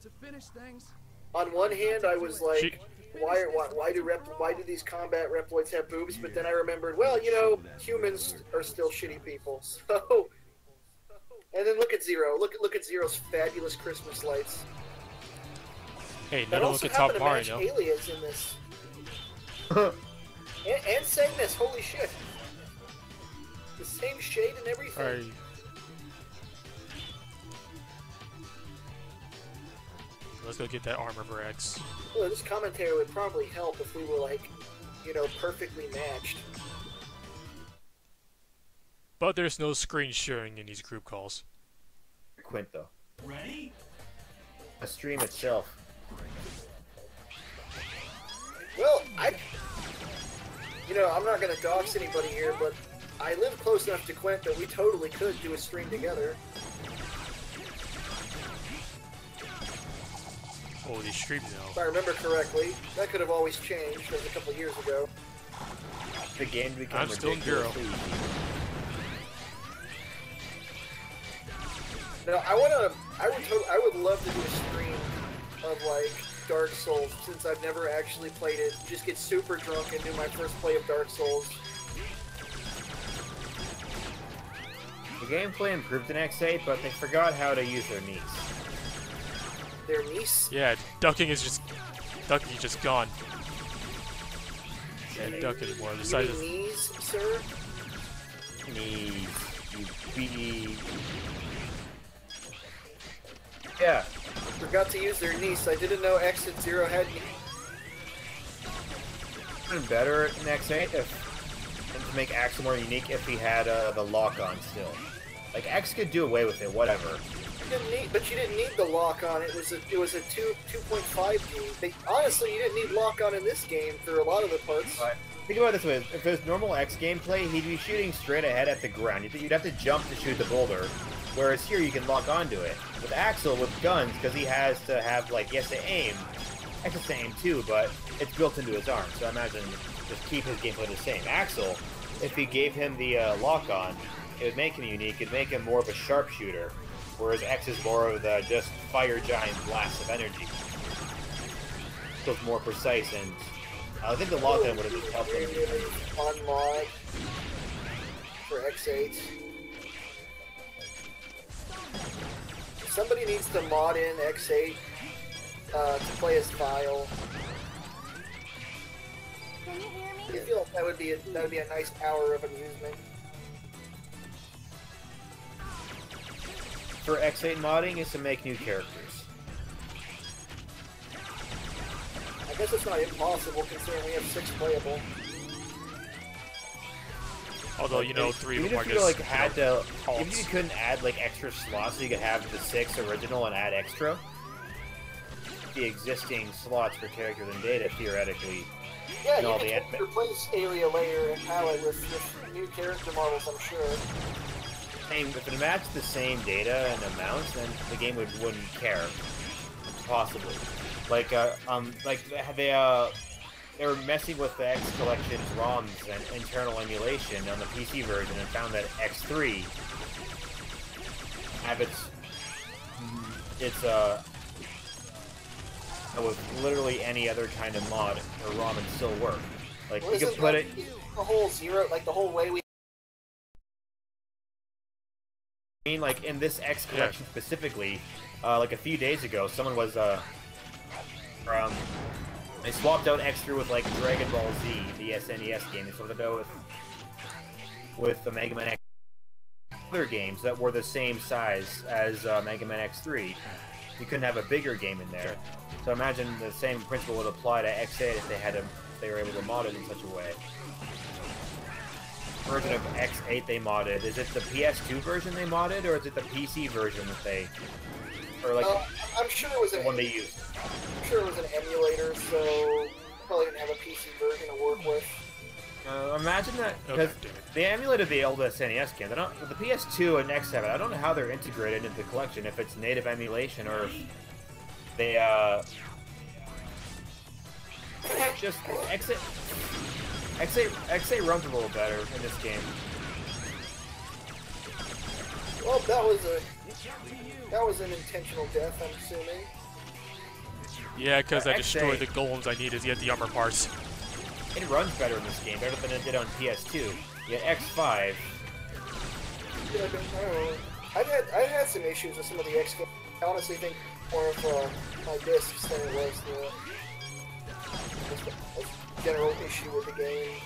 [SPEAKER 13] To finish things.
[SPEAKER 3] On one hand, I was like, why do these combat Reploids have boobs? But then I remembered, well, you know, humans are still shitty people. So, and then look at Zero. Look at Zero's fabulous Christmas lights.
[SPEAKER 1] Hey,
[SPEAKER 3] That
[SPEAKER 1] no
[SPEAKER 3] also
[SPEAKER 1] look at Top
[SPEAKER 3] happened to
[SPEAKER 1] Mario.
[SPEAKER 3] match Alias in this. and Cygnus, holy shit. The same shade and everything.
[SPEAKER 1] Alright. Let's go get that armor for X.
[SPEAKER 3] Well, this commentary would probably help if we were like, you know, perfectly matched.
[SPEAKER 1] But there's no screen sharing in these group calls.
[SPEAKER 2] Quint though.
[SPEAKER 9] Ready?
[SPEAKER 2] A stream itself.
[SPEAKER 3] Well, you know, I'm not going to dox anybody here, but I live close enough to Quint that we totally could do a stream together.
[SPEAKER 1] Oh, these streams
[SPEAKER 3] If
[SPEAKER 1] now.
[SPEAKER 3] I remember correctly, that could have always changed. That was a couple years ago.
[SPEAKER 2] The game became
[SPEAKER 1] I'm still in Zero.
[SPEAKER 2] ridiculously easy.
[SPEAKER 3] No, I would love to do a stream of like Dark Souls since I've never actually played it. Just get super drunk and do my first play of Dark Souls.
[SPEAKER 2] The gameplay improved in X8, but they forgot how to use their knees.
[SPEAKER 3] Their niece?
[SPEAKER 1] Yeah, ducking is just gone. Can't duck anymore. The
[SPEAKER 3] You
[SPEAKER 1] size
[SPEAKER 3] mean
[SPEAKER 1] of
[SPEAKER 3] knees, sir?
[SPEAKER 2] Knees. You be. Yeah.
[SPEAKER 3] Forgot to use their niece. I didn't know X and Zero had knees.
[SPEAKER 2] Been better in X8 and to make Axel more unique if he had the lock on still. Like X could do away with it, whatever.
[SPEAKER 3] But you didn't need the lock on. It was a 2.5D. Honestly, you didn't need lock on in this game for a lot of the parts.
[SPEAKER 2] But think about it this way: if there's normal X gameplay, he'd be shooting straight ahead at the ground. You'd have to jump to shoot the boulder. Whereas here, you can lock onto it. With Axel, with guns, because he has to have he has to aim. X has to aim too, but it's built into his arm. So I imagine just keep his gameplay the same. Axel, if he gave him the lock on, it would make him unique. It'd make him more of a sharpshooter. Whereas X is more of the just fire giant blast of energy. So it's more precise, and I think the lock on would have just helped him.
[SPEAKER 3] On mod for X8. Somebody needs to mod in X8 to play as Vile.
[SPEAKER 8] Can you hear me?
[SPEAKER 3] I feel like that would be a nice hour of amusement.
[SPEAKER 2] For X8 modding is to make new characters.
[SPEAKER 3] I guess it's not impossible considering we have 6 playable.
[SPEAKER 1] although you know 3 of
[SPEAKER 2] even
[SPEAKER 1] them are
[SPEAKER 2] if you
[SPEAKER 1] just
[SPEAKER 2] had to,
[SPEAKER 1] halts.
[SPEAKER 2] even if you couldn't add extra slots, so you could have the 6 original and add extra. The existing slots for characters and data theoretically.
[SPEAKER 3] Yeah,
[SPEAKER 2] and all
[SPEAKER 3] you
[SPEAKER 2] the
[SPEAKER 3] can replace area layer and palette with new character models, I'm sure.
[SPEAKER 2] If it matched the same data and amounts, then the game wouldn't care. Possibly. They were messing with the X Collection's ROMs and internal emulation on the PC version and found that X3 have its with literally any other kind of mod or ROM and still work. Like
[SPEAKER 3] Well,
[SPEAKER 2] you could put it
[SPEAKER 3] the whole Zero, like the whole way we
[SPEAKER 2] I mean, like, in this X collection specifically, like a few days ago, someone was, they swapped out X3 with, like, Dragon Ball Z, the SNES game. They swapped it out with the Mega Man X. Other games that were the same size as Mega Man X3. You couldn't have a bigger game in there. So imagine the same principle would apply to X8 if they were able to mod it in such a way. Version of X8 they modded. Is it the PS2 version they modded, or is it the PC version that they, or like?
[SPEAKER 3] I'm sure it was
[SPEAKER 2] the one they used.
[SPEAKER 3] I'm sure it was an emulator, so probably didn't have a PC version to work with.
[SPEAKER 2] Imagine that, because they emulated the old SNES games. The PS2 and X7, I don't know how they're integrated into the collection, if it's native emulation or if they, just X8 runs a little better in this game.
[SPEAKER 3] Well, that was an intentional death, I'm assuming.
[SPEAKER 1] Yeah, because I destroyed the golems I needed to get the armor parts.
[SPEAKER 2] It runs better in this game, better than it did on PS2. Yet X5.
[SPEAKER 3] Yeah, I don't know. I've had some issues with some of the X games. I honestly think more of my discs than it was the general issue with the game.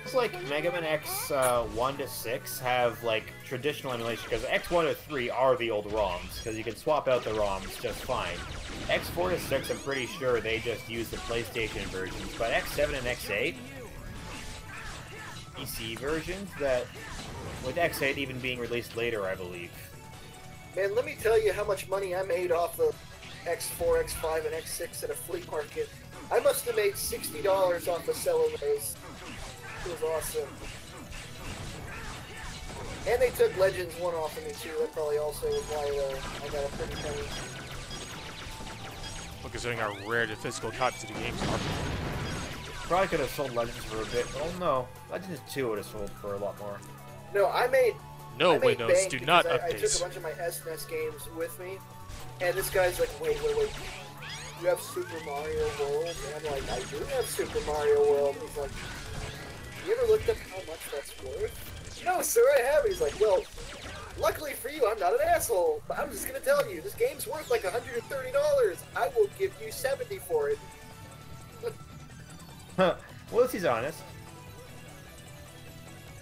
[SPEAKER 2] It's like Mega Man X 1 to 6 have like traditional emulation because X1 to 3 are the old ROMs because you can swap out the ROMs just fine. X4 to 6, I'm pretty sure they just use the PlayStation versions, but X7 and X8 PC versions that with X8 even being released later, I believe.
[SPEAKER 3] Man, let me tell you how much money I made off of X4, X5, and X6 at a flea market. I must have made $60 off of selling those. It was awesome. And they took Legends 1 off of me too. That probably also was why I got a pretty penny.
[SPEAKER 1] Well, considering how rare the physical copies of the games are.
[SPEAKER 2] Probably could have sold Legends for a bit. Oh no, Legends 2 would have sold for a lot more.
[SPEAKER 3] No, I made
[SPEAKER 1] Windows do not
[SPEAKER 3] I
[SPEAKER 1] update.
[SPEAKER 3] took a bunch of my SNES games with me, and this guy's like, wait. You have Super Mario World? And I'm like, I do have Super Mario World. And he's like, you ever looked up how much that's worth? No, sir, I haven't. He's like, well, luckily for you, I'm not an asshole. But I'm just going to tell you, this game's worth like $130. I will give you $70 for it.
[SPEAKER 2] Huh. Well, at least he's honest.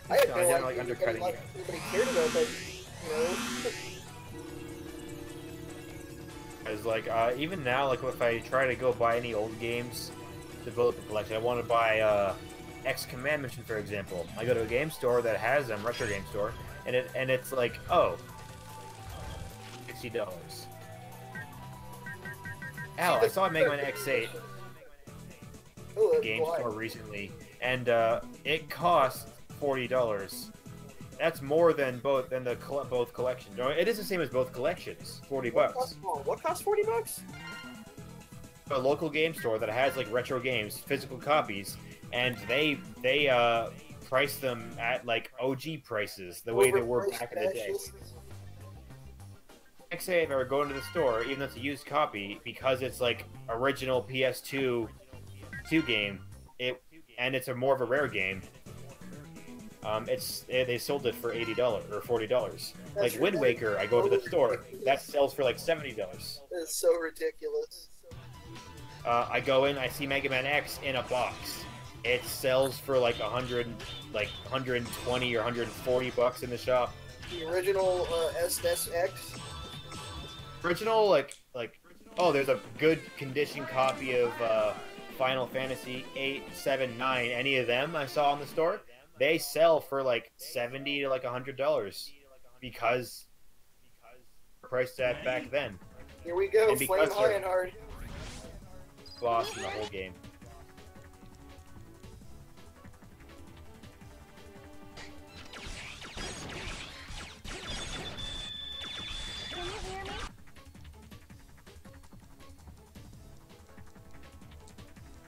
[SPEAKER 3] I had no idea
[SPEAKER 2] like undercutting
[SPEAKER 3] anybody cared about that, you know?
[SPEAKER 2] It's like, even now, like, if I try to go buy any old games to build up a collection, I want to buy, X Command Mission, for example. I go to a game store that has them, retro game store, and it's like, oh, $60. Hell, I saw Mega Man X8 game store recently, and it cost $40. That's more than both collections. No, it is the same as both collections. $40.
[SPEAKER 3] What costs $40?
[SPEAKER 2] A local game store that has like retro games, physical copies, and they price them at like OG prices, the way they were back in the day. Next day, if I were going to the store, even though it's a used copy, because it's like original PS2 game, and it's more of a rare game. They sold it for $80 or $40. Like Wind Waker, I go to the store, that sells for like $70.
[SPEAKER 3] It's so ridiculous.
[SPEAKER 2] I go in, I see Mega Man X in a box. It sells for like 120 or 140 bucks in the shop.
[SPEAKER 3] The original SNES X.
[SPEAKER 2] Original, oh, there's a good condition copy of Final Fantasy 8, 7, 9. Any of them I saw in the store. They sell for like $70 to like $100 because priced at back then.
[SPEAKER 3] Here we go, Flame High and Hard.
[SPEAKER 2] Boss in the whole game.
[SPEAKER 8] Can you hear me?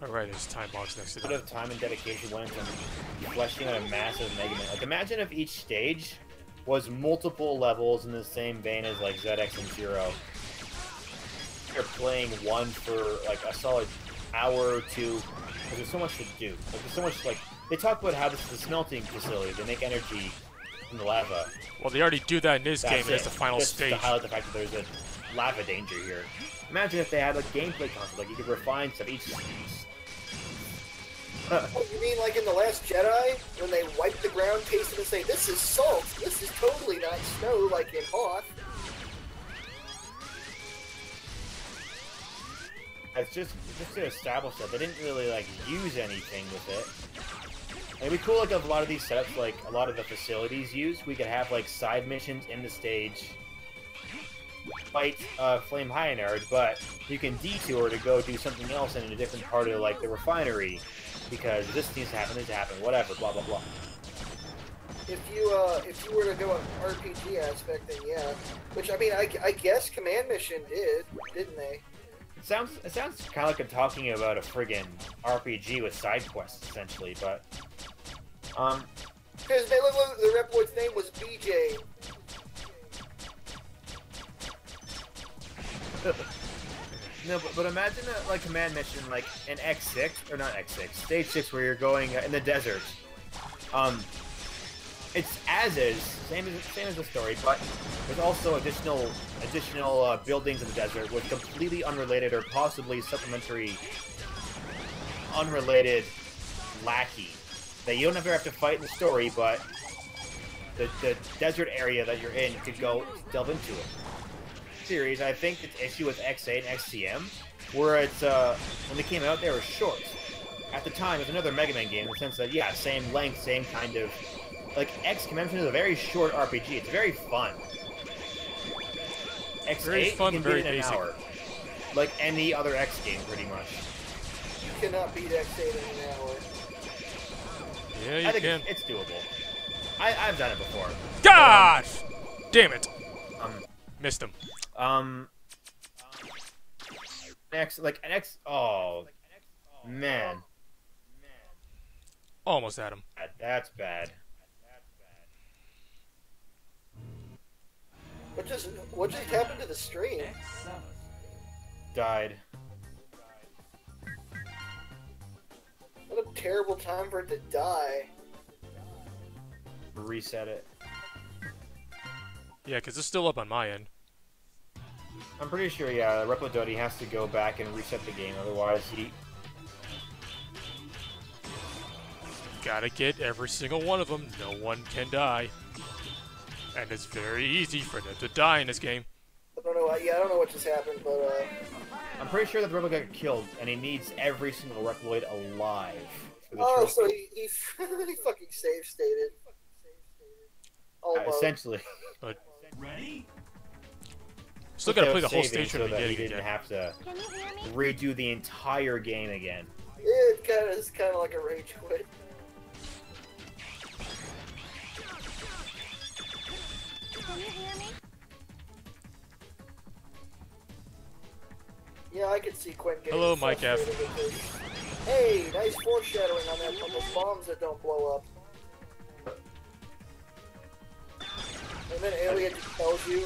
[SPEAKER 1] Alright, there's time box next to
[SPEAKER 2] A bit
[SPEAKER 1] that.
[SPEAKER 2] of time and dedication went into fleshing out a massive Mega Man. Like, imagine if each stage was multiple levels in the same vein as like ZX and Zero. You're playing one for like a solid hour or two, because there's so much to do. Like, there's so much, like, they talk about how this is a smelting facility. They make energy in the lava.
[SPEAKER 1] Well, they already do that in this game.
[SPEAKER 2] That's
[SPEAKER 1] It's the final
[SPEAKER 2] Just
[SPEAKER 1] stage.
[SPEAKER 2] to highlight the fact that there's a lava danger here. Imagine if they had like gameplay concept, like you could refine stuff each.
[SPEAKER 3] What, you mean like in The Last Jedi, when they wipe the ground, taste it, and say, "This is salt. This is totally not snow," like in Hoth.
[SPEAKER 2] It's just to establish that they didn't really like use anything with it. It'd be cool, like, if a lot of these setups, like a lot of the facilities used, we could have like side missions in the stage, fight Flame Hyanard, but you can detour to go do something else in a different part of like the refinery, because this needs to happen, whatever, blah blah blah.
[SPEAKER 3] If you were to go an RPG aspect, then yeah. Which I mean, I guess Command Mission didn't they?
[SPEAKER 2] It sounds kind of like I'm talking about a friggin' RPG with side quests, essentially, but
[SPEAKER 3] because the Reploid's name was BJ.
[SPEAKER 2] No, but imagine a like command mission like in X6 or not X6, Stage 6, where you're going in the desert. It's as is, same as the story, but there's also additional buildings in the desert with completely unrelated or possibly supplementary, unrelated lackey that you don't ever have to fight in the story, but the desert area that you're in, you could go delve into it. Series, I think its issue with X8 and XCM, where it's when they came out, they were short. At the time, it was another Mega Man game in the sense that yeah, same length, same kind of. Like, X Convention is a very short RPG. It's very fun. X8
[SPEAKER 1] very fun,
[SPEAKER 2] you can
[SPEAKER 1] very
[SPEAKER 2] beat in an
[SPEAKER 1] basic.
[SPEAKER 2] hour. Like any other X game, pretty much.
[SPEAKER 3] You cannot beat X8 in an hour.
[SPEAKER 1] Yeah, you
[SPEAKER 2] I think
[SPEAKER 1] can.
[SPEAKER 2] it's doable. I've done it before.
[SPEAKER 1] Gosh! Damn it! Missed him.
[SPEAKER 2] X, like an X. Oh, man.
[SPEAKER 1] Almost had him.
[SPEAKER 2] That's bad.
[SPEAKER 3] What just happened to the stream?
[SPEAKER 2] Died.
[SPEAKER 3] What a terrible time for it to die.
[SPEAKER 2] Reset it.
[SPEAKER 1] Yeah, because it's still up on my end.
[SPEAKER 2] I'm pretty sure, yeah, Replodotti has to go back and reset the game, otherwise he...
[SPEAKER 1] Gotta get every single one of them. No one can die. And it's very easy for them to die in this game.
[SPEAKER 3] I don't know. Yeah, I don't know what just happened, but
[SPEAKER 2] I'm pretty sure that the Reploid got killed, and he needs every single Reploid alive. For the
[SPEAKER 3] oh,
[SPEAKER 2] trophy.
[SPEAKER 3] so he fucking save stated. Almost.
[SPEAKER 2] Essentially.
[SPEAKER 1] But
[SPEAKER 12] ready?
[SPEAKER 1] Still gotta play the whole
[SPEAKER 2] Saving
[SPEAKER 1] stage
[SPEAKER 2] so
[SPEAKER 1] from the
[SPEAKER 2] that he
[SPEAKER 1] beginning
[SPEAKER 2] didn't
[SPEAKER 1] again.
[SPEAKER 2] have to redo the entire game again.
[SPEAKER 3] It's kind of like a rage quit.
[SPEAKER 8] Can you hear me?
[SPEAKER 3] Yeah, I could see Quinn getting
[SPEAKER 1] Hello, Mike F.
[SPEAKER 3] frustrated with this. Hey, nice foreshadowing on that, on those bombs that don't blow up. And then Alien tells you.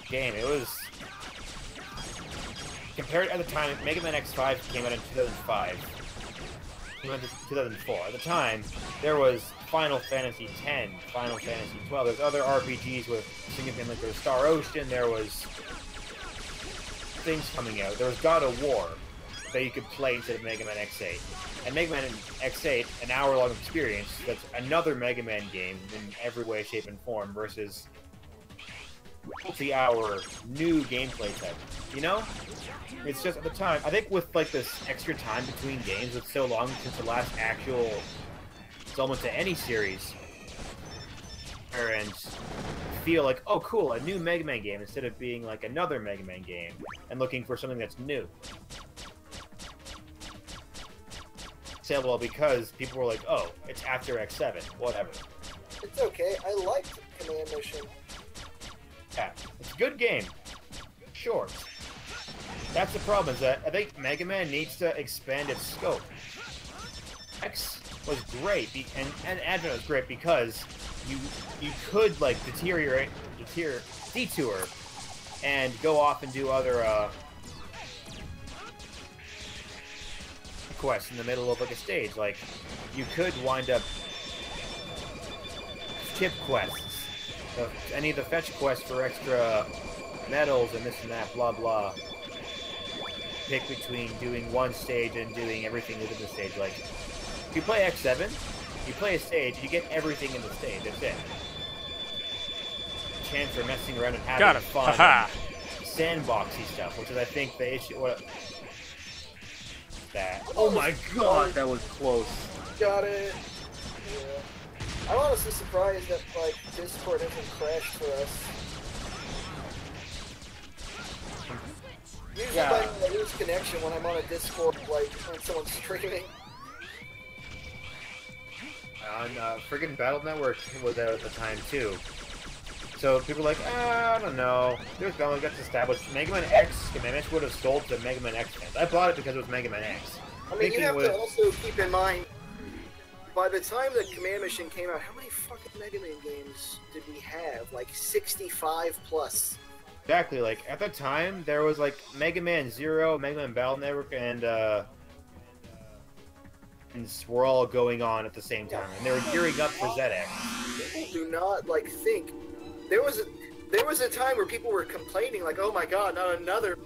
[SPEAKER 2] Game, it was... Compared at the time, Mega Man X5 came out in 2005. Came out in 2004. At the time, there was Final Fantasy X, Final Fantasy 12. There's other RPGs with significant, like there was Star Ocean, there was things coming out. There was God of War that you could play instead of Mega Man X8. And Mega Man X8, an hour-long experience, that's another Mega Man game in every way, shape, and form versus multi-hour new gameplay type. You know? It's just at the time, I think with like this extra time between games, it's so long since the last actual installment to any series, and feel like, oh cool, a new Mega Man game instead of being like another Mega Man game and looking for something that's new. Say, well, because people were like, oh, it's after X7, whatever.
[SPEAKER 3] It's okay. I liked Command Mission.
[SPEAKER 2] Yeah, it's a good game. Short. That's the problem, is that I think Mega Man needs to expand its scope. X was great, and Advent was great because you could like detour, and go off and do other quests in the middle of like a stage. Like, you could wind up chip quests, any of the fetch quests for extra medals and this and that, blah blah. Pick between doing one stage and doing everything within the stage. Like, if you play X7, you play a stage, you get everything in the stage. That's it. Chance for messing around and having fun.
[SPEAKER 1] Haha.
[SPEAKER 2] Sandboxy stuff, which is I think the issue. What? That. Oh my god, that was close.
[SPEAKER 3] Got it. Yeah. I'm honestly surprised that like Discord hasn't crashed for us. Usually I lose connection when I'm on a Discord, like when someone's streaming.
[SPEAKER 2] On friggin' Battle Network was out at the time too. So people were like, I don't know. There's Battle Network that's established. Mega Man X Commandments would have sold to Mega Man X fans. I bought it because it was Mega Man X.
[SPEAKER 3] I mean, you have to also keep in mind, by the time that Command Mission came out, how many fucking Mega Man games did we have? Like 65 plus.
[SPEAKER 2] Exactly, like, at the time, there was, like, Mega Man Zero, Mega Man Battle Network, and were all going on at the same time, and they were gearing up for ZX.
[SPEAKER 3] People do not, like, think. There was a time where people were complaining, like, oh my god, not another.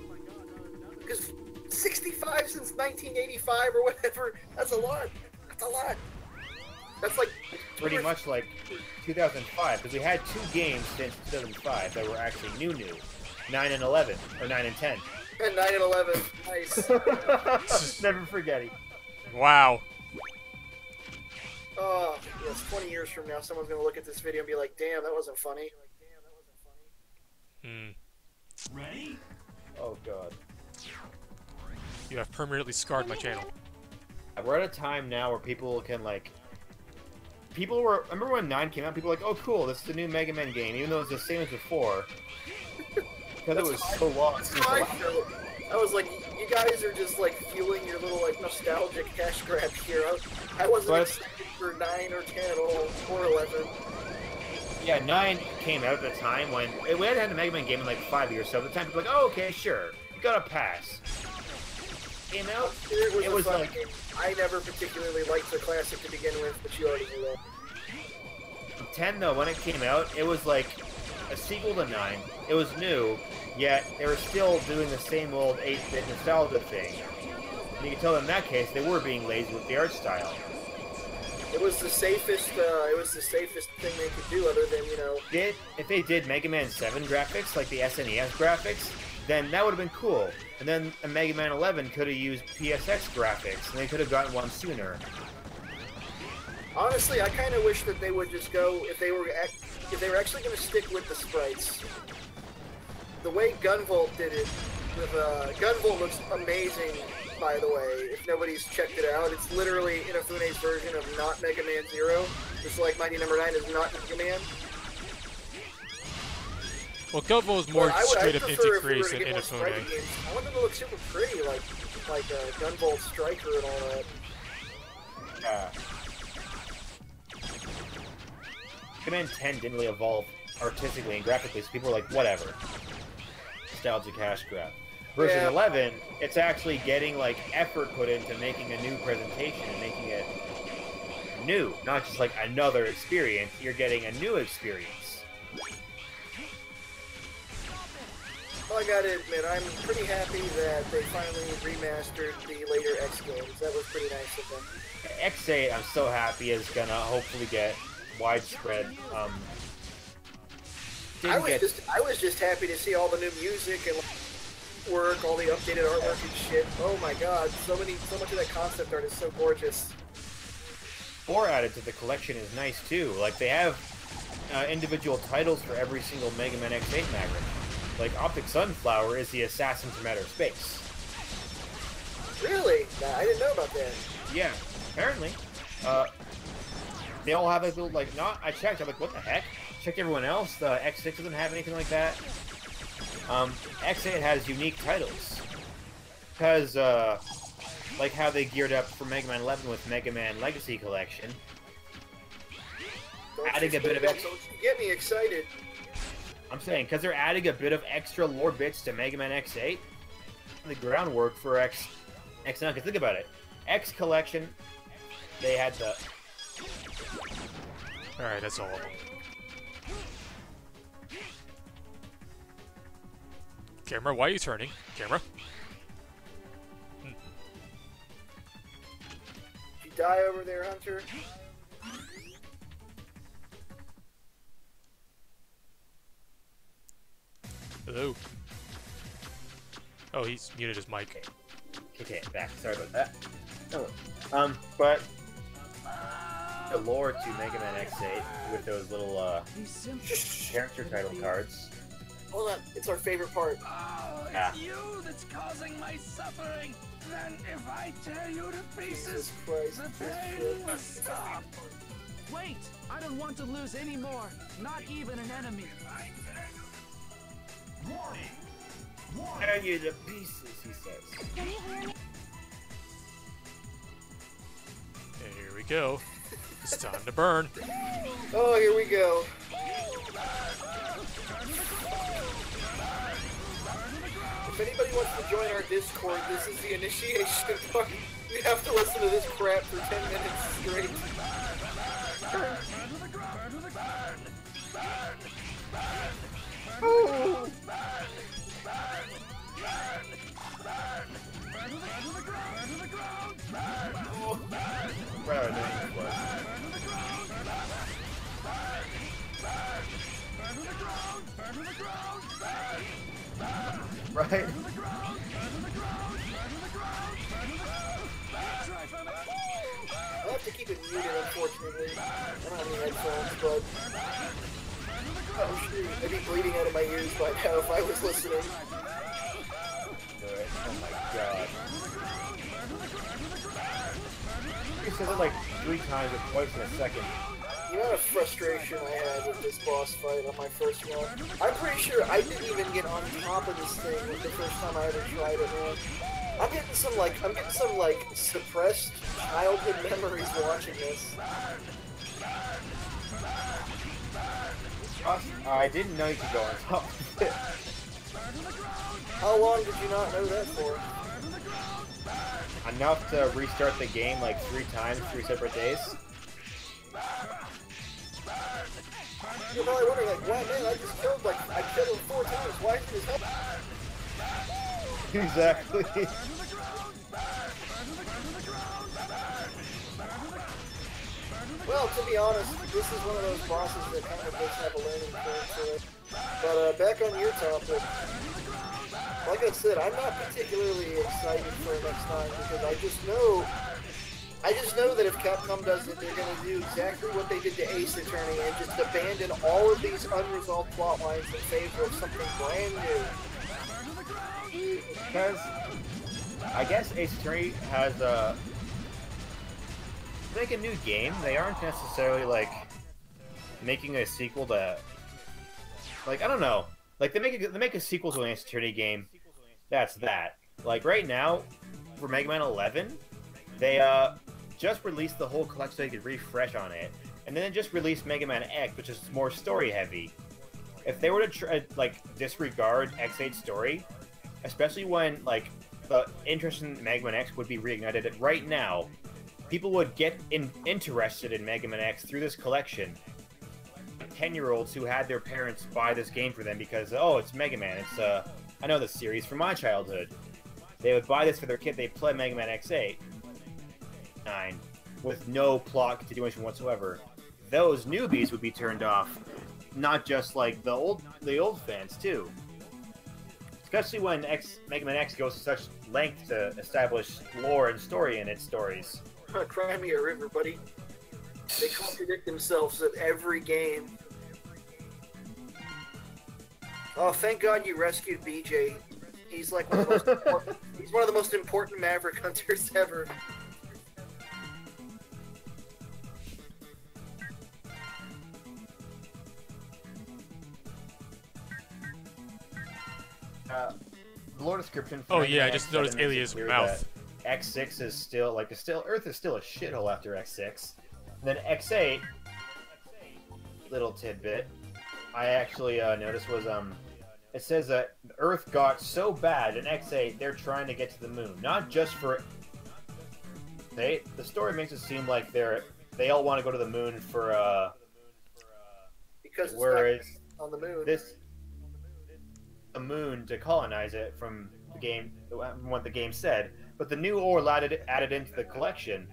[SPEAKER 3] Because 65 since 1985 or whatever, that's a lot. That's a lot. That's like...
[SPEAKER 2] Pretty much like 2005, because we had 2 games since 2005 that were actually new. 9 and 11, or 9 and 10.
[SPEAKER 3] And 9 and 11, nice.
[SPEAKER 2] Never forget it.
[SPEAKER 1] Wow.
[SPEAKER 3] Oh, yes, 20 years from now, someone's going to look at this video and be like, damn, that wasn't funny.
[SPEAKER 9] Ready?
[SPEAKER 2] Oh, God.
[SPEAKER 1] You have permanently scarred my channel.
[SPEAKER 2] We're at a time now where people can, like... remember when 9 came out, people were like, oh, cool, this is the new Mega Man game, even though it's the same as before. Because it was so long since the last...
[SPEAKER 3] I was like, you guys are just, like, fueling your little, like, nostalgic cash grab here. I wasn't excited for 9 or 10 or 11.
[SPEAKER 2] Yeah, 9 came out at the time when... We hadn't had a Mega Man game in, like, 5 years, so at the time people were like, oh, okay, sure, you got a pass. Came out, it was like...
[SPEAKER 3] Game. I never particularly liked the classic to begin with, but you already knew that.
[SPEAKER 2] 10, though, when it came out, it was like a sequel to 9. It was new, yet they were still doing the same old 8-bit nostalgia thing. And you can tell in that case, they were being lazy with the art style.
[SPEAKER 3] It was the safest thing they could do, other than, you know...
[SPEAKER 2] If they did Mega Man 7 graphics, like the SNES graphics, then that would have been cool. And then a Mega Man 11 could have used PSX graphics, and they could have gotten one sooner.
[SPEAKER 3] Honestly, I kind of wish that they would just go, if they were actually going to stick with the sprites. The way Gunvolt did it, with Gunvolt looks amazing, by the way, if nobody's checked it out. It's literally Inafune's version of not Mega Man Zero, just like Mighty No. 9 is not Mega Man.
[SPEAKER 1] Well, Gunvolt is more straight up anti-Craze than Inafune.
[SPEAKER 3] I want them to look super pretty, like Gunvolt Striker and all that.
[SPEAKER 2] Yeah. Mega Man 10 didn't really evolve artistically and graphically, so people were like, whatever. Nostalgia cash grab. Version 11, it's actually getting, like, effort put into making a new presentation and making it new. Not just, like, another experience. You're getting a new experience.
[SPEAKER 3] Well, I gotta admit, I'm pretty happy that they finally remastered the later X games. That was pretty nice of them.
[SPEAKER 2] X8, I'm so happy, is gonna hopefully get widespread.
[SPEAKER 3] I was just happy to see all the new music and work, all the updated artwork and shit. Oh my god, so much of that concept art is so gorgeous.
[SPEAKER 2] 4 added to the collection is nice too. Like, they have individual titles for every single Mega Man X8 Magnet. Like, Optic Sunflower is the assassin from outer space.
[SPEAKER 3] Really? Nah, I didn't know about that.
[SPEAKER 2] Yeah, apparently. They all have a little, like, I checked, I'm like, what the heck? Checked everyone else, the X6 doesn't have anything like that. X8 has unique titles. Because, like how they geared up for Mega Man 11 with Mega Man Legacy Collection. Adding a bit of extra...
[SPEAKER 3] Don't you get me excited.
[SPEAKER 2] I'm saying, because they're adding a bit of extra lore bits to Mega Man X8, the groundwork for X9, because think about it. X Collection, they had the...
[SPEAKER 1] Alright, that's all of them. Camera, why are you turning? Camera?
[SPEAKER 3] Did you die over there, Hunter?
[SPEAKER 1] Hello. Oh, he's muted his mic.
[SPEAKER 2] Okay, back. Sorry about that. Oh, but the lore to Mega Man X8 with those little character title cards.
[SPEAKER 3] Hold on, it's our favorite part.
[SPEAKER 13] Oh, it's
[SPEAKER 2] Yeah.
[SPEAKER 13] you that's causing my suffering. Then if I tear you to pieces,
[SPEAKER 3] Jesus Christ,
[SPEAKER 13] the
[SPEAKER 3] this
[SPEAKER 13] pain
[SPEAKER 3] shit.
[SPEAKER 13] will stop. Wait, I don't want to lose any more. Not even an enemy.
[SPEAKER 2] Tear you to pieces, he says.
[SPEAKER 8] Can you hear me?
[SPEAKER 1] Here we go. It's time to burn.
[SPEAKER 3] Oh, here we go. If anybody wants to join our Discord, this is the initiation part. You have to listen to this crap for 10 minutes straight. Oh.
[SPEAKER 2] Right out of the Right?
[SPEAKER 3] I have to keep it muted, unfortunately. I don't have any headphones, but... Oh, shoot. I'd be bleeding out of my ears by now if I was listening.
[SPEAKER 2] Do it. Oh my god. He says it like 3 times or twice in a second.
[SPEAKER 3] The amount of frustration I had with this boss fight on my first run. I'm pretty sure I didn't even get on top of this thing the first time I ever tried it, man. I'm getting some suppressed childhood memories watching this.
[SPEAKER 2] I didn't know you could go on top of it.
[SPEAKER 3] How long did you not know that for?
[SPEAKER 2] Enough to restart the game like 3 times, 3 separate days.
[SPEAKER 3] You're probably wondering, like, why, man, I killed him 4 times, why isn't his health?
[SPEAKER 2] Exactly.
[SPEAKER 3] Well, to be honest, this is one of those bosses that kind of does have a learning curve to it. But, back on your topic, like I said, I'm not particularly excited for next time, because I just know that if Capcom does it, they're going to do exactly what they did to Ace Attorney and just abandon all of these unresolved plot lines in favor of something brand new.
[SPEAKER 2] Because I guess Ace Attorney has make a new game. They aren't necessarily like making a sequel to, like, I don't know. Like they make a sequel to an Ace Attorney game. That's that. Like right now, for Mega Man 11, they just released the whole collection so you could refresh on it, and then they just released Mega Man X, which is more story heavy. If they were to disregard X8's story, especially when like the interest in Mega Man X would be reignited right now, people would get interested in Mega Man X through this collection. 10-year-olds who had their parents buy this game for them because, oh, it's Mega Man. It's I know the series from my childhood. They would buy this for their kid. They'd play Mega Man X8 with no plot continuation whatsoever. Those newbies would be turned off, not just like the old fans too. Especially when Mega Man X goes to such length to establish lore and story in its stories.
[SPEAKER 3] Cry me a river, buddy. They contradict themselves at every game. Oh, thank God you rescued BJ. He's like one of the most important, he's one of the most important Maverick hunters ever.
[SPEAKER 2] The lore description.
[SPEAKER 1] Oh yeah, I just noticed
[SPEAKER 2] Alias
[SPEAKER 1] Alias mouth.
[SPEAKER 2] X6 is still Earth is still a shithole after X6. And then X8, little tidbit, I actually noticed was it says that Earth got so bad in X8 they're trying to get to the moon, not just for the story makes it seem like they all want to go to the moon for
[SPEAKER 3] because it's
[SPEAKER 2] whereas
[SPEAKER 3] not on the moon.
[SPEAKER 2] The moon to colonize it from the game, from what the game said. But the new ore added into the collection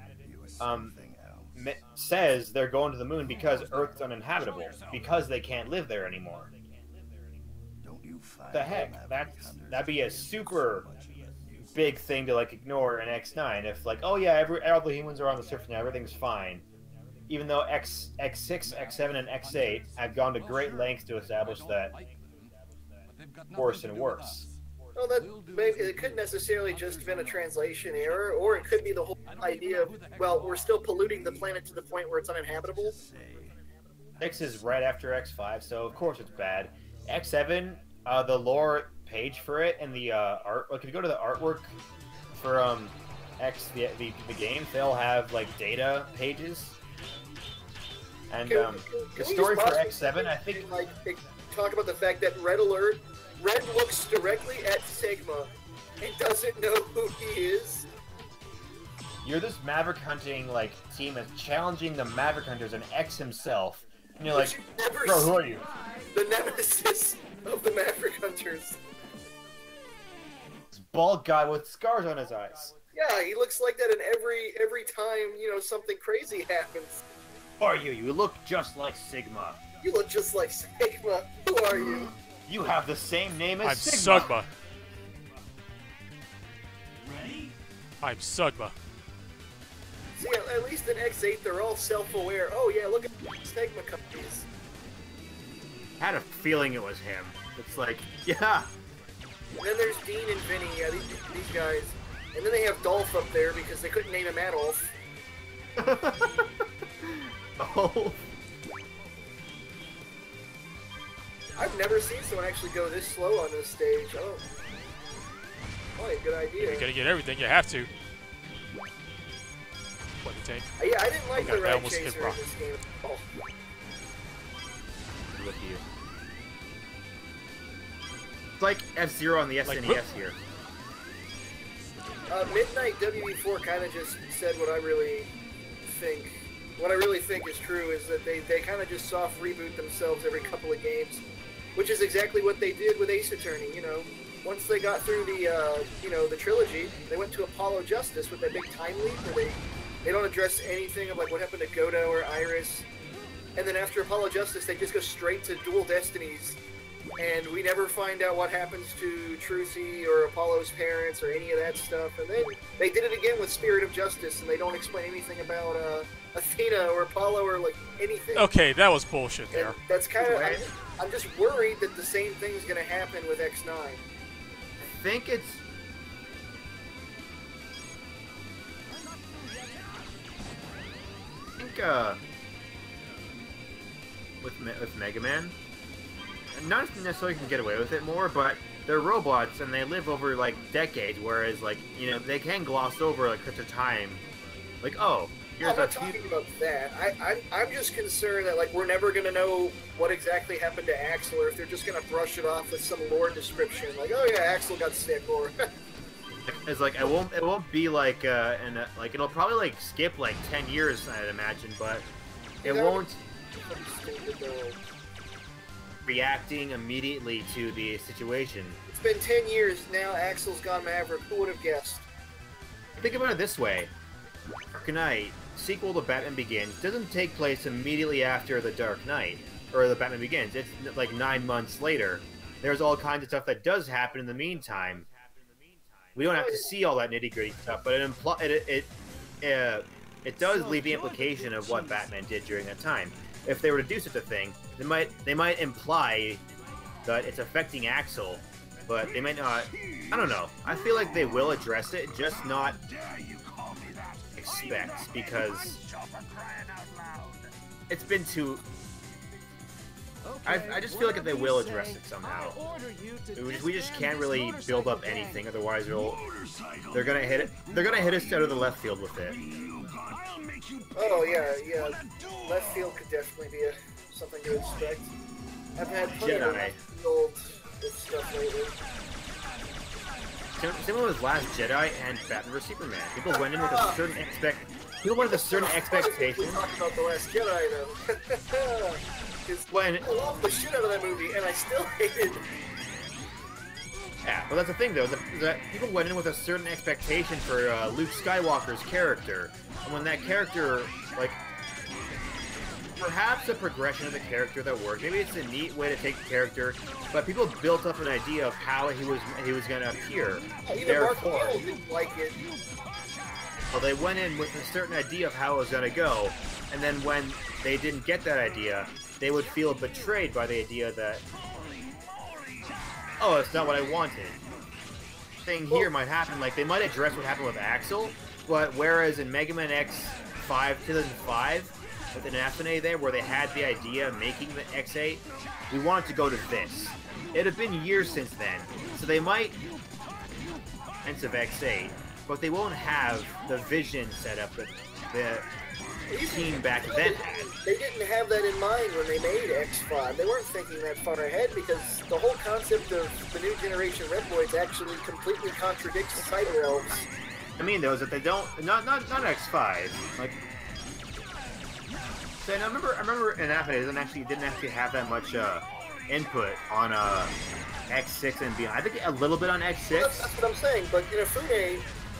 [SPEAKER 2] says they're going to the moon because Earth's uninhabitable, because they can't live there anymore. The heck, that'd be a super big thing to like ignore in X9. If like, oh yeah, all the humans are on the surface now, everything's fine. Even though X6, X7, and X8 have gone to great lengths to establish that worse and worse.
[SPEAKER 3] Well, it could necessarily just been a translation error, or it could be the whole idea of, well, we're still polluting the planet to the point where it's uninhabitable.
[SPEAKER 2] X is right after X5, so of course it's bad. X7, the lore page for it and the art, like if you go to the artwork for the game, they'll have like data pages. And the story for X7, I think,
[SPEAKER 3] like talk about the fact that Red looks directly at Sigma and doesn't know who he is.
[SPEAKER 2] You're this Maverick hunting like team that's challenging the Maverick Hunters and X himself, and you're like, bro, who are you?
[SPEAKER 3] The nemesis of the Maverick Hunters.
[SPEAKER 2] This bald guy with scars on his eyes.
[SPEAKER 3] Yeah, he looks like that in every time, you know, something crazy happens.
[SPEAKER 2] Who are you? You look just like Sigma.
[SPEAKER 3] You look just like Sigma. Who are you?
[SPEAKER 2] You have the same name as
[SPEAKER 1] Sigma.
[SPEAKER 2] Sigma.
[SPEAKER 9] Ready?
[SPEAKER 1] I'm Sigma.
[SPEAKER 3] See, at least in X8, they're all self-aware. Oh yeah, look at Sigma companies.
[SPEAKER 2] I had a feeling it was him. It's like, yeah.
[SPEAKER 3] And then there's Dean and Vinny, yeah, these guys. And then they have Dolph up there because they couldn't name him Adolf.
[SPEAKER 2] Oh.
[SPEAKER 3] I've never seen someone actually go this slow on this stage. Oh. What a good idea.
[SPEAKER 1] You gotta get everything, you have to. What the tank?
[SPEAKER 3] Yeah, I didn't like the
[SPEAKER 1] I
[SPEAKER 3] Ride
[SPEAKER 1] almost
[SPEAKER 3] Chaser
[SPEAKER 1] hit
[SPEAKER 3] in this game. Oh.
[SPEAKER 2] Look at you. It's like F-Zero on the SNES here.
[SPEAKER 3] Midnight WE4 kind of just said what I really think. What I really think is true is that they kind of just soft reboot themselves every couple of games, which is exactly what they did with Ace Attorney. You know, once they got through the the trilogy, they went to Apollo Justice with that big time leap where they don't address anything of like what happened to Godo or Iris, and then after Apollo Justice, they just go straight to Dual Destinies. And we never find out what happens to Trucy or Apollo's parents or any of that stuff. And then they did it again with Spirit of Justice, and they don't explain anything about Athena or Apollo or like anything.
[SPEAKER 1] Okay, that was bullshit there.
[SPEAKER 3] And that's kind of. I'm just worried that the same thing's going to happen with X9.
[SPEAKER 2] I think it's. I think with Mega Man. Not necessarily can get away with it more, but they're robots and they live over like decades, whereas like they can gloss over like such a time, like oh here's
[SPEAKER 3] I'm not talking about that. I'm just concerned that like we're never gonna know what exactly happened to Axel, or if they're just gonna brush it off with some lore description, like oh yeah, Axel got sick, or
[SPEAKER 2] it's like it won't be like like it'll probably like skip like 10 years I'd imagine, but it won't. Reacting immediately to the situation.
[SPEAKER 3] It's been 10 years now. Axel's gone Maverick. Who would have guessed?
[SPEAKER 2] Think about it this way: Dark Knight, sequel to Batman Begins, doesn't take place immediately after the Dark Knight or the Batman Begins. It's like 9 months later. There's all kinds of stuff that does happen in the meantime. We don't have to see all that nitty-gritty stuff, but it does leave the implication of what Batman did during that time. If they were to do such a thing, they might imply that it's affecting Axel, but they might not. I don't know. I feel like they will address it, just not expect, because it's been too. I just feel like if they will address it somehow, we just can't really build up anything. Otherwise, they're gonna hit it. They're gonna hit us out of the left field with it.
[SPEAKER 3] Oh yeah. Left field could definitely be something to expect. I've had plenty of left field with stuff lately.
[SPEAKER 2] similar with Last Jedi and Batman vs Superman. People went in with a certain expectation.
[SPEAKER 3] Talk about the Last Jedi though.
[SPEAKER 2] When
[SPEAKER 3] I love the shit out of that movie, and I still hate it.
[SPEAKER 2] Yeah, well, that's the thing though. Is that people went in with a certain expectation for Luke Skywalker's character, and when that character, like, perhaps a progression of the character that worked. Maybe it's a neat way to take the character, but people built up an idea of how he was going to appear.
[SPEAKER 3] Even Mark Hamill didn't like it.
[SPEAKER 2] Well, they went in with a certain idea of how it was going to go, and then when they didn't get that idea, they would feel betrayed by the idea that, oh, it's not what I wanted. Thing here might happen, like they might address what happened with Axel, but whereas in Mega Man X5 2005, with an FNA there, where they had the idea of making the X8, we wanted to go to this. It had been years since then, so they might sense of X8, but they won't have the vision set up that the team back then had.
[SPEAKER 3] They didn't have that in mind when they made X5. They weren't thinking that far ahead because the whole concept of the new generation Reploids actually completely contradicts Cyber Elves.
[SPEAKER 2] I mean, though, is that they don't not X5 like. So I remember in that they didn't actually have that much input on X6 and beyond. I think a little bit on X6.
[SPEAKER 3] Well, that's what I'm saying. But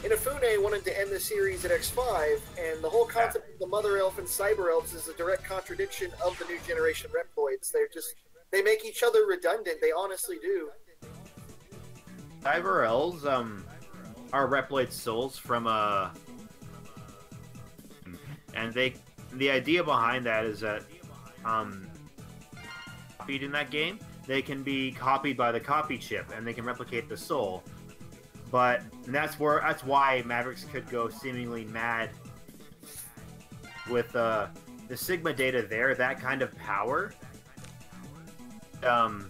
[SPEAKER 3] Inafune wanted to end the series at X5, and the whole concept of the Mother Elf and Cyber Elves is a direct contradiction of the new generation Reploids. They make each other redundant. They honestly do.
[SPEAKER 2] Cyber Elves are Reploid souls from and the idea behind that is that copied in that game, they can be copied by the copy chip and they can replicate the soul. But that's why Mavericks could go seemingly mad with the Sigma data there, that kind of power.
[SPEAKER 3] Oh,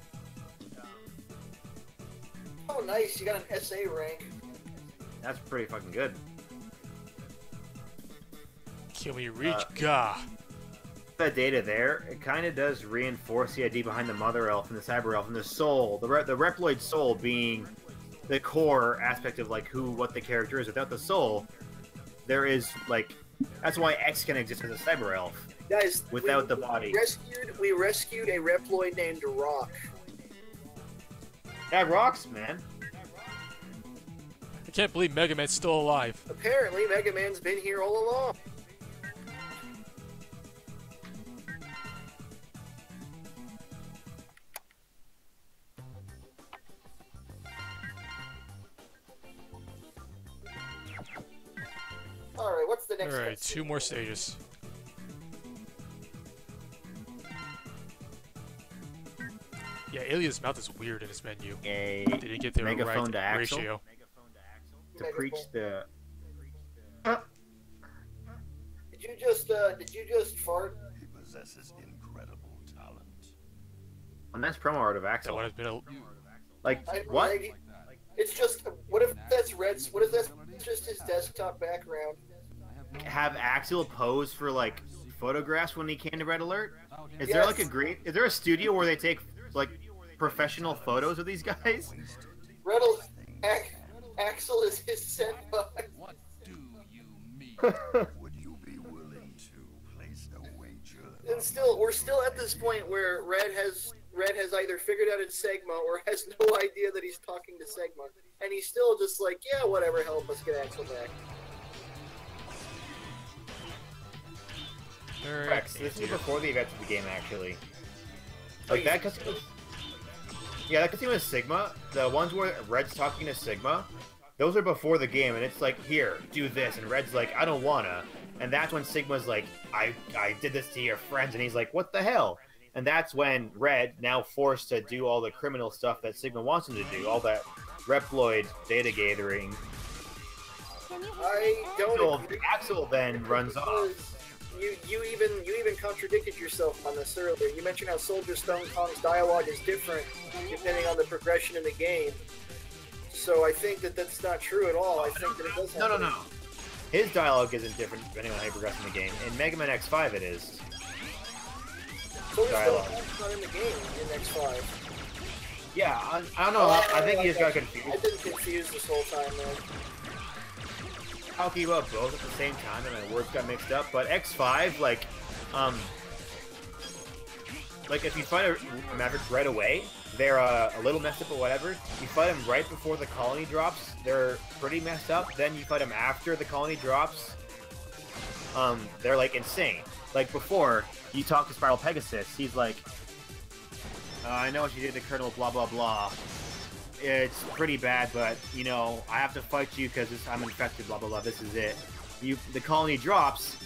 [SPEAKER 3] nice! You got an SA rank.
[SPEAKER 2] That's pretty fucking good.
[SPEAKER 1] Can we reach Ga?
[SPEAKER 2] That data there, it kind of does reinforce the idea behind the Mother Elf and the Cyber Elf and the soul, the Reploid soul being the core aspect of like what the character is. Without the soul, there is like that's why X can exist as a Cyber Elf.
[SPEAKER 3] Guys,
[SPEAKER 2] without the body.
[SPEAKER 3] We rescued a Reploid named Rock.
[SPEAKER 2] That rocks, man.
[SPEAKER 1] I can't believe Mega Man's still alive.
[SPEAKER 3] Apparently, Mega Man's been here all along. Alright, what's the next one?
[SPEAKER 1] Alright, 2 more stages. Yeah, Alia's mouth is weird in his menu.
[SPEAKER 2] A
[SPEAKER 1] they didn't get the
[SPEAKER 2] megaphone
[SPEAKER 1] right
[SPEAKER 2] to
[SPEAKER 1] ratio.
[SPEAKER 2] To preach the...
[SPEAKER 3] Did you just fart?
[SPEAKER 12] He possesses incredible talent.
[SPEAKER 2] And that's promo art of Axel.
[SPEAKER 1] That would have been a...
[SPEAKER 2] Like, what?
[SPEAKER 3] It's just, what if that's Red's, what if that's just his desktop background?
[SPEAKER 2] Have Axel pose for, like, photographs when he came to Red Alert? Is there, like, is there a studio where they take, like, professional photos of these guys?
[SPEAKER 3] Axel is his senpai.
[SPEAKER 12] What do you mean? Would you be willing to place a wager?
[SPEAKER 3] And still, we're still at this point where Red has either figured out it's Segma or has no idea that he's talking to Segma. And he's still just like, yeah, whatever, help us get Axel back.
[SPEAKER 2] Rex, this is before the events of the game, actually. Like, that cutscene was... Yeah, that cutscene with Sigma, the ones where Red's talking to Sigma, those are before the game, and it's like, here, do this, and Red's like, I don't wanna. And that's when Sigma's like, I did this to your friends, and he's like, what the hell? And that's when Red, now forced to do all the criminal stuff that Sigma wants him to do, all that Reploid data gathering.
[SPEAKER 3] I don't agree.
[SPEAKER 2] Axel then runs off.
[SPEAKER 3] You even contradicted yourself on this earlier. You mentioned how Soldier Stone Kong's dialogue is different depending on the progression in the game. So I think that that's not true at all. I think that it does happen.
[SPEAKER 2] No. His dialogue isn't different depending on how you progress in the game. In Mega Man X5 it is.
[SPEAKER 3] Soldier Stone Kong's not in the game in X5.
[SPEAKER 2] Yeah, I don't know. I think he just got confused.
[SPEAKER 3] I've been confused this whole time, man.
[SPEAKER 2] Talking about both at the same time, and my words got mixed up. But X5, like if you fight a Maverick right away, they're a little messed up or whatever. You fight them right before the colony drops, they're pretty messed up. Then you fight them after the colony drops, they're like insane. Like before, you talk to Spiral Pegasus, he's like, I know what you did to Colonel blah blah blah. It's pretty bad, but, you know, I have to fight you because I'm infected, blah blah blah, this is it. The colony drops,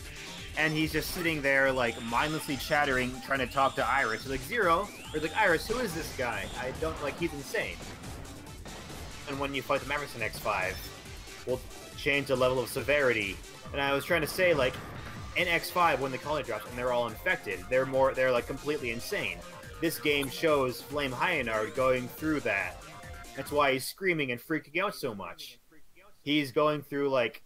[SPEAKER 2] and he's just sitting there, like, mindlessly chattering, trying to talk to Iris. He's like, Zero? Or like, Iris, who is this guy? I don't, like, he's insane. And when you fight the Mavericks in X5, we'll change the level of severity. And I was trying to say, like, in X5, when the colony drops and they're all infected, they're like, completely insane. This game shows Flame Hyanard going through that. That's why he's screaming and freaking out so much. He's going through, like...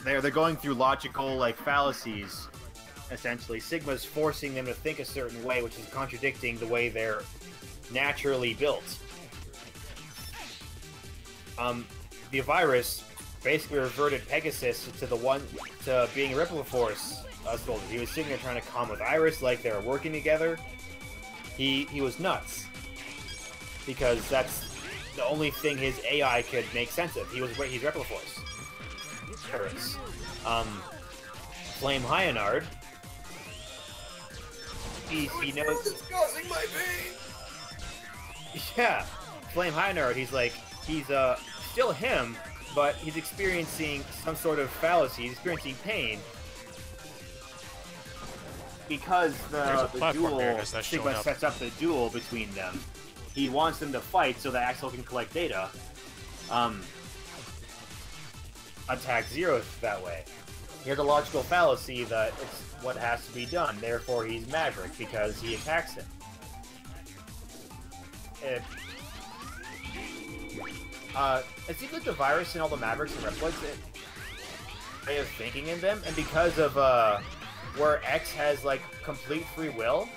[SPEAKER 2] they're going through logical, like, fallacies, essentially. Sigma's forcing them to think a certain way, which is contradicting the way they're naturally built. The virus basically reverted Pegasus to being a Ripple Force soldier. He was sitting there trying to calm with Iris, like they were working together. He was nuts. Because that's the only thing his AI could make sense of. He's Ripple Force. Paris. Flame Hyanard. He knows.
[SPEAKER 3] It's causing my pain.
[SPEAKER 2] Yeah, Flame Hyanard. He's still him, but he's experiencing some sort of fallacy. He's experiencing pain because the duel. Sigma sets up the duel between them. He wants them to fight so that Axel can collect data. Attack Zero that way. He has a logical fallacy that it's what has to be done, therefore he's Maverick, because he attacks him. It seems like the virus and all the Mavericks and Reploids, way of thinking in them, and because of where X has like complete free will,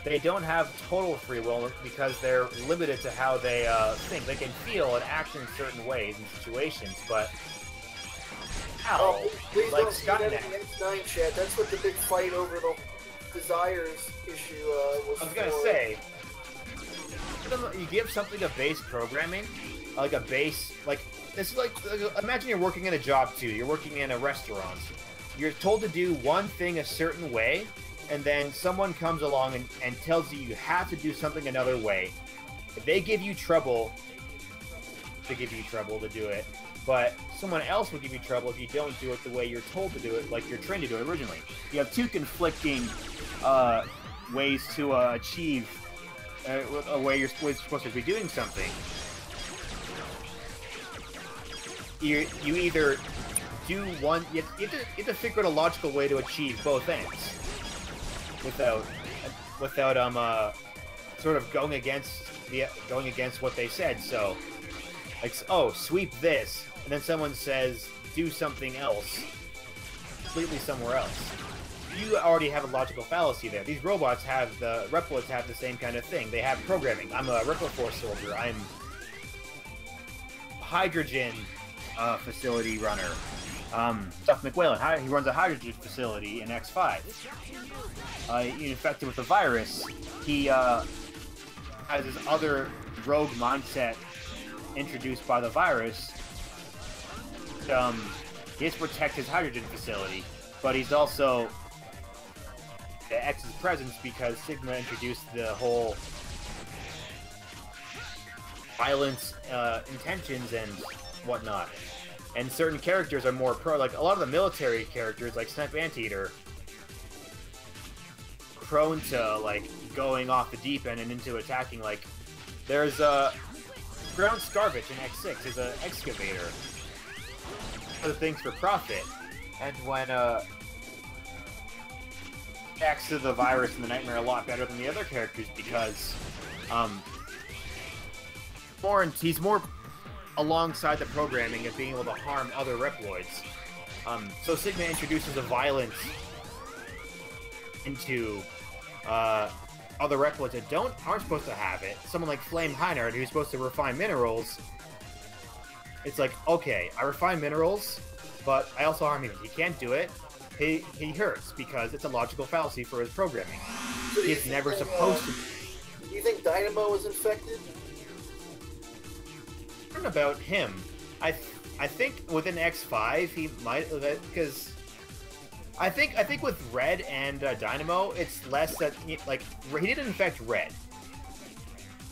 [SPEAKER 2] they don't have total free will because they're limited to how they think. They can feel and act in certain ways in situations, but
[SPEAKER 3] please
[SPEAKER 2] like
[SPEAKER 3] don't see that in
[SPEAKER 2] Skynet.
[SPEAKER 3] the X9 chat. That's what the big fight over the desires issue was
[SPEAKER 2] I was gonna
[SPEAKER 3] for.
[SPEAKER 2] say, you give something a base programming, like a base, like, this is like, imagine you're working in a job too, you're working in a restaurant. You're told to do one thing a certain way, and then someone comes along and tells you have to do something another way. If they give you trouble, to do it, but someone else will give you trouble if you don't do it the way you're told to do it, like you're trained to do it originally. You have two conflicting ways to achieve a way you're supposed to be doing something. You either do one, you have to figure out a logical way to achieve both ends without sort of going against what they said. So, like, oh, sweep this, and then someone says do something else, completely somewhere else. You already have a logical fallacy there. These robots have Reploids have the same kind of thing. They have programming. I'm a Ripple Force soldier. I'm hydrogen facility runner. Stuff McWhalen, he runs a hydrogen facility in X5. Infected with the virus, he has this other rogue mindset introduced by the virus. He has to protect his hydrogen facility, but he's also X's presence because Sigma introduced the whole violence intentions and whatnot. And certain characters are more like a lot of the military characters, like Snipe Anteater, prone to like going off the deep end and into attacking. Like there's Ground Scarvich in X6 is an excavator. Other things for profit, and when attacks to the virus and the Nightmare a lot better than the other characters because he's more alongside the programming of being able to harm other Reploids. So Sigma introduces a violence into other Reploids that aren't supposed to have it, someone like Flame Heinard, who's supposed to refine minerals, it's like, okay, I refine minerals, but I also harm him. He can't do it. He hurts because it's a logical fallacy for his programming.
[SPEAKER 3] So
[SPEAKER 2] He's never supposed to.
[SPEAKER 3] Do you think Dynamo was infected?
[SPEAKER 2] I don't know about him. I think within X5 he might, because I think with Red and Dynamo it's less that he didn't infect Red,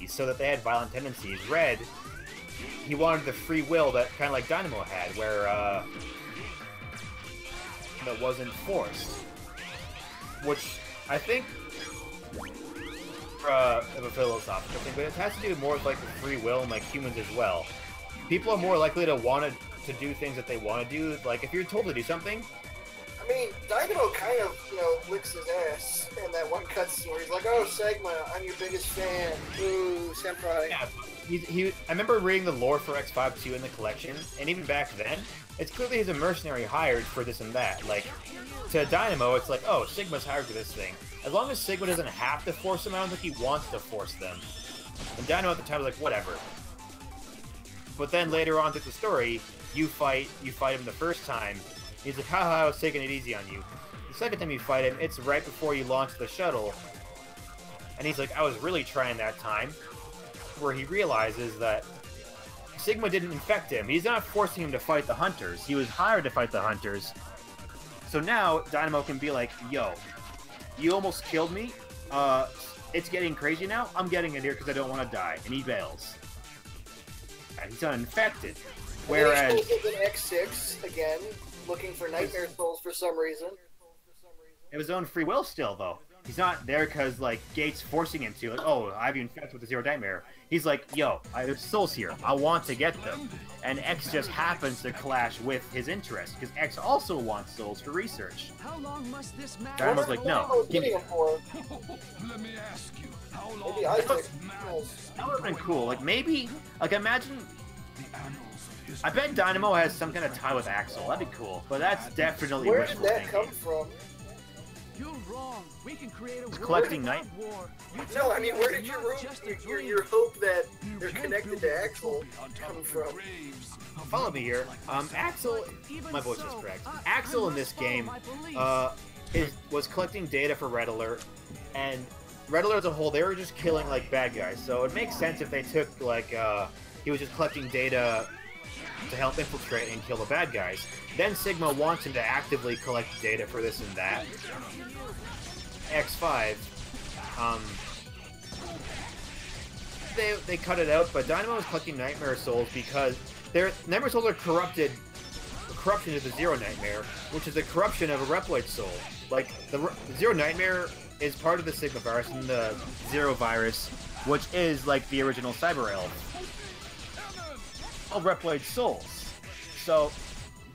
[SPEAKER 2] so that they had violent tendencies. Red, he wanted the free will that kind of like Dynamo had, where that wasn't forced, which I think of a philosophical thing, but it has to do more with like the free will and like humans as well. People are more likely to want to do things that they want to do. Like if you're told to do something.
[SPEAKER 3] I mean, Dynamo kind of, licks his ass in that one cutscene where he's like, "Oh, Sigma, I'm your biggest fan. Ooh, senpai."
[SPEAKER 2] Yeah, I remember reading the lore for X5 2 in the collection, and even back then, it's clearly he's a mercenary hired for this and that. Like, to Dynamo, it's like, oh, Sigma's hired for this thing. As long as Sigma doesn't have to force them, I don't think he wants to force them. And Dynamo at the time was like, whatever. But then later on through the story, you fight him the first time. He's like, haha, I was taking it easy on you. The second time you fight him, it's right before you launch the shuttle. And he's like, I was really trying that time. Where he realizes that Sigma didn't infect him. He's not forcing him to fight the Hunters. He was hired to fight the Hunters. So now, Dynamo can be like, yo, you almost killed me. It's getting crazy now. I'm getting in here because I don't want to die. And he bails. And he's uninfected. Whereas...
[SPEAKER 3] And then he's in X6 again, looking for Nightmare Souls for some reason.
[SPEAKER 2] Of his own free will still, though. He's not there because, like, Gates forcing him to. Like, oh, I have you infected with the Zero Nightmare. He's like, yo, there's souls here. I want to get them. And X just happens to clash with his interest, because X also wants souls for research.
[SPEAKER 13] How long must this matter?
[SPEAKER 2] Dynamo's like, no, give me.
[SPEAKER 12] Let me ask you, how long
[SPEAKER 3] Maybe Isaac.
[SPEAKER 2] That would have been cool. Like, maybe, like, imagine. I bet Dynamo has some kind of tie with Axel. That'd be cool. But that's definitely
[SPEAKER 3] Where
[SPEAKER 2] wishful
[SPEAKER 3] did that
[SPEAKER 2] thinking.
[SPEAKER 3] come from?
[SPEAKER 13] You're wrong. We can create a
[SPEAKER 2] Collecting night.
[SPEAKER 3] No, I mean, where did your hope that they're connected to Axel come from?
[SPEAKER 2] Follow me here. Axel, my voice is correct. Axel in this game was collecting data for Red Alert, and Red Alert as a whole, they were just killing like bad guys. So it makes sense if they took like he was just collecting data to help infiltrate and kill the bad guys. Then Sigma wants him to actively collect data for this and that. X5, they cut it out, but Dynamo is collecting Nightmare Souls because their Nightmare Souls are corruption is the Zero Nightmare, which is the corruption of a Reploid soul. Like, the Zero Nightmare is part of the Sigma virus and the Zero virus, which is like the original Cyber Elf. All Reploid souls. So,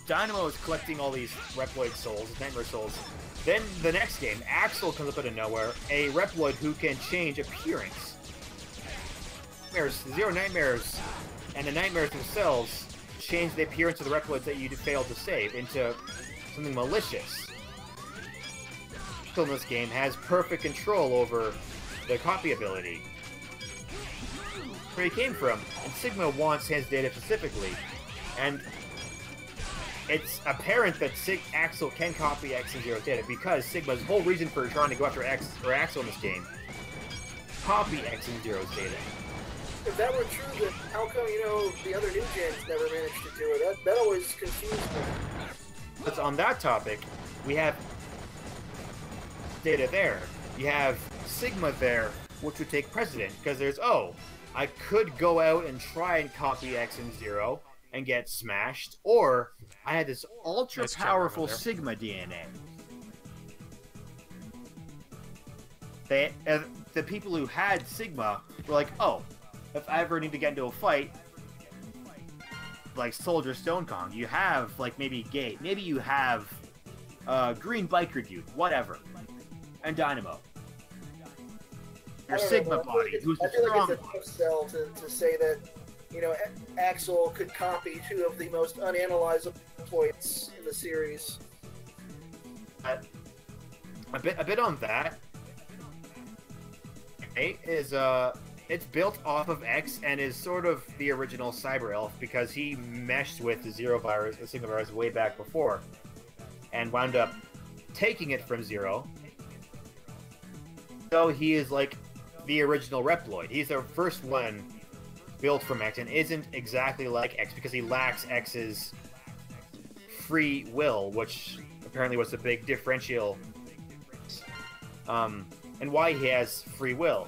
[SPEAKER 2] Dynamo is collecting all these Reploid souls, Nightmare Souls. Then, the next game, Axel comes up out of nowhere, a Reploid who can change appearance. Zero Nightmares and the Nightmares themselves change the appearance of the Reploids that you failed to save into something malicious. Axel in this game has perfect control over the copy ability. Where he came from, and Sigma wants his data specifically, and it's apparent that Axel can copy X and Zero's data because Sigma's whole reason for trying to go after Axel in this game, copy X and Zero's data.
[SPEAKER 3] If that were true, then how come, the other new gens never managed to do it? That always confused me.
[SPEAKER 2] But on that topic, we have data there. You have Sigma there, which would take precedent, because there's, I could go out and try and copy X and Zero and get smashed, or I had this ultra-powerful Sigma DNA. The people who had Sigma were like, if I ever need to get into a fight, like Soldier Stone Kong, you have, like, maybe Gate, maybe you have Green Biker Dude, whatever, and Dynamo. Your Sigma body, who's the strong
[SPEAKER 3] one. I feel like it's a tough sell to say that, Axel could copy two of the most unanalyzable points in the series.
[SPEAKER 2] A bit on that. is it's built off of X and is sort of the original Cyber Elf because he meshed with the Zero virus, the Sigma virus, way back before, and wound up taking it from Zero. So he is like the original Reploid. He's the first one built from X and isn't exactly like X because he lacks X's free will, which apparently was the big differential. And why he has free will.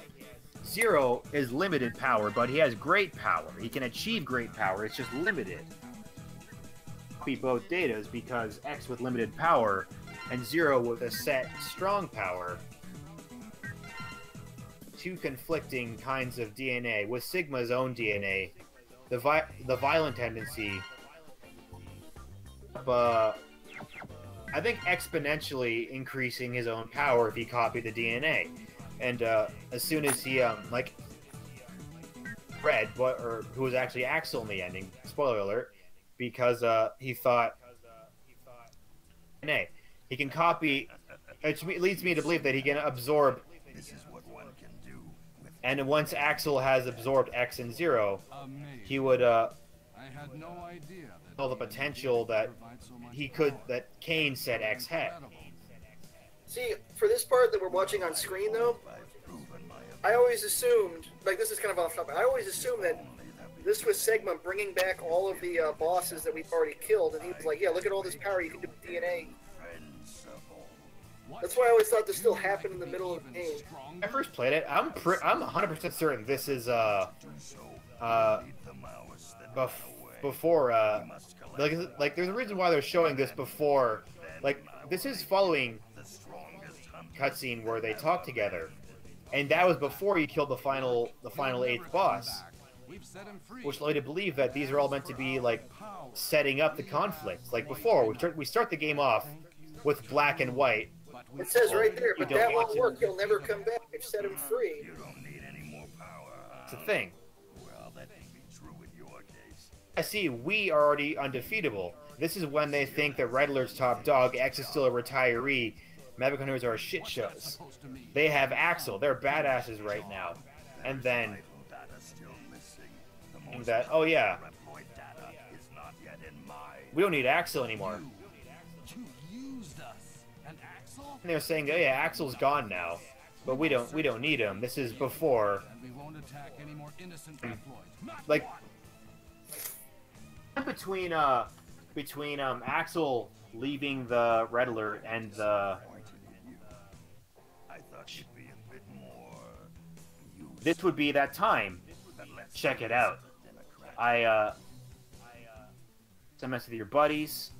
[SPEAKER 2] Zero is limited power, but he has great power. He can achieve great power, it's just limited. Copy both datas because X with limited power and Zero with a set strong power. Two conflicting kinds of DNA. With Sigma's own DNA, the violent tendency, I think exponentially increasing his own power if he copied the DNA. And as soon as he like Red, who was actually Axel in the ending, spoiler alert, because he thought DNA, he can copy. It leads me to believe that he can absorb.
[SPEAKER 12] This is what one can do.
[SPEAKER 2] And once Axel has absorbed X and Zero, he would
[SPEAKER 14] I had no idea
[SPEAKER 2] all the potential that he could, that Kane said X had.
[SPEAKER 3] See, for this part that we're watching on screen, though, I always assumed, like, this is kind of off topic, I always assumed that this was Sigma bringing back all of the bosses that we've already killed, and he was like, yeah, look at all this power you can do with DNA. That's why I always thought this still happened in the middle of the game.
[SPEAKER 2] When I first played it, I'm 100% certain this is before like there's a reason why they're showing this before, like this is following cutscene where they talk together, and that was before you killed the final 8th boss, which led me to believe that these are all meant to be like setting up the conflict. Like before, we start the game off with black and white.
[SPEAKER 3] It says right there, but that won't work. He'll never come back. They've set him free.
[SPEAKER 12] You don't need any more power.
[SPEAKER 2] It's a thing.
[SPEAKER 12] Well, that may be true in your case.
[SPEAKER 2] I see. We are already undefeatable. This is when they think that Red Alert's top dog, X is still a retiree. Magic Hunters are shit shows. They have Axel. They're badasses right now. And then oh yeah, we don't need Axel anymore. And they're saying, oh yeah, Axel's gone now, but we don't need him. This is before, like, between Axel leaving the Red Alert and the. This would be that time. Check it out. Mess with your buddies.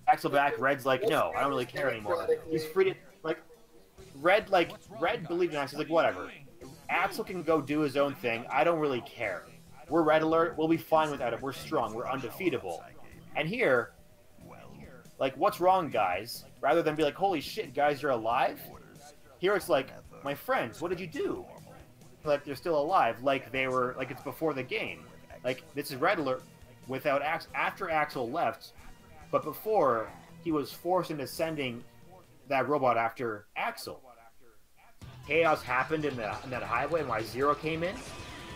[SPEAKER 2] Axel back, Red's like, no, I don't really care anymore. He's free to, Red believed in Axel, he's like, whatever. Axel can go do his own thing, I don't really care. We're Red Alert, we'll be fine without him, we're strong, we're undefeatable. And here, like, what's wrong, guys? Rather than be like, holy shit, guys, you're alive? Here it's like, my friends, what did you do? Like, they're still alive, like they were, like it's before the game. Like, this is Red Alert without after Axel left. But before, he was forced into sending that robot after Axel. Chaos happened in that highway, and why Zero came in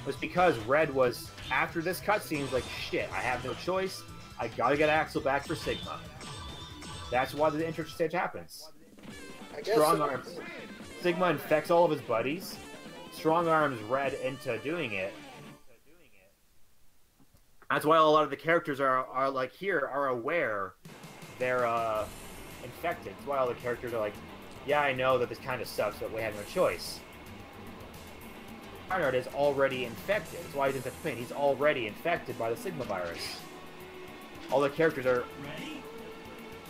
[SPEAKER 2] was because Red was, after this cutscene, was like, shit, I have no choice. I gotta get Axel back for Sigma. That's why the intro stage happens. Strong arms. Sigma infects all of his buddies. Strong arms Red into doing it. That's why a lot of the characters are like here are aware they're infected. That's why all the characters are like, yeah, I know that this kind of sucks, but we have no choice. Reinhardt is already infected. That's why he's in such pain. He's already infected by the Sigma virus. All the characters are.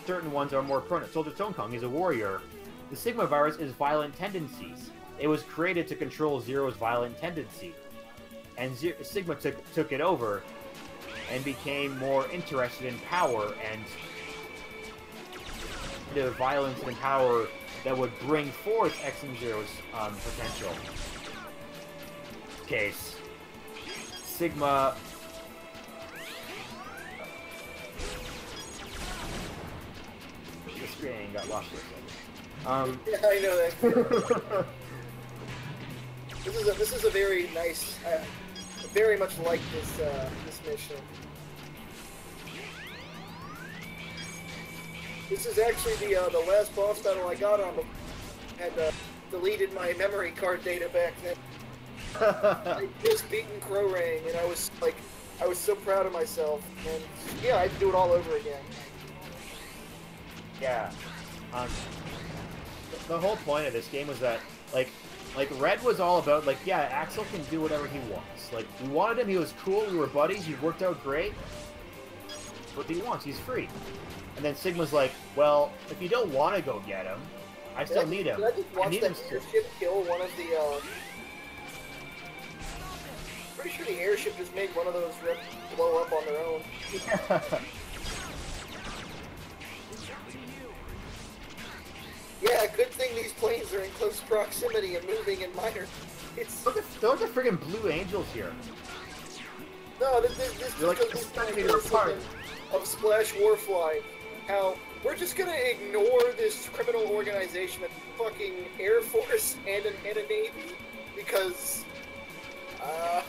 [SPEAKER 2] Certain ones are more prone. Soldier Stone Kong is a warrior. The Sigma virus is violent tendencies. It was created to control Zero's violent tendency, and Sigma took it over. And became more interested in power and the violence and power that would bring forth X and Zero's potential. Case Sigma. The screen got lost for a second.
[SPEAKER 3] Yeah, I know that. This is a very nice. Very much like this mission. This is actually the last boss battle I got on. I had deleted my memory card data back then. I just beaten Crowrang, and I was so proud of myself. And yeah, I had to do it all over again.
[SPEAKER 2] Yeah. The whole point of this game was that, like Red was all about, like, yeah, Axel can do whatever he wants. Like, we wanted him, he was cool, we were buddies, he worked out great. What he wants, he's free. And then Sigma's like, well, if you don't want to go get him, I still need him.
[SPEAKER 3] Did I just watch that airship kill one of the, pretty sure the airship just made one of those rips blow up on their own. Yeah, good thing these planes are in close proximity and moving in minor.
[SPEAKER 2] Look at the friggin' blue angels here.
[SPEAKER 3] No, this
[SPEAKER 2] like
[SPEAKER 3] of Splash Warfly. How we're just gonna ignore this criminal organization, a fucking Air Force and a Navy, because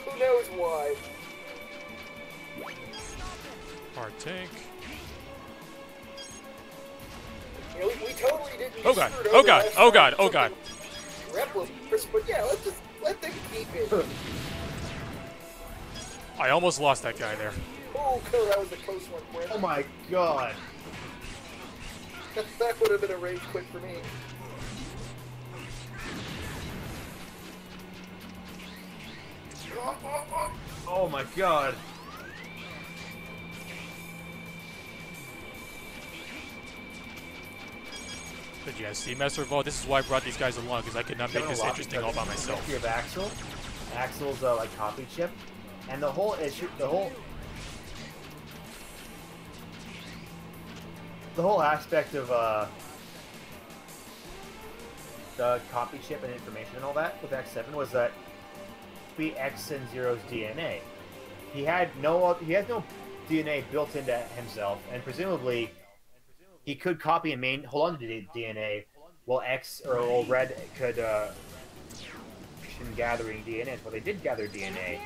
[SPEAKER 3] who knows why.
[SPEAKER 1] Hard tank.
[SPEAKER 3] You know, we totally didn't.
[SPEAKER 1] Oh god! Oh god! Oh god! Oh god!
[SPEAKER 3] Replicas, but yeah, let them keep it.
[SPEAKER 1] I almost lost that guy there.
[SPEAKER 3] Oh, cool, that was a close one, Brent.
[SPEAKER 2] Oh my god!
[SPEAKER 3] That would have been a rage quit for me.
[SPEAKER 2] Oh my god!
[SPEAKER 1] Did you guys see Master of all? This is why I brought these guys along, because I could not make this interesting all by myself.
[SPEAKER 2] You have Axel's like copy chip, and the whole issue, the whole aspect of the copy chip and information and all that with X7 was that be X and Zero's DNA. He has no DNA built into himself, and presumably he could copy and hold on to the DNA, while X or Red could gathering DNA. Well, they did gather DNA.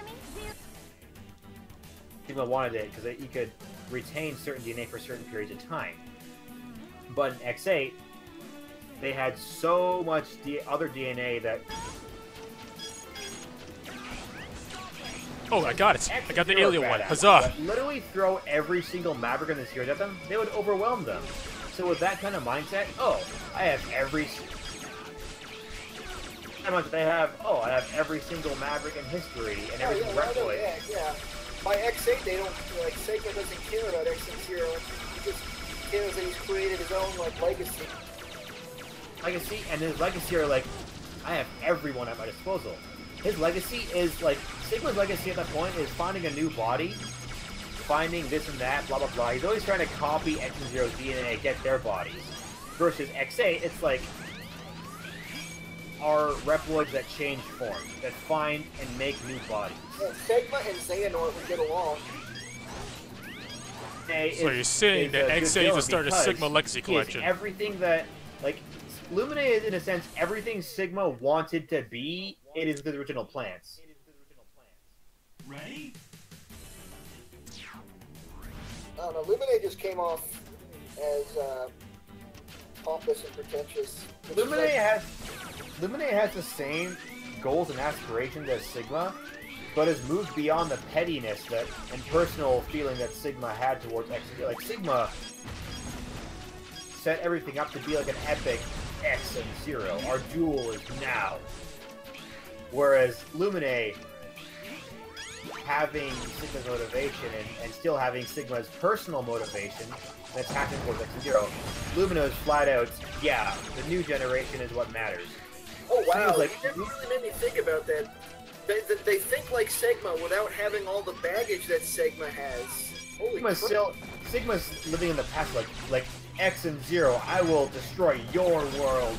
[SPEAKER 2] Sigma wanted it because he could retain certain DNA for certain periods of time. But in X8, they had so much other DNA that...
[SPEAKER 1] Oh, I got it! I got the alien one! Huzzah!
[SPEAKER 2] Literally throw every single Maverick in the series at them, they would overwhelm them. So with that kind of mindset, I have every single Maverick in history and every single Reploid.
[SPEAKER 3] Yeah. By X8, they don't, like, Seiko doesn't care about X and Zero. He just cares that he's created his own, like, legacy.
[SPEAKER 2] And his legacy are like, I have everyone at my disposal. His legacy is, like, Sigma's legacy at that point is finding a new body, finding this and that, blah, blah, blah. He's always trying to copy X and Zero's DNA, get their bodies. Versus X8, it's like, are Reploids that change form, that find and make new bodies.
[SPEAKER 3] Yeah, Sigma and Xehanort would get along.
[SPEAKER 1] So you're saying that X8 is start a Sigma Legacy collection.
[SPEAKER 2] Everything that, like, Lumine is, in a sense, everything Sigma wanted to be, it is the original plans.
[SPEAKER 9] Ready?
[SPEAKER 3] I don't know, Lumine just came off as pompous and pretentious.
[SPEAKER 2] Lumine has the same goals and aspirations as Sigma, but has moved beyond the pettiness and personal feeling that Sigma had towards X. Like, Sigma set everything up to be like an epic X and Zero. Our duel is now. Whereas Lumine, having Sigma's motivation and still having Sigma's personal motivation that's happening towards X and Zero, Lumina is flat out, yeah, the new generation is what matters.
[SPEAKER 3] Oh wow,
[SPEAKER 2] like,
[SPEAKER 3] it really made me think about that. They think like Sigma without having all the baggage that Sigma has. Holy crap.
[SPEAKER 2] Sigma's living in the past, like X and Zero, I will destroy your world.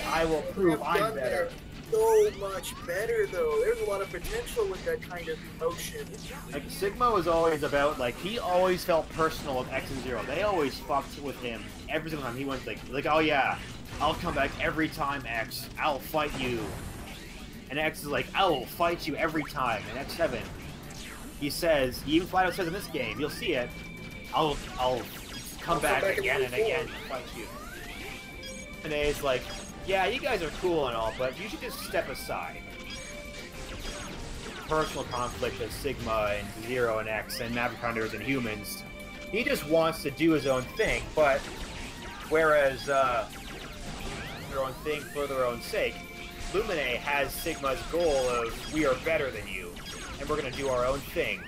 [SPEAKER 2] I will prove I'm better.
[SPEAKER 3] So much better though. There's a lot of potential with that kind of emotion.
[SPEAKER 2] Like, Sigma was always about, like, he always felt personal with X and Zero. They always fucked with him every single time he went, like, oh yeah, I'll come back every time, X. I'll fight you. And X is like, I will fight you every time. And X7, he says, he even flat out says in this game, you'll see it, I'll come back again and again and fight you. And it's like, yeah, you guys are cool and all, but you should just step aside. Personal conflict of Sigma and Zero and X and Maverick Hunters and humans. He just wants to do his own thing, but whereas their own thing for their own sake, Lumine has Sigma's goal of we are better than you, and we're gonna do our own thing.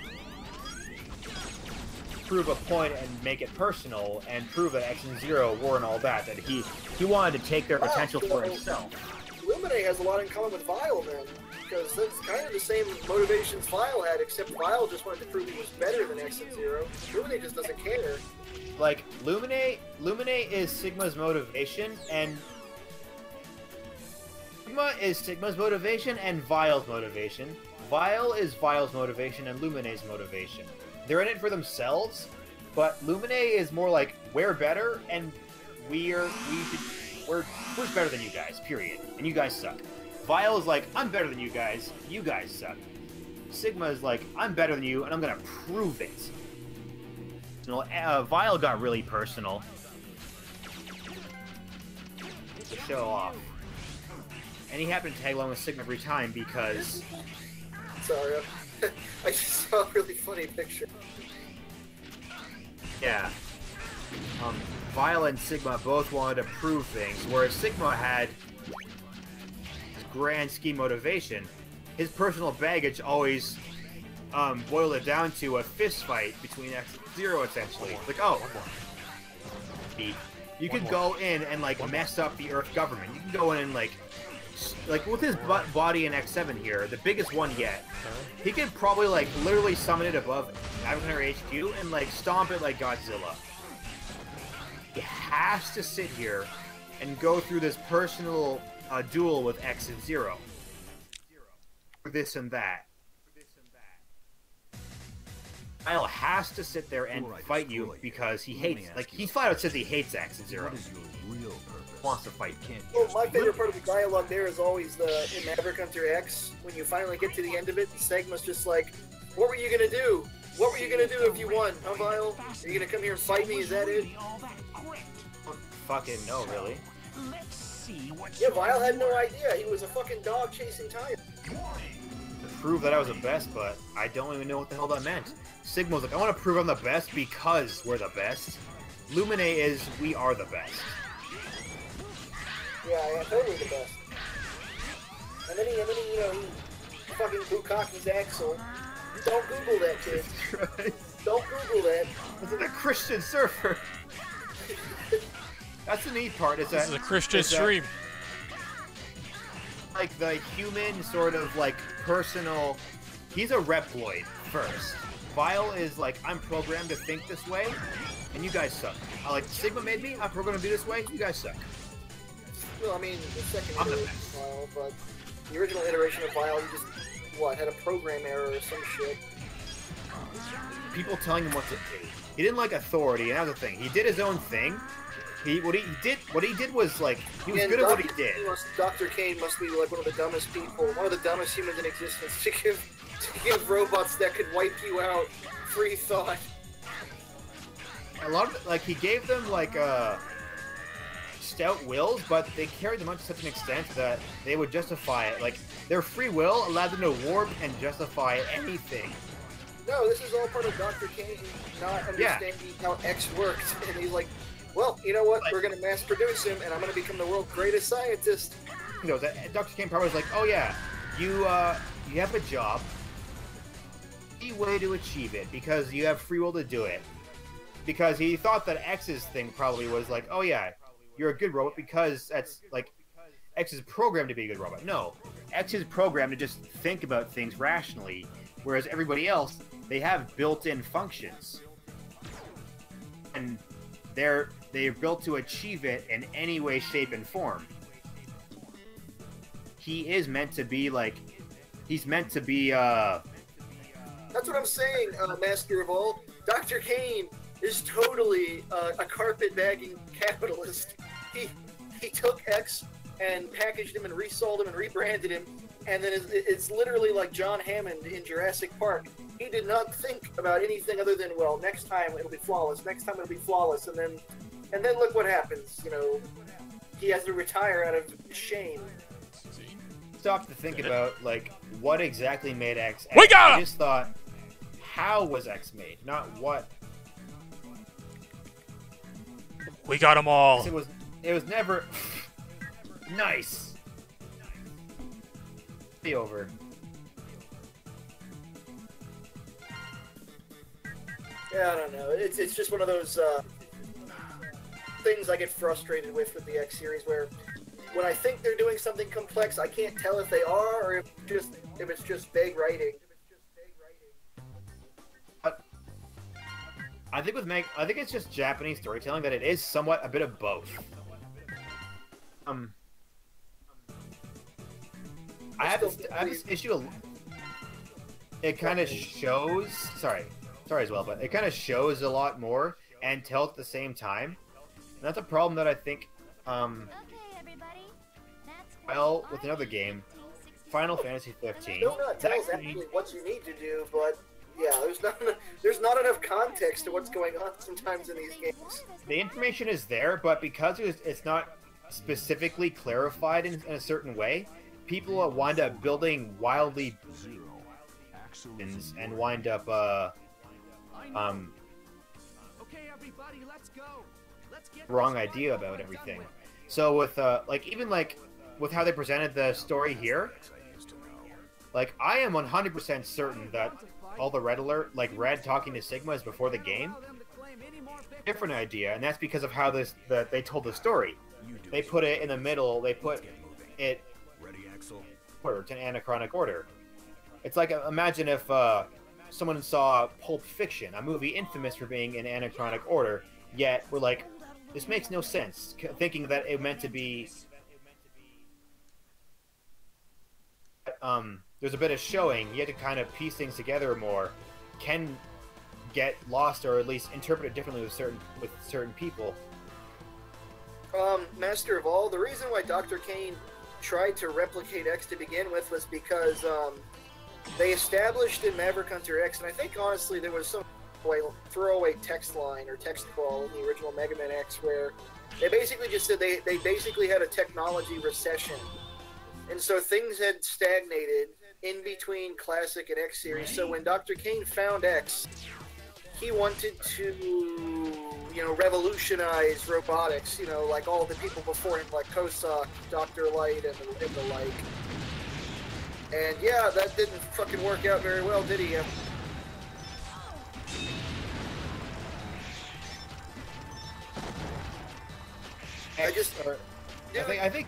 [SPEAKER 2] Prove a point and make it personal, and prove that X and Zero weren't all that. That he wanted to take their potential for himself.
[SPEAKER 3] Lumine has a lot in common with Vile then, because that's kind of the same motivations Vile had, except Vile just wanted to prove he was better than X and Zero. Lumine just doesn't care.
[SPEAKER 2] Like Lumine is Sigma's motivation, and Sigma is Sigma's motivation and Vile's motivation. Vile is Vile's motivation and Lumine's motivation. They're in it for themselves, but Lumine is more like we're better and we're better than you guys, period. And you guys suck. Vile is like, I'm better than you guys suck. Sigma is like, I'm better than you and I'm gonna prove it. You know, Vile got really personal to show off. And he happened to tag along with Sigma every time because...
[SPEAKER 3] Sorry, I just saw a really funny picture.
[SPEAKER 2] Yeah. Vile and Sigma both wanted to prove things, whereas Sigma had his grand scheme motivation. His personal baggage always boiled it down to a fist fight between X and Zero, essentially. Like, oh, you could go in and, like, mess up the Earth government. You can go in and, like with his body in X7 here, the biggest one yet, he could probably, like, literally summon it above Avatar HQ and, like, stomp it like Godzilla. He has to sit here and go through this personal duel with X and Zero. For this and that. Vile has to sit there and fight you because he hates, like, he flat out says he hates X and Zero. Wants to fight.
[SPEAKER 3] Well, my favorite part of the dialogue there is always in Maverick Hunter X, when you finally get to the end of it, Sigma's just like, what were you gonna do? What were you gonna do if you won, huh, Vile? Are you gonna come here and fight me? Is that it?
[SPEAKER 2] Fucking no, really.
[SPEAKER 3] Yeah, Vile had no idea. He was a fucking dog chasing time.
[SPEAKER 2] To prove that I was the best, but I don't even know what the hell that meant. Sigma's like, I want to prove I'm the best because we're the best. Lumine is, we are the best.
[SPEAKER 3] Yeah, totally the best. And then he you know, he fucking Bukkaki's Axel. Don't Google that, kid. Don't Google that.
[SPEAKER 2] This is a Christian surfer. That's the neat part.
[SPEAKER 1] This is a Christian stream.
[SPEAKER 2] Like the human sort of like personal. He's a Reploid first. Vile is like, I'm programmed to think this way, and you guys suck. Like Sigma made me. I'm programmed to do this way. You guys suck.
[SPEAKER 3] Well, I mean, the second iteration of Vile, but the original iteration of Vile, he just, had a program error or some shit.
[SPEAKER 2] People telling him what to do. He didn't like authority, and that was the thing. He did his own thing. What he did was, like, he was good at what he did.
[SPEAKER 3] Dr. Kane must be, like, one of the dumbest people, one of the dumbest humans in existence to give robots that could wipe you out free thought.
[SPEAKER 2] A lot of, like, he gave them, like, stout wills, but they carried them out to such an extent that they would justify it. Like, their free will allowed them to warp and justify anything.
[SPEAKER 3] No, this is all part of Dr. Kane not understanding how X worked. And he's like, well, you know what? We're going to mass produce him, and I'm going to become the world's greatest scientist.
[SPEAKER 2] You know, Dr. Kane probably was like, oh yeah, you have a job. The way to achieve it, because you have free will to do it. Because he thought that X's thing probably was like, oh yeah, you're a good robot because that's, like, X is programmed to be a good robot. No, X is programmed to just think about things rationally, whereas everybody else, they have built-in functions. And they're built to achieve it in any way, shape, and form. He is meant to be, like, he's meant to be,
[SPEAKER 3] That's what I'm saying, Master of All. Dr. Kane is totally a carpetbagging capitalist. he took X and packaged him and resold him and rebranded him, and then it's literally like John Hammond in Jurassic Park. He did not think about anything other than, well, next time it'll be flawless, next time it'll be flawless, and then look what happens, you know. He has to retire out of shame.
[SPEAKER 2] Stop to think about, like, what exactly made X.
[SPEAKER 1] We got him!
[SPEAKER 2] I just thought, how was X made, not what.
[SPEAKER 1] We got them all.
[SPEAKER 2] It was never nice. Be over.
[SPEAKER 3] Yeah, I don't know. It's just one of those things I get frustrated with the X series, where when I think they're doing something complex, I can't tell if they are or if it's just vague writing.
[SPEAKER 2] I think I think it's just Japanese storytelling that it is somewhat a bit of both. I have this issue. It kind of shows. Sorry as well, but it kind of shows a lot more and tells at the same time. And that's a problem that I think. Well, with another game, Final Fantasy 15.
[SPEAKER 3] No, it tells actually what you need to do, but. Yeah, there's not enough context to what's going on sometimes in these games.
[SPEAKER 2] The information is there, but because it's not specifically clarified in a certain way, people wind up building wildly and wind up wrong idea about everything. So with with how they presented the story here, like I am 100% certain that all the Red Alert, like Red talking to Sigma is before the game. Different idea, and that's because of how they told the story. They put it in the middle. They put it in anachronic order. It's like imagine if someone saw Pulp Fiction, a movie infamous for being in anachronic order, yet we're like, this makes no sense, thinking that it meant to be. There's a bit of showing, you have to kind of piece things together more, can get lost or at least interpret it differently with certain people.
[SPEAKER 3] Master of All, the reason why Dr. Kane tried to replicate X to begin with was because they established in Maverick Hunter X, and I think honestly there was some throwaway text line or text crawl in the original Mega Man X where they basically just said they basically had a technology recession. And so things had stagnated in between Classic and X series. So when Dr. Kane found X, he wanted to, you know, revolutionize robotics, you know, like all the people before him, like Kosak, Dr. Light, and the like. And yeah, that didn't fucking work out very well, did he? I think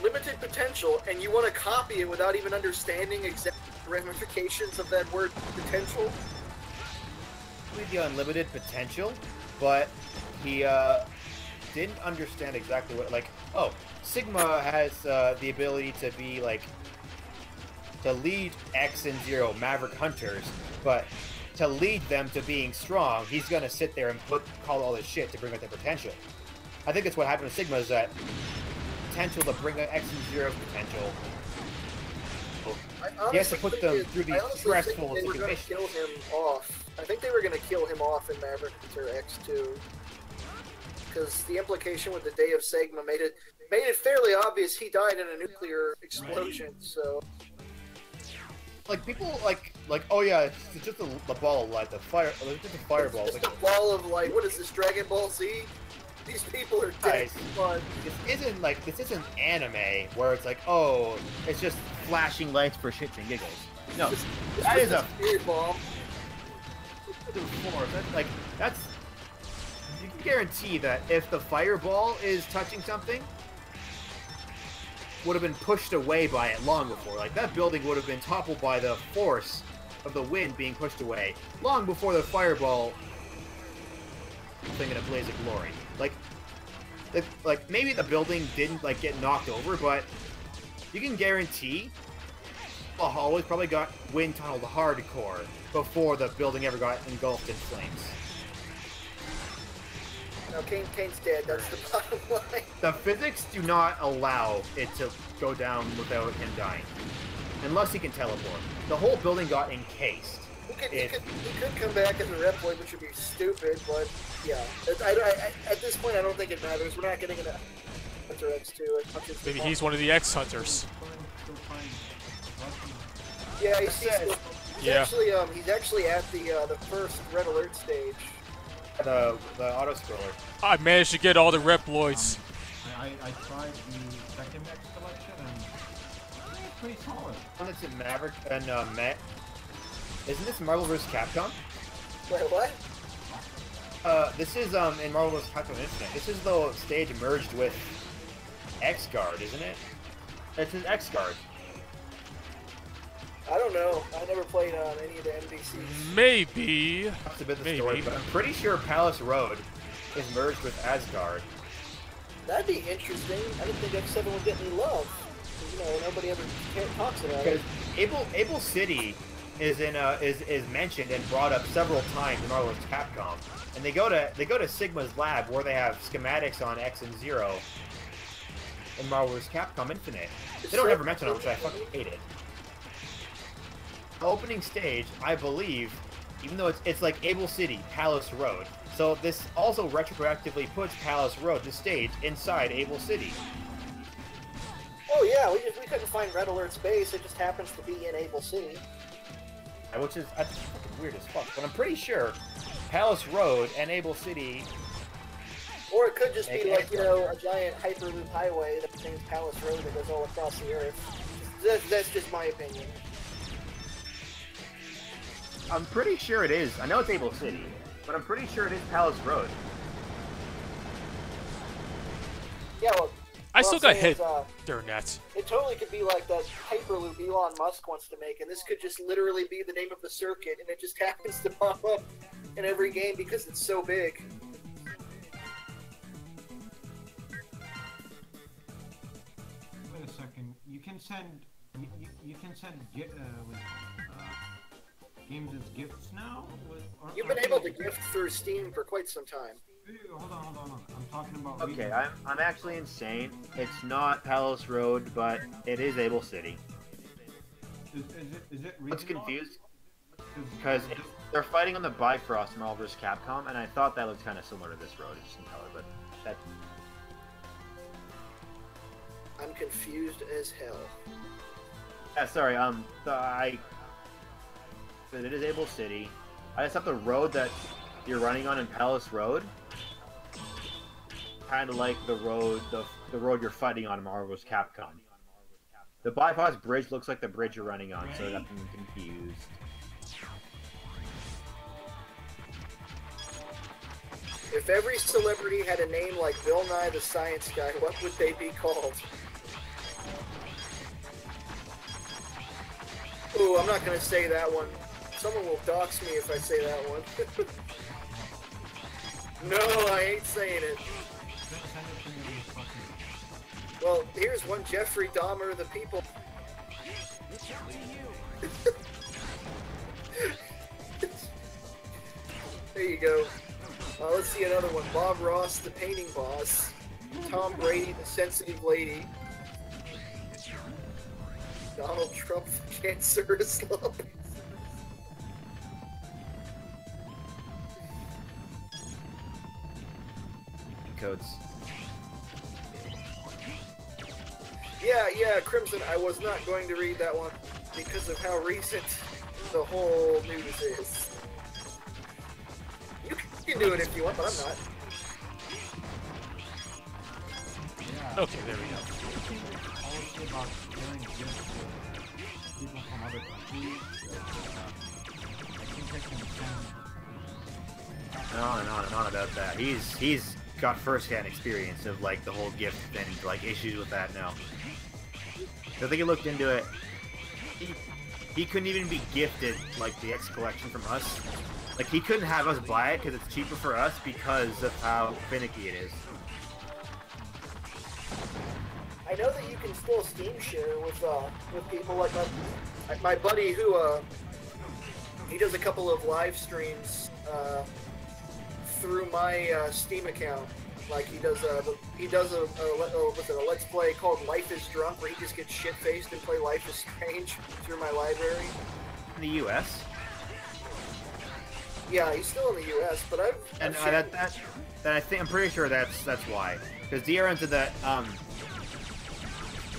[SPEAKER 3] limited potential, and you want to copy it without even understanding exact ramifications of that word potential.
[SPEAKER 2] With the unlimited potential, but he didn't understand exactly what. Like, oh, Sigma has the ability to be like to lead X and Zero Maverick Hunters, but to lead them to being strong, he's gonna sit there and call all this shit to bring out their potential. I think that's what happened with Sigma, is that potential to bring out X and Zero's potential. He has to put them through these stressful
[SPEAKER 3] situations. They were going to kill him off. I think they were going to kill him off in Maverick Hunter X2. Because the implication with the Day of Sigma made it fairly obvious he died in a nuclear explosion, so...
[SPEAKER 2] Like, people, like, oh yeah, it's just the ball of light, just a fireball.
[SPEAKER 3] Just a ball of light. What is this, Dragon Ball Z? These people are dead.
[SPEAKER 2] Guys, this isn't anime where it's like, oh, it's just flashing lights for shits and giggles. No, that is a
[SPEAKER 3] spirit bomb.
[SPEAKER 2] That's you can guarantee that if the fireball is touching something, would have been pushed away by it long before. Like, that building would have been toppled by the force of the wind being pushed away long before the fireball thing in a blaze of glory. Like maybe the building didn't like get knocked over, but you can guarantee the hallways probably got wind tunneled hardcore before the building ever got engulfed in flames.
[SPEAKER 3] No, Kane's dead. That's the bottom line.
[SPEAKER 2] The physics do not allow it to go down without him dying. Unless he can teleport. The whole building got encased.
[SPEAKER 3] He could come back as a Reploid, which would be stupid, but yeah. At this point, I don't think it matters. We're not getting enough Hunter X2.
[SPEAKER 1] Maybe he's one of the X-Hunters.
[SPEAKER 3] Yeah, he's actually at the first Red Alert stage.
[SPEAKER 2] The auto scroller.
[SPEAKER 1] I managed to get all the Reploids.
[SPEAKER 5] I tried the second X collection and it's pretty solid.
[SPEAKER 2] One that's in Maverick and Matt. Isn't this Marvel vs. Capcom?
[SPEAKER 3] Wait, what?
[SPEAKER 2] This is in Marvel vs. Capcom Infinite. This is the stage merged with X-Guard, isn't it? It's an X-Guard.
[SPEAKER 3] I don't know. I never played on any of the NBCs.
[SPEAKER 1] Maybe.
[SPEAKER 2] That's a bit the story, but I'm pretty sure Palace Road is merged with Asgard.
[SPEAKER 3] That'd be interesting. I didn't think X7 would get any love. You know, nobody ever talks about it.
[SPEAKER 2] Because Able City is mentioned and brought up several times in Marvel vs. Capcom, and they go to Sigma's lab where they have schematics on X and Zero in Marvel vs. Capcom Infinite. They don't ever mention it, which I fucking hated. Opening stage, I believe, even though it's like Able City, Palace Road. So this also retroactively puts Palace Road, the stage, inside Able City.
[SPEAKER 3] Oh yeah, we couldn't find Red Alert's base. It just happens to be in Able City.
[SPEAKER 2] Which is that's fucking weird as fuck. But I'm pretty sure Palace Road and Able City.
[SPEAKER 3] Or it could just be like, you know, a giant Hyperloop highway that contains Palace Road that goes all across the Earth. That's just my opinion.
[SPEAKER 2] I'm pretty sure it is. I know it's Able City, but I'm pretty sure it is Palace Road.
[SPEAKER 3] Yeah, well,
[SPEAKER 1] I still got hit. Darn that.
[SPEAKER 3] It totally could be like that Hyperloop Elon Musk wants to make, and this could just literally be the name of the circuit, and it just happens to pop up in every game because it's so big.
[SPEAKER 5] Wait a second. You can send games as gifts now?
[SPEAKER 3] You've been able to gift through Steam for quite some time.
[SPEAKER 5] Hold on. I'm talking about...
[SPEAKER 2] Okay, I'm actually insane. It's not Palace Road, but it is Able City.
[SPEAKER 5] Is it
[SPEAKER 2] What's confused? Because they're fighting on the Bifrost in Marvel vs. Capcom, and I thought that looked kind of similar to this road, just in color, but that...
[SPEAKER 3] I'm confused as hell.
[SPEAKER 2] Yeah, sorry, it is Able City. I just thought the road that you're running on in Palace Road, kind of like the road you're fighting on in Marvel vs. Capcom. The Bifrost bridge looks like the bridge you're running on, so I got them confused.
[SPEAKER 3] If every celebrity had a name like Bill Nye the Science Guy, what would they be called? Ooh, I'm not gonna say that one. Someone will dox me if I say that one. No, I ain't saying it. Well, here's one Jeffrey Dahmer of the people. There you go. Let's see another one. Bob Ross, the painting boss. Tom Brady, the sensitive lady. Donald Trump, the cancerous lump.
[SPEAKER 2] Codes.
[SPEAKER 3] Yeah, Crimson, I was not going to read that one because of how recent the whole news is. You can do it if you want, but I'm not.
[SPEAKER 1] Okay, there we go.
[SPEAKER 2] On and on about that. He's got first-hand experience of like the whole gift and like issues with that now. So I think he looked into it. He couldn't even be gifted like the X collection from us. Like he couldn't have us buy it because it's cheaper for us because of how finicky it is.
[SPEAKER 3] I know that you can still Steam share with people like my buddy who he does a couple of live streams through my Steam account. Like he does a what's it, a Let's Play called Life is Drunk, where he just gets shit-faced and play Life is Strange through my library.
[SPEAKER 2] In the U.S.
[SPEAKER 3] Yeah, he's still in the U.S., but
[SPEAKER 2] I'm pretty sure that's why. Because DRM's in that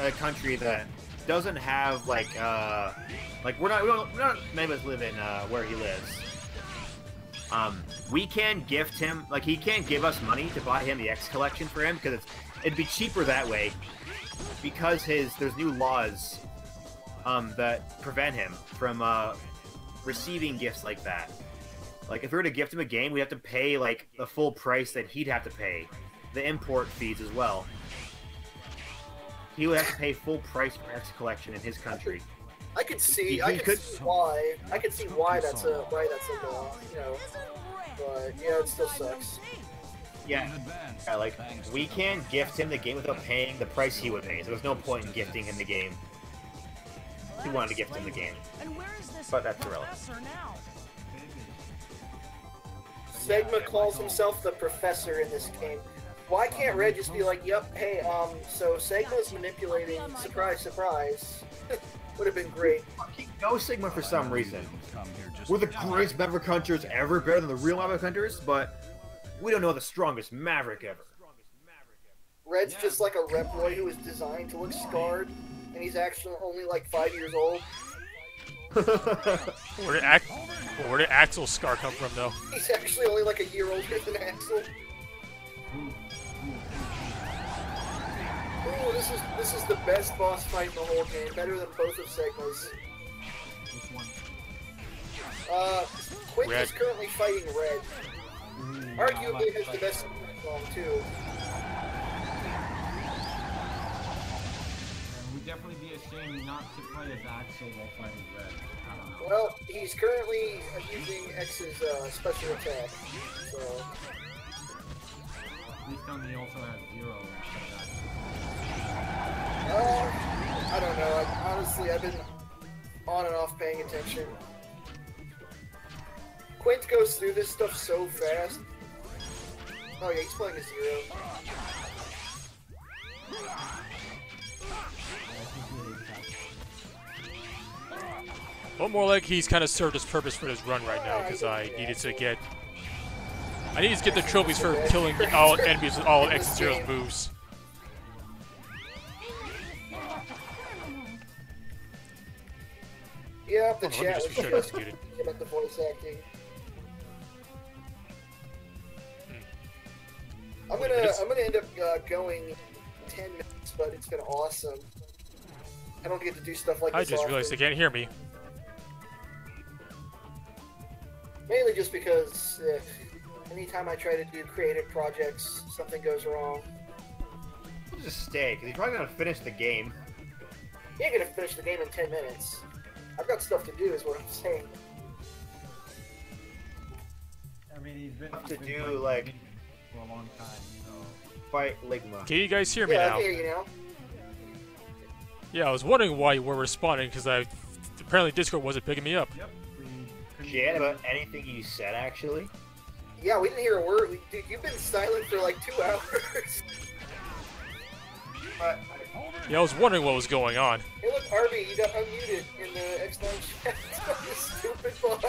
[SPEAKER 2] a country that doesn't have like we're not many of us live in where he lives. We can gift him, like he can't give us money to buy him the X collection for him because it'd be cheaper that way because there's new laws that prevent him from receiving gifts like that. Like if we were to gift him a game, we'd have to pay like the full price that he'd have to pay, the import fees as well. He would have to pay full price for X collection in his country.
[SPEAKER 3] I could see why that's a law, you know. But yeah, it still sucks.
[SPEAKER 2] Yeah, like we can't gift him the game without paying the price he would pay. So there's no point in gifting him the game. He wanted to gift him the game, but that's irrelevant.
[SPEAKER 3] Segma calls himself the professor in this game. Why can't Red just be like, "Yep, hey, so Segma's manipulating. Surprise, surprise." Would have been great.
[SPEAKER 2] No Sigma for some reason. We're the greatest Maverick Hunters ever, better than the real Maverick Hunters, but we don't know the strongest Maverick ever.
[SPEAKER 3] Red's just like a Reploid who is designed to look scarred, and he's actually only like 5 years old.
[SPEAKER 1] Where did Axel's scar come from, though?
[SPEAKER 3] He's actually only like a year older than Axel. Ooh, this is the best boss fight in the whole game, better than both of Segma's. Quint is currently fighting Red. Arguably has the best song too.
[SPEAKER 5] It would definitely be a shame not to play as Axel while fighting Red. I don't know.
[SPEAKER 3] Well, he's currently using X's special attack, so...
[SPEAKER 5] Please tell me he also has Zero instead of Axel.
[SPEAKER 3] I don't know. Honestly, I've been on and off paying attention. Quint goes through this stuff so fast. Oh yeah, he's playing a Zero.
[SPEAKER 1] Well, more like he's kind of served his purpose for this run right now, because I needed to get the trophies for killing all enemies with all X and Zero's moves.
[SPEAKER 3] Yeah, the chat was just about the voice acting. I'm gonna end up going 10 minutes, but it's been awesome. I don't get to do stuff like this.
[SPEAKER 1] I just realized they can't hear me.
[SPEAKER 3] Mainly just because anytime I try to do creative projects, something goes wrong.
[SPEAKER 2] We'll just stay, because he's probably gonna finish the game.
[SPEAKER 3] He ain't gonna finish the game in 10 minutes. I've got stuff to do, is what I'm saying.
[SPEAKER 5] I mean, he's been
[SPEAKER 2] do like
[SPEAKER 5] for a long time, so
[SPEAKER 2] fight Ligma.
[SPEAKER 1] Can you guys hear me now?
[SPEAKER 3] Yeah, I hear you now.
[SPEAKER 1] Yeah, I was wondering why you were responding, because apparently Discord wasn't picking me up.
[SPEAKER 5] Yep.
[SPEAKER 2] Jan, about anything you said, actually?
[SPEAKER 3] Yeah, we didn't hear a word. Dude, you've been silent for like 2 hours.
[SPEAKER 1] Yeah, I was wondering what was going on.
[SPEAKER 3] Hey look, Arby, you got unmuted in the X9 chat. Stupid bot.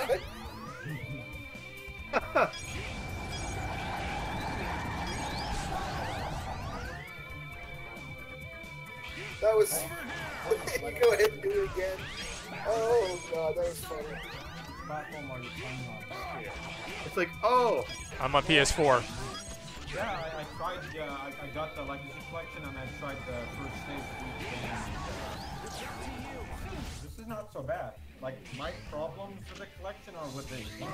[SPEAKER 3] That was... You go ahead and do it again. Oh god, that was funny.
[SPEAKER 5] Platform are you playing on?
[SPEAKER 2] It's like, oh!
[SPEAKER 1] I'm on PS4.
[SPEAKER 5] Yeah, I tried, I got the Legacy Collection and I tried the first stage of each game. This is not so bad. Like, my problems with the collection are with the intro.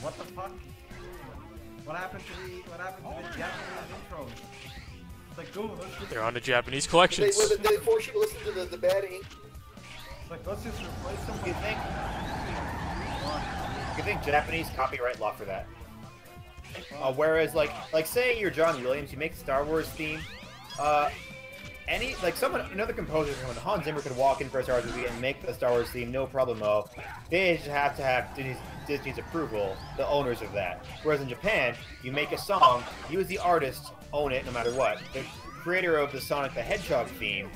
[SPEAKER 5] What the fuck? What happened to the Japanese intros? It's like, go, let's just...
[SPEAKER 1] They're on the Japanese collections.
[SPEAKER 3] They force you to listen to the bad ink.
[SPEAKER 5] It's like, let's just replace them with...
[SPEAKER 2] You think Japanese copyright law for that? Whereas, like say you're John Williams, you make the Star Wars theme. Another composer, when Hans Zimmer could walk in for a Star Wars movie and make the Star Wars theme, no problemo. They just have to have Disney's approval, the owners of that. Whereas in Japan, you make a song, you as the artist own it no matter what. The creator of the Sonic the Hedgehog theme,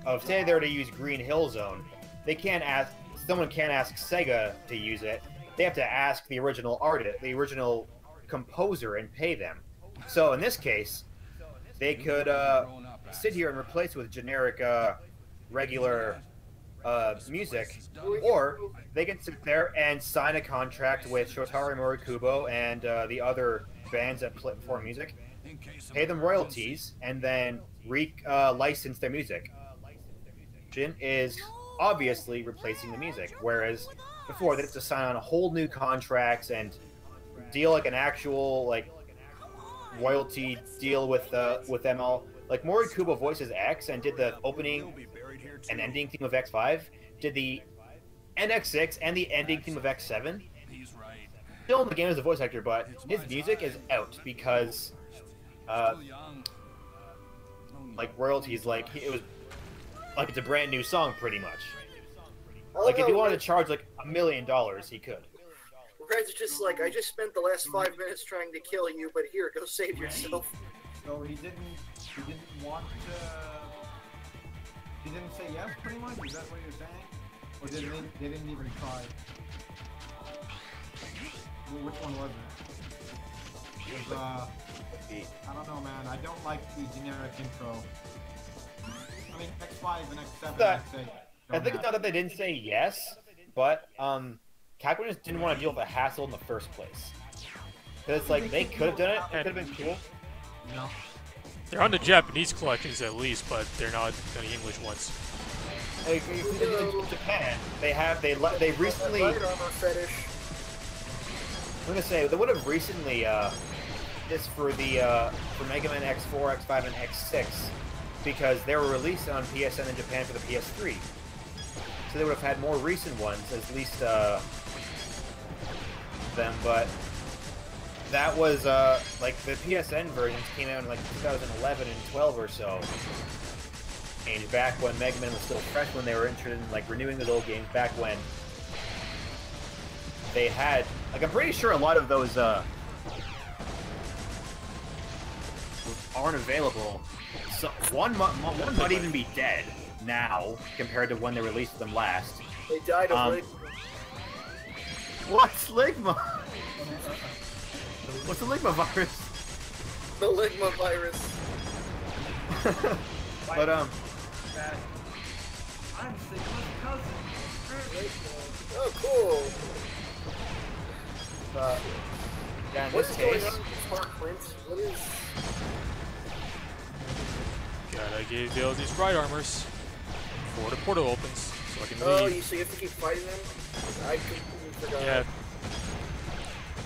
[SPEAKER 2] of say they were to use Green Hill Zone, they can't ask, someone can't ask Sega to use it. They have to ask the original artist, the original composer, and pay them. So in this case, they could sit here and replace it with generic, regular music, or they can sit there and sign a contract with Shotaro Morikubo and the other bands that perform music, pay them royalties, and then license their music. Is obviously replacing the music, whereas before they had to sign on a whole new contracts and deal like an actual like royalty deal with them all. Like Morikubo voices X and did the opening and ending theme of X5, did the NX6 and the ending theme of X7. Still in the game as a voice actor, but his music is out because like royalties, like it was like it's a brand new song pretty much. Like if he wanted to charge like $1 million, he could.
[SPEAKER 3] Red's just like, I just spent the last 5 minutes trying to kill you, but here, go save yourself.
[SPEAKER 5] So he didn't want to. He didn't say yes, pretty much. Is that what you're saying? Or they didn't even try? Well, which one was it? It was, I don't know, man. I don't like the generic intro. I mean, X5 and X7, I'd say.
[SPEAKER 2] I think it's not that they didn't say yes, but Capcom just didn't want to deal with the hassle in the first place. Because it's like, they could have done it, it could have been cool.
[SPEAKER 5] No.
[SPEAKER 1] They're on the Japanese collections at least, but they're not any English ones.
[SPEAKER 2] Like, in Japan, they recently... I'm gonna say, they would have recently, this for the, for Mega Man X4, X5, and X6, because they were released on PSN in Japan for the PS3. So they would have had more recent ones, at least, them, but that was, like, the PSN versions came out in, like, 2011 and 12 or so. And back when Mega Man was still fresh, when they were interested in, like, renewing the old games, back when they had, like, I'm pretty sure a lot of those, aren't available. So, one might even be dead now, compared to when they released them last.
[SPEAKER 3] They died of Ligma.
[SPEAKER 2] What's Ligma? What's the Ligma virus?
[SPEAKER 3] The Ligma virus.
[SPEAKER 2] But,
[SPEAKER 10] I'm Sigma's cousin.
[SPEAKER 3] Oh, cool.
[SPEAKER 2] Yeah, in
[SPEAKER 3] What
[SPEAKER 2] this
[SPEAKER 3] is
[SPEAKER 2] case...
[SPEAKER 3] going on with Smart Clint? What is...
[SPEAKER 1] Gotta give these ride armors before the portal opens, so I can
[SPEAKER 3] Oh,
[SPEAKER 1] leave.
[SPEAKER 3] so you have to keep fighting them? I completely forgot.
[SPEAKER 1] Yeah.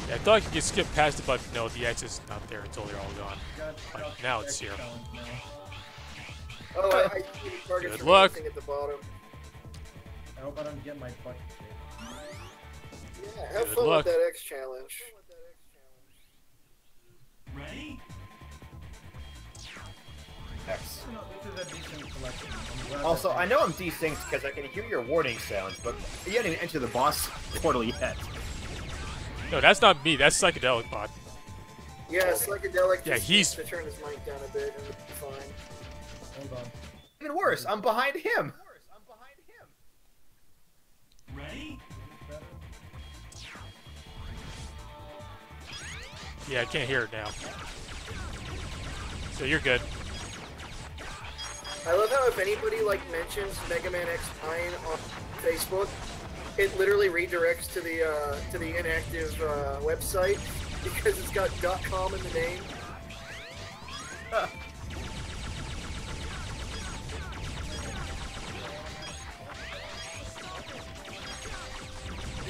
[SPEAKER 1] Yeah, I thought I could just skip past it, but no, the X is not there until they're all gone. Like, now it's here.
[SPEAKER 3] Oh, I see the targets
[SPEAKER 1] Good luck.
[SPEAKER 3] at the bottom.
[SPEAKER 10] I hope I don't get my butt kicked.
[SPEAKER 3] Yeah, have
[SPEAKER 1] Good
[SPEAKER 3] fun
[SPEAKER 1] luck.
[SPEAKER 3] with that X challenge.
[SPEAKER 9] Ready?
[SPEAKER 2] X.
[SPEAKER 10] No, this is a decent collection. I'm glad
[SPEAKER 2] Also,
[SPEAKER 10] that
[SPEAKER 2] I know I'm desynced because I can hear your warning sounds, but you haven't even entered the boss portal yet.
[SPEAKER 1] No, that's not me. That's Psychedelic Bot.
[SPEAKER 3] Yeah, Psychedelic
[SPEAKER 1] Yeah,
[SPEAKER 3] just
[SPEAKER 1] he's-
[SPEAKER 3] needs to turn his mic down a bit and it'll be fine.
[SPEAKER 10] Hold on.
[SPEAKER 2] Even worse, I'm behind him.
[SPEAKER 9] Ready?
[SPEAKER 1] Yeah, I can't hear it now. So you're good.
[SPEAKER 3] I love how if anybody like mentions Mega Man X9 on Facebook, it literally redirects to the inactive website because it's got .com in the name.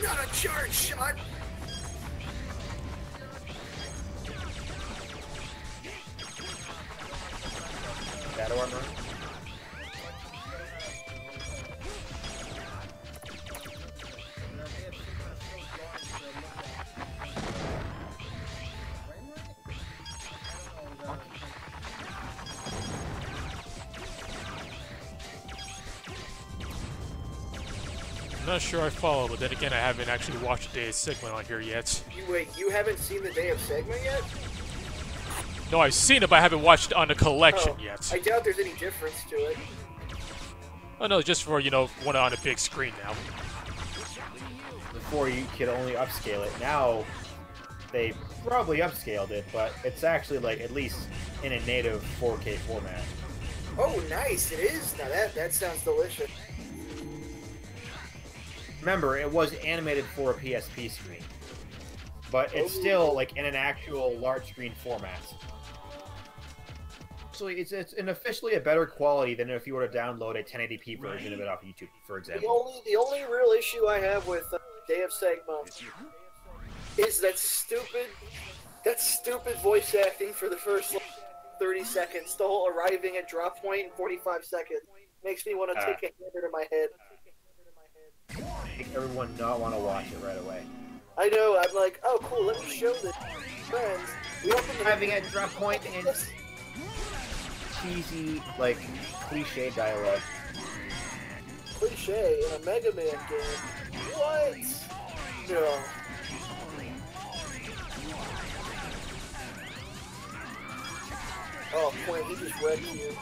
[SPEAKER 3] Not a charge shot.
[SPEAKER 2] Shadow armor.
[SPEAKER 1] I'm not sure I follow, but then again, I haven't actually watched Day of Sigma on here yet.
[SPEAKER 3] Wait, you haven't seen the Day of Sigma yet?
[SPEAKER 1] No, I've seen it, but I haven't watched it on the collection yet.
[SPEAKER 3] I doubt there's any difference to it.
[SPEAKER 1] Oh no, just for, you know, one on a big screen now.
[SPEAKER 2] Before you could only upscale it. Now, they probably upscaled it, but it's actually like at least in a native 4K format.
[SPEAKER 3] Oh, nice! It is. Now that sounds delicious.
[SPEAKER 2] Remember, it was animated for a PSP screen, but it's still like in an actual large screen format. Actually, it's an officially a better quality than if you were to download a 1080p version of it off YouTube, for example.
[SPEAKER 3] The only real issue I have with Day of Sigma is that stupid voice acting for the first 30 seconds. The whole arriving at drop point in 45 seconds makes me want to take a hammer to my head.
[SPEAKER 2] Make everyone not want to watch it right away.
[SPEAKER 3] I know. I'm like, oh cool. Let me show this friends. We opened the
[SPEAKER 2] arriving at drop point and cheesy, like, cliche dialogue.
[SPEAKER 3] Cliche in a Mega Man game? What? No. Oh, Quinn, he just wrecked you.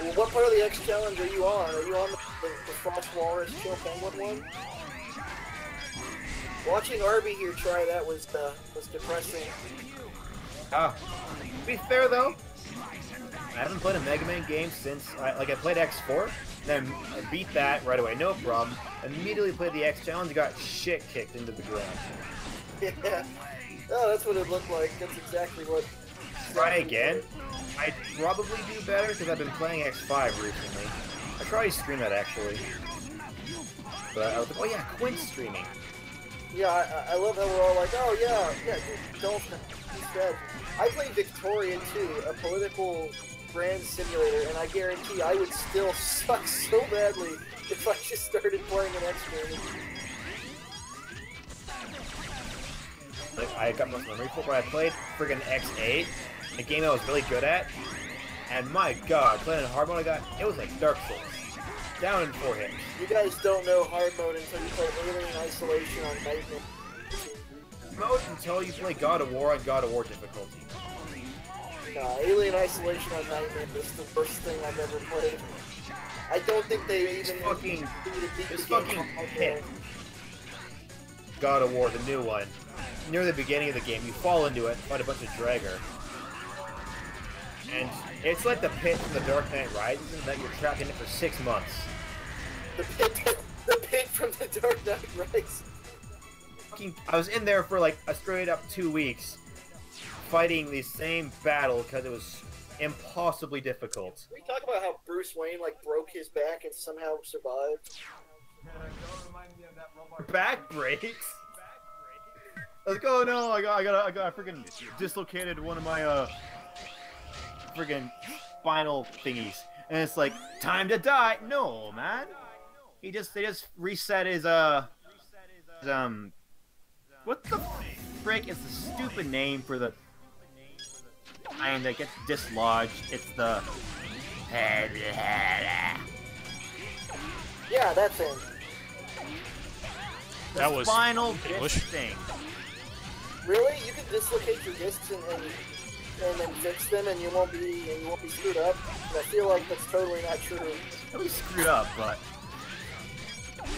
[SPEAKER 3] Well, what part of the X Challenge are you on? Are you on the Frost Walrus Chill Penguin one? Watching Arby here try that was depressing.
[SPEAKER 2] To be fair though, I haven't played a Mega Man game since I played X4, then I beat that right away, no problem. Immediately played the X Challenge and got shit kicked into the ground.
[SPEAKER 3] Yeah. Oh, that's what it looked like. That's exactly what.
[SPEAKER 2] Try again. I'd probably do better because I've been playing X5 recently. I tried to stream that actually, but I was like, oh yeah, Quint's streaming.
[SPEAKER 3] Yeah, I love how we're all like, oh yeah, dude, Dolphin, he's dead. I play Victoria too, a political brand simulator, and I guarantee I would still suck so badly if I just started playing an X game.
[SPEAKER 2] Like, I got most memory for when I played friggin' X8, a game I was really good at, and my god, playing in hard mode it was like Dark Souls. Down in 4 hits.
[SPEAKER 3] You guys don't know hard mode until you play Alien Isolation on Nightmare.
[SPEAKER 2] Mode until you play God of War on God of War difficulty.
[SPEAKER 3] Nah, Alien Isolation on Nightmare is the worst thing I've ever played. I don't think they even
[SPEAKER 2] this fucking hit. God of War, the new one. Near the beginning of the game, you fall into it, fight a bunch of Dragger. And it's like the pit from The Dark Knight Rises, and that you're trapped in it for 6 months.
[SPEAKER 3] The pit from The Dark Knight Rises.
[SPEAKER 2] I was in there for like a straight up 2 weeks, fighting the same battle because it was impossibly difficult.
[SPEAKER 3] Can we talk about how Bruce Wayne like broke his back and somehow survived?
[SPEAKER 2] Back breaks? I was like, oh no, I got freaking dislocated one of my friggin' spinal thingies, and it's like time to die. No, man. They just reset his what the frick is the stupid name for the iron that gets dislodged? It's the
[SPEAKER 3] yeah, that thing.
[SPEAKER 1] That was
[SPEAKER 2] spinal
[SPEAKER 1] English
[SPEAKER 2] disc thing.
[SPEAKER 3] Really? You can dislocate your discs and then fix them, and you won't be screwed up. And I feel like that's totally not true.
[SPEAKER 2] He'll be screwed up, but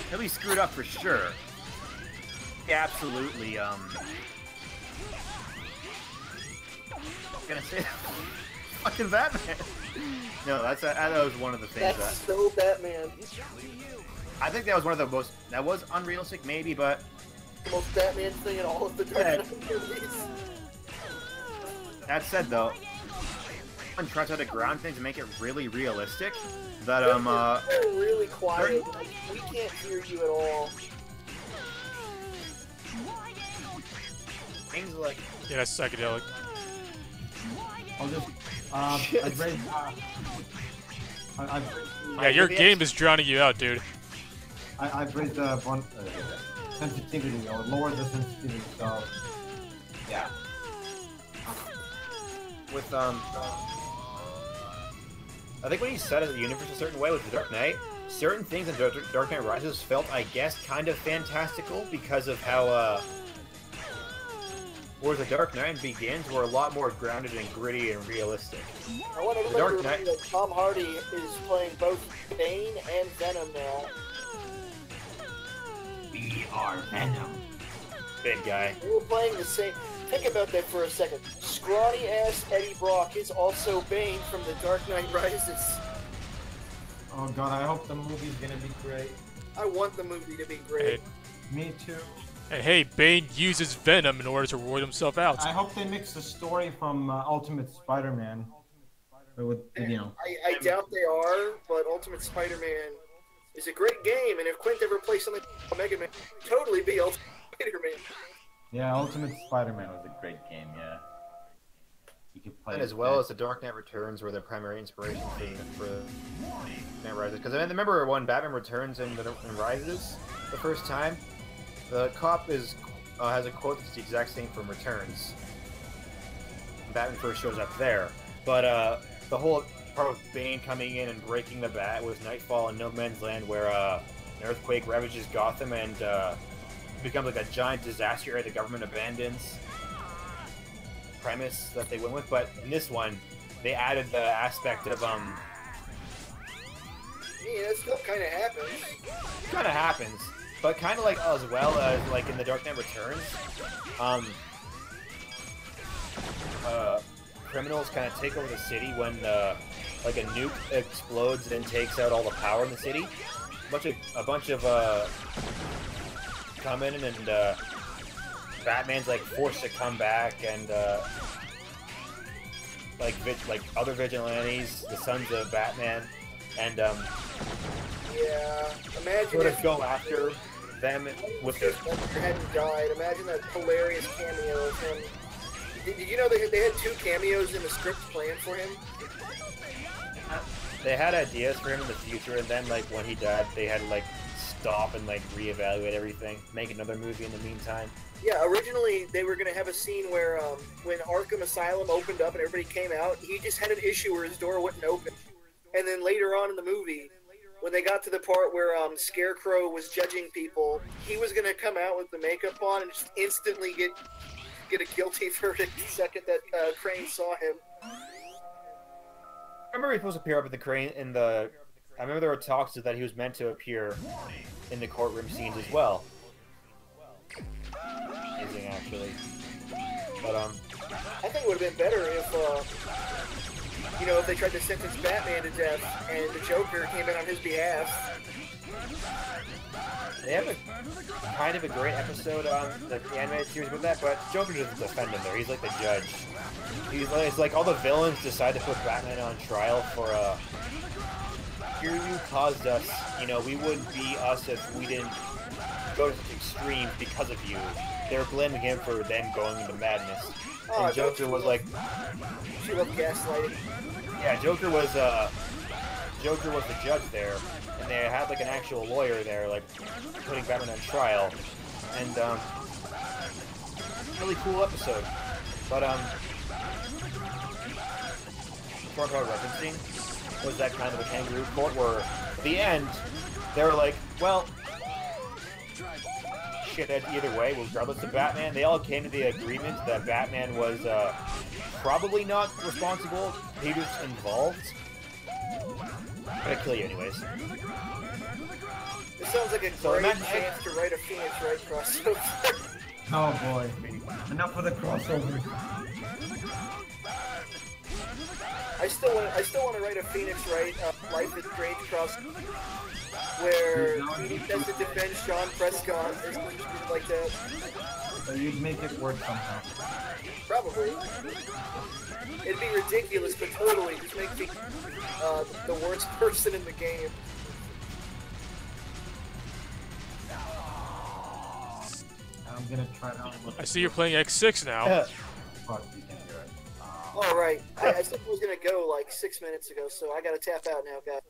[SPEAKER 2] he'll be screwed up for sure. Absolutely. Gonna say fucking Batman. No, that was one of the things.
[SPEAKER 3] That's so Batman.
[SPEAKER 2] I think that was one of the most. That was unrealistic, maybe, but
[SPEAKER 3] the most Batman thing in all of the Dark Knight movies.
[SPEAKER 2] That said, though, one tries out to ground things and make it really realistic. That
[SPEAKER 3] they're really quiet. Like, we can't hear you at all.
[SPEAKER 2] Things like
[SPEAKER 1] yeah, that's psychedelic.
[SPEAKER 5] I'll just I've raised
[SPEAKER 1] yeah, your game is drowning you out, dude.
[SPEAKER 5] I've raised the sensitivity or lowered the sensitivity, so yeah.
[SPEAKER 2] with I think when he set the universe a certain way with the Dark Knight, certain things in Dark Knight Rises felt, I guess, kind of fantastical because of how where the Dark Knight Begins were a lot more grounded and gritty and realistic.
[SPEAKER 3] I want everybody to remember that Tom Hardy is playing both Bane and Venom now.
[SPEAKER 5] We are Venom.
[SPEAKER 2] Big guy.
[SPEAKER 3] They were playing the same. Think about that for a second. Scrawny ass Eddie Brock is also Bane from The Dark Knight Rises.
[SPEAKER 5] Oh god, I hope the movie's gonna be great.
[SPEAKER 3] I want the movie to be great.
[SPEAKER 5] Me too.
[SPEAKER 1] Hey, Bane uses Venom in order to reward himself out.
[SPEAKER 5] I hope they mix the story from Ultimate Spider-Man. With, you know.
[SPEAKER 3] I doubt they are, but Ultimate Spider-Man is a great game, and if Quint ever plays something like Mega Man, totally be Ultimate Spider-Man.
[SPEAKER 5] Yeah, Ultimate Spider-Man was a great game, yeah. You could play
[SPEAKER 2] and as well as The Dark Knight Returns were the primary inspiration for Knight Rises. Because I remember when Batman Returns and Rises the first time, the cop has a quote that's the exact same from Returns. Batman first shows up there. But the whole part of Bane coming in and breaking the bat was Nightfall in No Man's Land, where an earthquake ravages Gotham and becomes like a giant disaster area the government abandons. Premise that they went with, but in this one, they added the aspect of
[SPEAKER 3] Yeah, that still kind of happens.
[SPEAKER 2] Kind of happens, but kind of like as well as like in The Dark Knight Returns, criminals kind of take over the city when like a nuke explodes and takes out all the power in the city. A bunch of come in and Batman's like forced to come back, and like other vigilantes, the sons of Batman, and
[SPEAKER 3] yeah, imagine
[SPEAKER 2] sort
[SPEAKER 3] if
[SPEAKER 2] of go after them with their.
[SPEAKER 3] Hadn't died. Imagine that hilarious cameo of him. Did you know they had 2 cameos in the script planned for him?
[SPEAKER 2] They had ideas for him in the future, and then like when he died, they had to like stop and like reevaluate everything, make another movie in the meantime.
[SPEAKER 3] Yeah, originally they were going to have a scene where when Arkham Asylum opened up and everybody came out, he just had an issue where his door wouldn't open. And then later on in the movie, when they got to the part where Scarecrow was judging people, he was going to come out with the makeup on and just instantly get a guilty verdict the second that Crane saw him.
[SPEAKER 2] I remember he was supposed to appear up in the Crane in the. I remember there were talks that he was meant to appear in the courtroom scenes as well. Amazing, actually. But
[SPEAKER 3] I think it would have been better if if they tried to sentence Batman to death and the Joker came in on his behalf.
[SPEAKER 2] They have a kind of a great episode on the animated series with that, but Joker doesn't defend him there. He's like the judge. It's like all the villains decide to put Batman on trial for here you caused us. We wouldn't be us if we didn't go to such extremes because of you. They're blaming him for them going into madness. And Joker was like,
[SPEAKER 3] she loved gaslighting.
[SPEAKER 2] Yeah, Joker was the judge there, and they had like an actual lawyer there, like putting Batman on trial, and really cool episode. But talk about referencing was that kind of a kangaroo court where at the end they were like, well, shit, either way, regardless of Batman, they all came to the agreement that Batman was probably not responsible. He was involved. I'm gonna kill you anyways.
[SPEAKER 3] This sounds like a great chance to write a Phoenix Wright crossover.
[SPEAKER 5] Oh boy. Enough of the crossover.
[SPEAKER 3] I still want to write a Phoenix Wright Life is Strange crossover where he has to defend Sean Prescott or something like that.
[SPEAKER 5] So you'd make it work somehow.
[SPEAKER 3] Probably. It'd be ridiculous, but totally. Just make me the worst person in the game.
[SPEAKER 5] I'm gonna try out.
[SPEAKER 1] I see you're playing X6 now.
[SPEAKER 5] Fuck, you can do it.
[SPEAKER 3] All right. I said I was gonna go like 6 minutes ago, so I gotta tap out now, guys.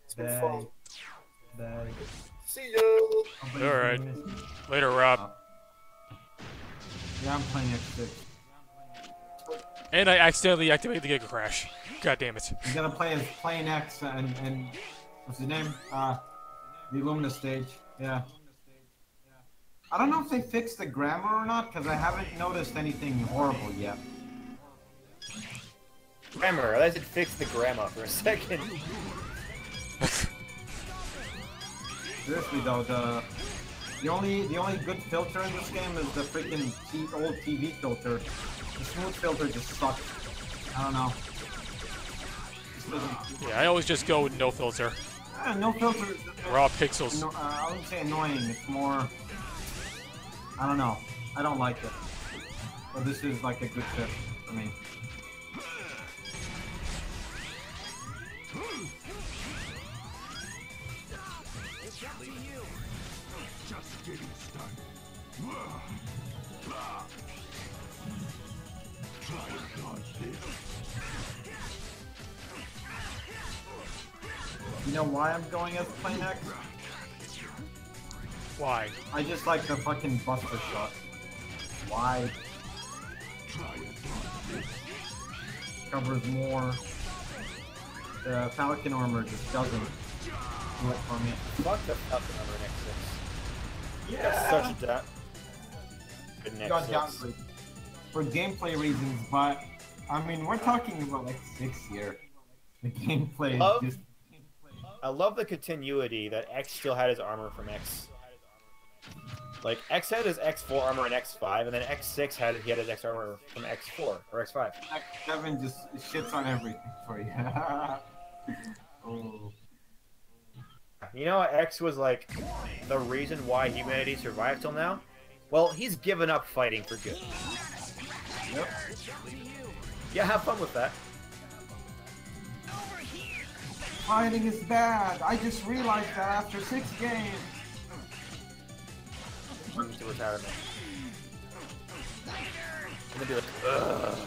[SPEAKER 3] It's been fun.
[SPEAKER 5] Bye.
[SPEAKER 3] See you.
[SPEAKER 1] Alright. Later, Rob.
[SPEAKER 5] Yeah, I'm playing X6.
[SPEAKER 1] And I accidentally activated the Giga Crash. God damn it.
[SPEAKER 5] He's gonna play as Plane X and what's his name? The Illumina stage. Yeah. I don't know if they fixed the grammar or not, because I haven't noticed anything horrible yet.
[SPEAKER 2] Grammar. I said fix the grammar for a second.
[SPEAKER 5] Seriously though, the only good filter in this game is the freaking old TV filter. The smooth filter just sucks. I don't know.
[SPEAKER 1] Yeah, I always just go with no filter.
[SPEAKER 5] No filter.
[SPEAKER 1] Raw pixels.
[SPEAKER 5] No, I wouldn't say annoying. It's more. I don't know. I don't like it. But this is like a good fit for me.
[SPEAKER 12] Just getting started. Try and dodge this.
[SPEAKER 5] You know why I'm going as Plane X?
[SPEAKER 1] Why?
[SPEAKER 5] I just like the fucking Buster Shot. Why? Covers more. The Falcon armor just doesn't do it for me.
[SPEAKER 2] Fuck the Falcon armor next 6.
[SPEAKER 5] Yeah.
[SPEAKER 2] That's such a good next
[SPEAKER 5] Got
[SPEAKER 2] 6.
[SPEAKER 5] downgraded for gameplay reasons, but I mean we're talking about like 6 here. The gameplay is just.
[SPEAKER 2] I love the continuity that X still had his armor from X. Like, X had his X4 armor in X5, and then X6 had his X armor from X4 or X5.
[SPEAKER 5] X7 just shits on everything for you. Oh.
[SPEAKER 2] You know, X was like the reason why humanity survived till now. Well, he's given up fighting for good.
[SPEAKER 5] Yep.
[SPEAKER 2] Yeah, have fun with that.
[SPEAKER 5] Fighting is bad. I just realized that after 6 games.
[SPEAKER 2] To retirement. I'm gonna be like, ugh.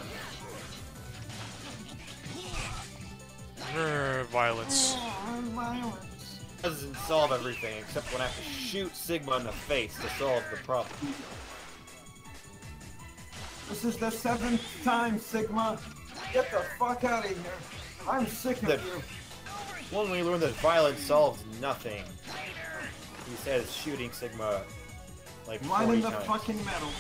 [SPEAKER 1] Violence.
[SPEAKER 2] Doesn't solve everything except when I have to shoot Sigma in the face to solve the problem.
[SPEAKER 5] This is the 7th time, Sigma. Get the fuck out of here. I'm sick of you.
[SPEAKER 2] When we learn that violence solves nothing, he says shooting Sigma like
[SPEAKER 5] right
[SPEAKER 2] 40
[SPEAKER 5] in the
[SPEAKER 2] times.
[SPEAKER 5] fucking metal.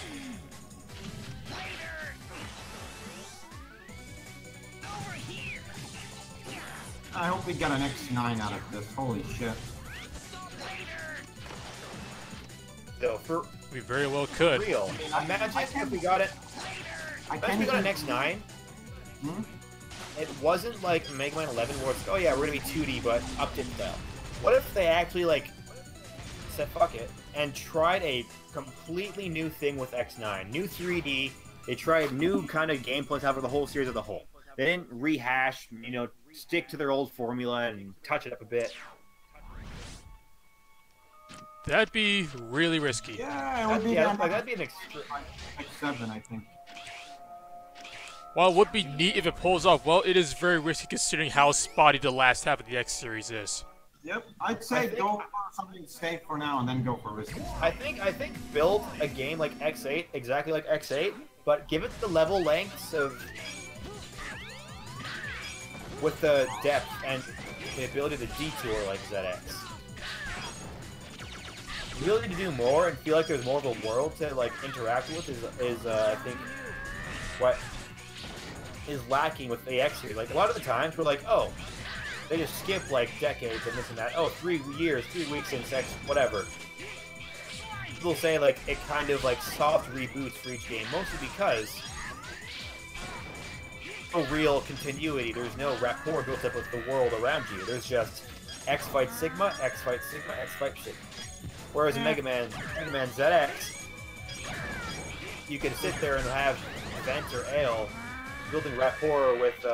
[SPEAKER 5] I hope we get an X9 out of this. Holy shit.
[SPEAKER 2] So for
[SPEAKER 1] we very well could.
[SPEAKER 2] Real. Imagine if we got it. Imagine if we got an X9.
[SPEAKER 5] Hmm?
[SPEAKER 2] It wasn't like Mega Man 11 where it's, oh yeah, we're gonna be 2D but upped it style. What if they actually like said fuck it and tried a completely new thing with X9, new 3D. They tried new kind of gameplay style for the whole series as a whole. They didn't rehash, you know, stick to their old formula and touch it up a bit.
[SPEAKER 1] That'd be really risky.
[SPEAKER 5] Yeah, it would be.
[SPEAKER 2] Yeah, like, that'd be an
[SPEAKER 5] X7, I think.
[SPEAKER 1] While it would be neat if it pulls off well, it is very risky considering how spotty the last half of the X series is.
[SPEAKER 5] Yep, I'd say go for something safe for now and then go for risky.
[SPEAKER 2] I think build a game like X8 exactly like X8, but give it the level lengths of with the depth and the ability to detour like ZX. The ability to do more and feel like there's more of a world to like interact with is I think what is lacking with the X series. Like a lot of the times we're like, oh, they just skip like decades and this and that. Oh, 3 years, 3 weeks since X, whatever. People say like it kind of like soft reboots for each game, mostly because no real continuity. There's no rapport built up with the world around you. There's just X fights Sigma, X fights Sigma, X fights Sigma. Whereas in Mega Man ZX, you can sit there and have Vent or Ale building rapport with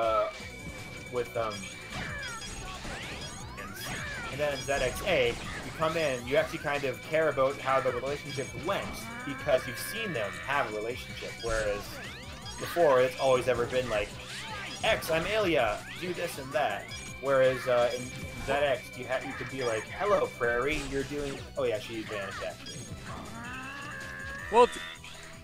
[SPEAKER 2] and then in ZXA, you come in, you actually kind of care about how the relationship went because you've seen them have a relationship, whereas before it's always ever been like, X, I'm Alia, do this and that. Whereas in ZX, you could be like, hello, Prairie, you're doing... Oh yeah, she vanished actually.
[SPEAKER 1] Well,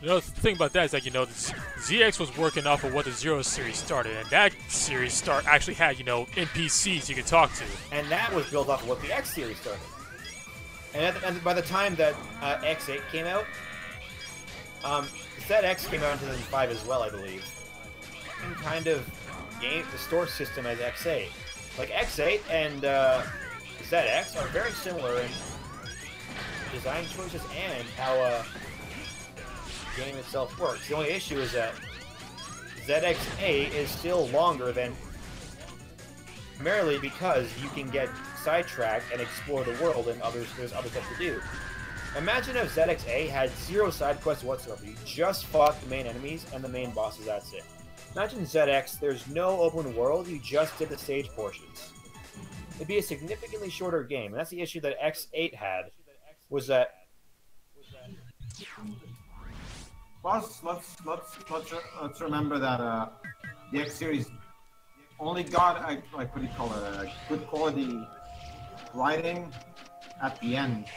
[SPEAKER 1] You know, the thing about that is that, you know, ZX was working off of what the Zero series started, and that series actually had, you know, NPCs you could talk to.
[SPEAKER 2] And that was built off of what the X series started. And by the time that X8 came out, ZX came out in 2005 as well, I believe. And kind of game the store system as X8. Like X8 and ZX are very similar in design choices and how the game itself works. The only issue is that ZX8 is still longer than, primarily because you can get sidetracked and explore the world, and there's other stuff to do. Imagine if ZXA had 0 side quests whatsoever. You just fought the main enemies and the main bosses, that's it. Imagine ZX, there's no open world, you just did the stage portions. It'd be a significantly shorter game, and that's the issue that X8 had, was that...
[SPEAKER 5] Plus, let's remember that the X series only got like what do you call it, a good quality writing at the end,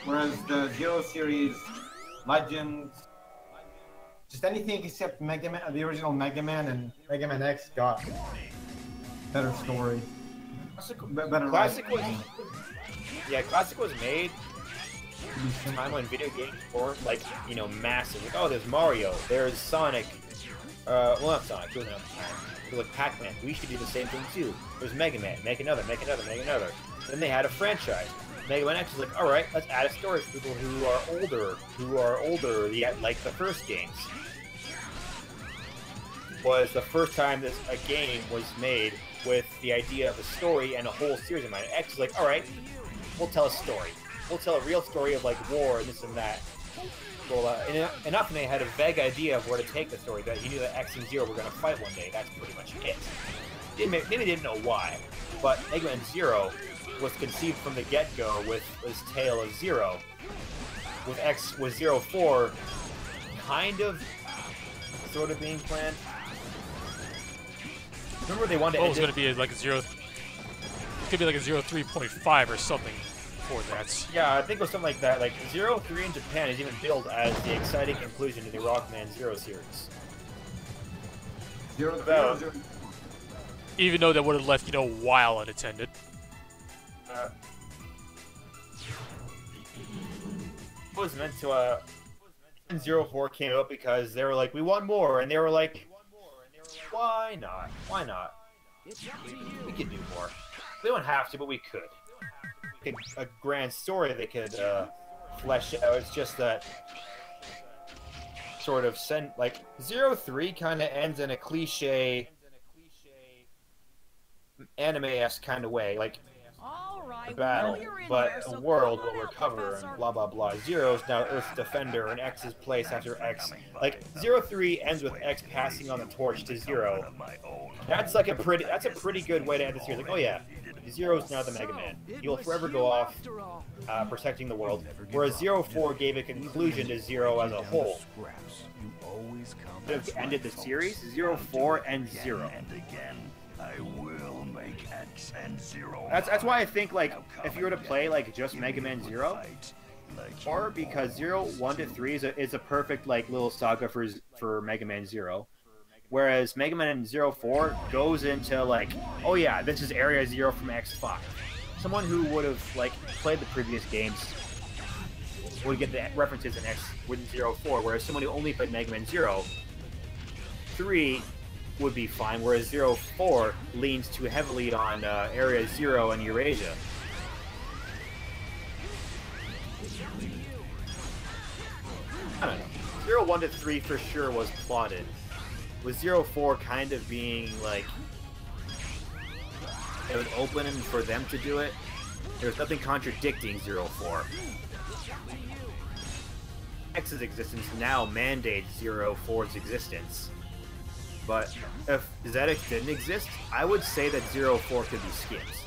[SPEAKER 5] whereas the Zero series, Legends, just anything except Mega Man, the original Mega Man and Mega Man X got better story, better
[SPEAKER 2] Classic
[SPEAKER 5] writing.
[SPEAKER 2] Classic was made at a time when video games were like, you know, massive. Like, oh, there's Mario, there's Sonic. Well, not Sonic. It wasn't at the time. It was like Pac-Man. We should do the same thing too. There's Mega Man. Make another. Make another. Make another. Then they had a franchise. Mega Man X was like, all right, let's add a story for people who are older, yet like the first games. Was the first time a game was made with the idea of a story and a whole series in mind. X is like, all right, we'll tell a story. We'll tell a real story of like war and this and that. Well, enough, and they had a vague idea of where to take the story. That he knew that X and Zero were going to fight one day. That's pretty much it. Maybe they didn't know why, but Mega Man Zero was conceived from the get-go with this tale of Zero. With Zero 4 kind of, sort of being planned. Remember they wanted to.
[SPEAKER 1] Oh, it was going to be like a Zero. It could be like a 03.5 or something. That.
[SPEAKER 2] Yeah, I think it was something like that. Like, 03 in Japan is even billed as the exciting conclusion to the Rockman Zero series.
[SPEAKER 1] Even though that would have left, you know, WILE unattended.
[SPEAKER 2] It was meant to, 04 came out because they were like, we want more, and they were like, why not? Why not? We could do more. We don't have to, but we could. A grand story they could flesh out. It's just that sort of like 03 kind of ends in a cliche anime-esque kind of way, like a battle, but a world will recover and blah blah blah. Zero's now Earth's defender and X's place after X. Like 03 ends with X passing on the torch to Zero. That's like a pretty good way to end the series. Like, oh yeah, Zero's now the Mega Man. He'll forever go off protecting the world. Whereas 04 gave a conclusion to Zero as a whole. It ended the series. 04 and Zero.
[SPEAKER 12] I will make X and Zero.
[SPEAKER 2] That's why I think, like, if you were to play like just Mega Man Zero, or because 1 to 3 is a perfect like little saga for Mega Man Zero. Whereas Mega Man 04 goes into like, oh yeah, this is Area Zero from X5. Someone who would have like played the previous games would get the references in X with 04, whereas someone who only played Mega Man 3 would be fine, whereas 04 leans too heavily on Area Zero and Eurasia. I don't know. 1 to 3 for sure was plotted. With 04 kind of being like, it was open for them to do it. There was nothing contradicting 04. X's existence now mandates 04's existence. But if ZX didn't exist, I would say that 04 could be skipped.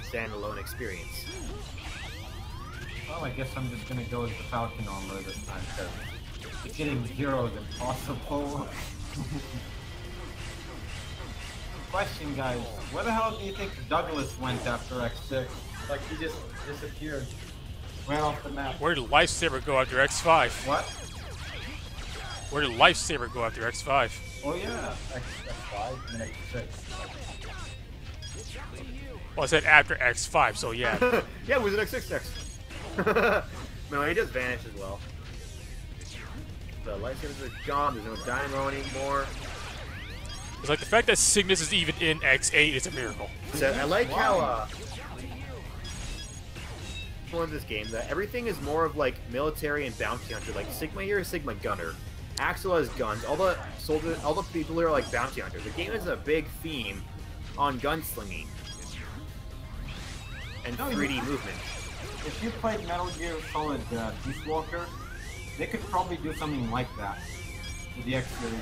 [SPEAKER 2] Standalone experience.
[SPEAKER 5] Well, I guess I'm just gonna go with the Falcon armor this time, because getting Zero is impossible. Question, guys. Where the hell do you think Douglas went after X6? Like, he just disappeared. Right off the map.
[SPEAKER 1] Where did Lifesaver go after X5?
[SPEAKER 5] What?
[SPEAKER 1] Where did Lifesaver go after X5?
[SPEAKER 5] Oh yeah, X5 and X6.
[SPEAKER 1] Well, I said after X5, so yeah.
[SPEAKER 2] Yeah, it was an X6X. No, he does vanish as well. The lightsabers are gone. There's no dynamo anymore.
[SPEAKER 1] It's like the fact that Cygnus is even in X8 is a miracle.
[SPEAKER 2] So I like how in this game that everything is more of like military and bounty hunter. Like Sigma here is Sigma gunner. Axel has guns. All the soldiers, all the people here are like bounty hunters. The game is a big theme on gunslinging and 3D movement.
[SPEAKER 5] If you played Metal Gear Solid Peace Walker, they could probably do something like that with the X series.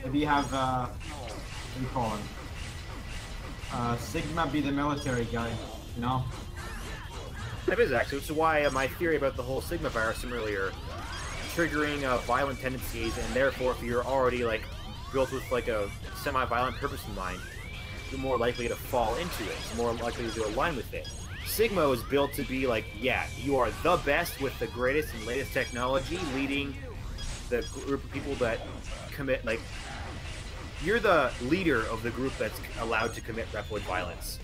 [SPEAKER 5] Maybe you have what do you call him? Sigma be the military guy, you know?
[SPEAKER 2] That is actually, which is why my theory about the whole Sigma virus from earlier, triggering violent tendencies, and therefore if you're already like built with like a semi-violent purpose in mind, you're more likely to fall into it, more likely to align with it. Sigma is built to be like, yeah, you are the best with the greatest and latest technology, leading the group of people that commit, like, you're the leader of the group that's allowed to commit reploid violence.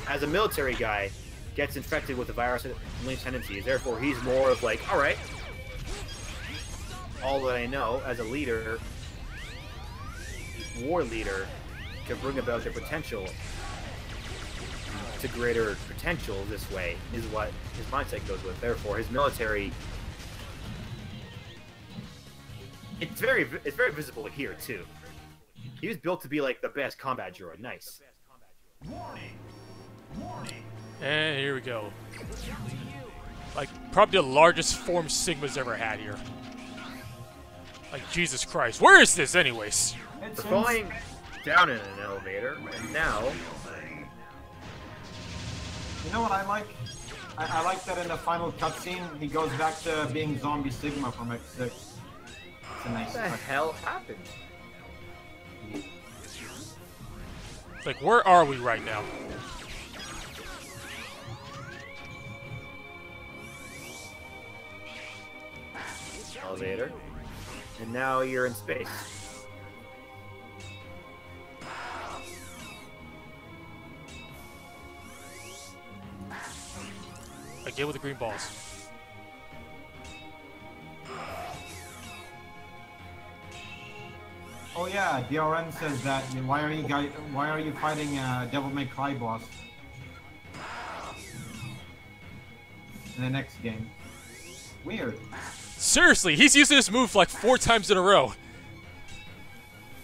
[SPEAKER 2] As a military guy, gets infected with the virus and linked tendencies, therefore he's more of like, alright, all that I know as a leader, war leader, to bring about their potential to greater potential this way is what his mindset goes with. Therefore, his military, it's very visible here too. He was built to be like the best combat droid. Nice.
[SPEAKER 1] And here we go. Like probably the largest form Sigma's ever had here. Like Jesus Christ, where is this anyways?
[SPEAKER 2] We're falling down in an elevator, and now.
[SPEAKER 5] You know what I like? I like that in the final cutscene, he goes back to being Zombie Sigma from X6. It's a nice
[SPEAKER 2] What the hell happened?
[SPEAKER 1] Like, where are we right now?
[SPEAKER 2] Elevator. And now you're in space.
[SPEAKER 1] Again with the green balls.
[SPEAKER 5] Oh yeah, DRN says that. Why are you fighting Devil May Cry boss in the next game? Weird.
[SPEAKER 1] Seriously, he's using this move like 4 times in a row.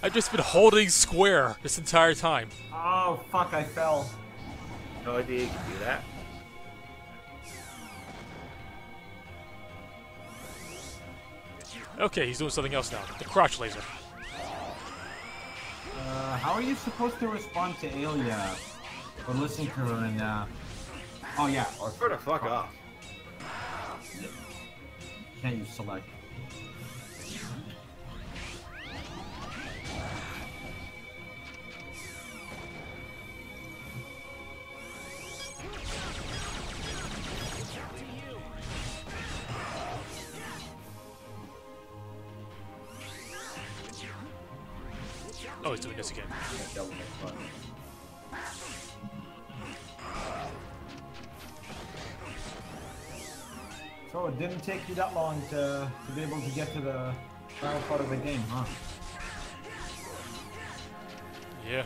[SPEAKER 1] I've just been holding square this entire time.
[SPEAKER 5] Oh fuck! I fell.
[SPEAKER 2] No idea you can do that.
[SPEAKER 1] Okay, he's doing something else now. The crotch laser.
[SPEAKER 5] How are you supposed to respond to Aelia or listen to her and oh yeah,
[SPEAKER 2] or for the fuck off.
[SPEAKER 5] Can't you select?
[SPEAKER 1] Oh, he's doing this again.
[SPEAKER 5] So it didn't take you that long to be able to get to the final part of the game, huh?
[SPEAKER 1] Yeah.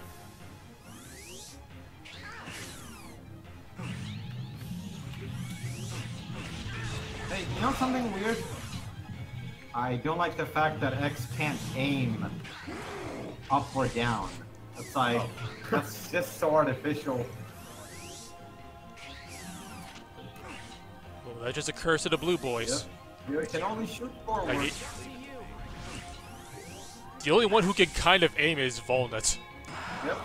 [SPEAKER 5] Hey, you know something weird? I don't like the fact that X can't aim up or down. It's like, that's just so artificial.
[SPEAKER 1] Well, that's just a curse of the blue boys.
[SPEAKER 5] Yep. You can only shoot forward.
[SPEAKER 1] Like the only one who can kind of aim is Volnut.
[SPEAKER 5] Yep.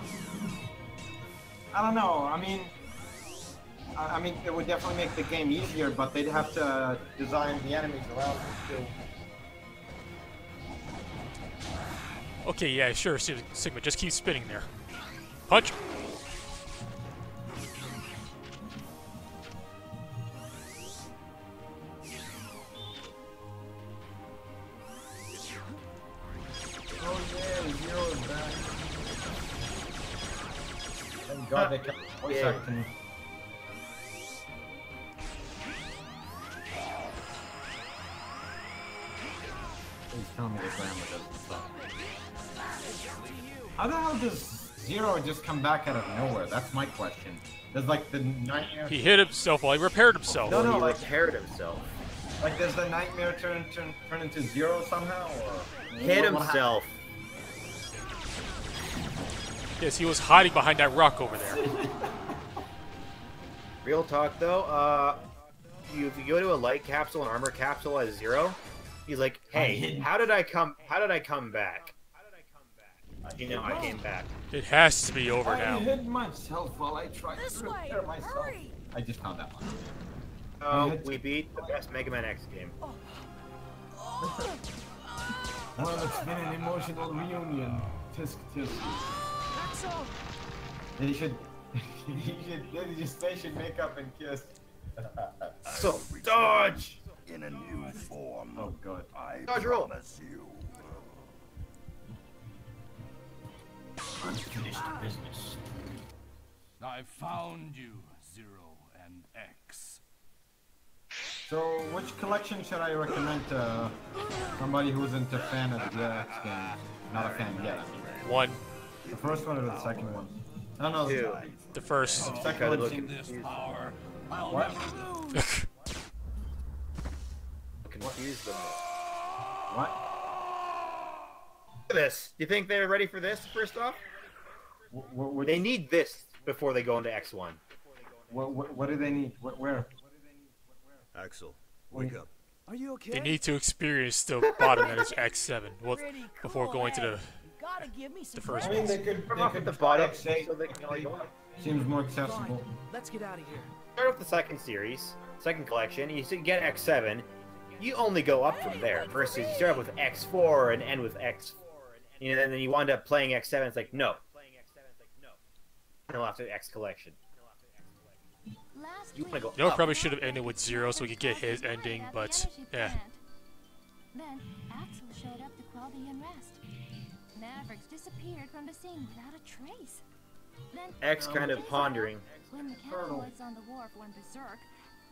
[SPEAKER 5] I don't know. I mean, it would definitely make the game easier, but they'd have to design the enemies around it too.
[SPEAKER 1] Okay, yeah, sure, Sigma, just keep spinning there. Punch!
[SPEAKER 5] God, they kept voice acting. Please tell me the grammar doesn't suck. How the hell does Zero just come back out of nowhere? That's my question. Does like the nightmare...
[SPEAKER 1] He hit himself while he repaired himself.
[SPEAKER 2] No,
[SPEAKER 5] like,
[SPEAKER 2] he repaired himself.
[SPEAKER 5] Like, does the nightmare turn into Zero somehow, or...
[SPEAKER 2] Hit himself.
[SPEAKER 1] Yes, he was hiding behind that rock over there.
[SPEAKER 2] Real talk though, if you go to a light capsule and armor capsule as Zero, he's like, "Hey, how did I come back?" You know, I came back.
[SPEAKER 1] It has to be over now.
[SPEAKER 5] I hit myself while I tried to repair myself.
[SPEAKER 7] Hurry.
[SPEAKER 5] I just found that one.
[SPEAKER 2] Oh, we beat the best Mega Man X game.
[SPEAKER 5] Well, it's been an emotional reunion. Tisk tisk.
[SPEAKER 7] Axel.
[SPEAKER 5] They should make up and kiss.
[SPEAKER 2] So dodge
[SPEAKER 12] in a new form.
[SPEAKER 5] Oh god.
[SPEAKER 12] I
[SPEAKER 2] Dodge roll.
[SPEAKER 12] promise you.
[SPEAKER 2] Unfinished business.
[SPEAKER 14] I found you, Zero and X.
[SPEAKER 5] So, which collection should I recommend to somebody who's into fan of the X games? Not a fan yet.
[SPEAKER 1] One.
[SPEAKER 5] The first one or the second one? I don't know.
[SPEAKER 2] Two.
[SPEAKER 1] The first.
[SPEAKER 5] The second one
[SPEAKER 12] Look
[SPEAKER 5] seems...
[SPEAKER 12] at this power.
[SPEAKER 5] What?
[SPEAKER 2] Confuse them.
[SPEAKER 5] What?
[SPEAKER 2] Look at this. Do you think they're ready for this? First off, they need this before they go into X1.
[SPEAKER 5] What do they need? Where?
[SPEAKER 11] Axel, wake up.
[SPEAKER 13] Are you okay?
[SPEAKER 1] They need to experience the bottom that is X7 before going to the first
[SPEAKER 5] I mean,
[SPEAKER 1] one.
[SPEAKER 5] they could
[SPEAKER 2] the
[SPEAKER 5] try
[SPEAKER 2] bottom
[SPEAKER 5] X8.
[SPEAKER 2] so they can like go up.
[SPEAKER 5] Seems more accessible.
[SPEAKER 13] Let's get out of here.
[SPEAKER 2] Start with the second series, second collection. You get X7. You only go up from there. Versus you start with X4 and end with X. You know, and then you wind up playing X7. It's like no. No, after the X collection. You want to go
[SPEAKER 1] You know,
[SPEAKER 2] up.
[SPEAKER 1] probably should have ended with Zero so we could get his ending, but yeah.
[SPEAKER 8] Then Axel showed up to quell the unrest. Mavericks disappeared from the scene without a trace. Then
[SPEAKER 2] X kind of pondering.
[SPEAKER 8] when the mechanoids on the wharf went berserk,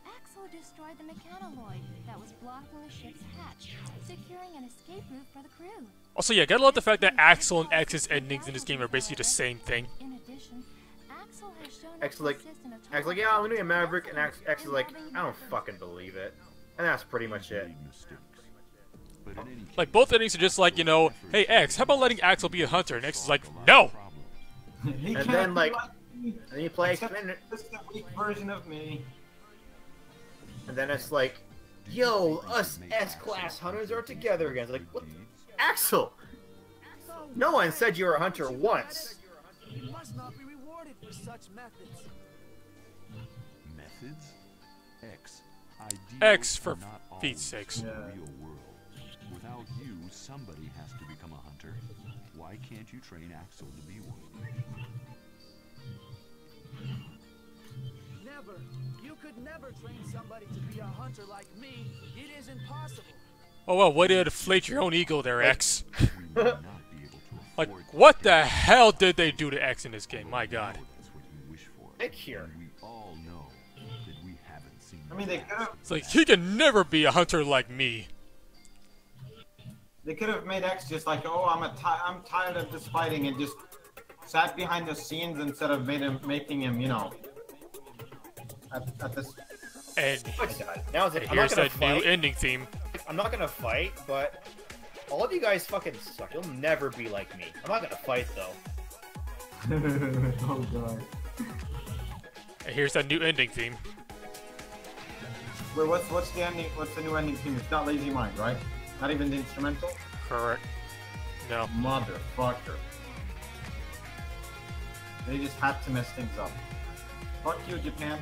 [SPEAKER 8] Axel destroyed the mechanoid that was blocking the ship's hatch, securing an escape route for the crew.
[SPEAKER 1] Also, yeah, gotta love the fact that Axel and X's endings in this game are basically the same thing.
[SPEAKER 8] In addition, Axel has shown
[SPEAKER 2] X is like, yeah, I'm gonna be a Maverick, and X is like, I don't fucking believe it. And that's pretty much it.
[SPEAKER 1] Like, both endings are just like, you know, hey, X, how about letting Axel be a hunter? And X is like, no!
[SPEAKER 2] And then, like, then you play X-Men.
[SPEAKER 5] This is a weak version of me.
[SPEAKER 2] And then it's like, yo, us S-Class hunters are together again. It's like, what? Axel! No one said you were a hunter once.
[SPEAKER 13] You must not be rewarded for such methods.
[SPEAKER 11] Methods?
[SPEAKER 1] X for feet's sakes.
[SPEAKER 11] Yeah. Real world. Without you, somebody has to become a hunter. Why can't you train Axel to be one?
[SPEAKER 13] Never. You could never train somebody to be a hunter like me. It is impossible.
[SPEAKER 1] Oh well, way to deflate your own ego there, X. Like, what the hell did they do to X in this game? My god.
[SPEAKER 2] Nick here.
[SPEAKER 5] I mean, they could have.
[SPEAKER 1] It's like, he can never be a hunter like me.
[SPEAKER 5] They could have made X just like, oh, I'm tired of this fighting, and just sat behind the scenes instead of making him, you know, at this.
[SPEAKER 1] And
[SPEAKER 2] now it's it.
[SPEAKER 1] here's that new ending theme.
[SPEAKER 2] I'm not gonna fight, but all of you guys fucking suck. You'll never be like me. I'm not gonna fight though.
[SPEAKER 5] Oh god.
[SPEAKER 1] And here's that new ending theme.
[SPEAKER 5] Wait, what's the ending? What's the new ending theme? It's not Lazy Mind, right? Not even the instrumental?
[SPEAKER 1] Correct. No.
[SPEAKER 5] Motherfucker. They just had to mess things up. Fuck you, Japan.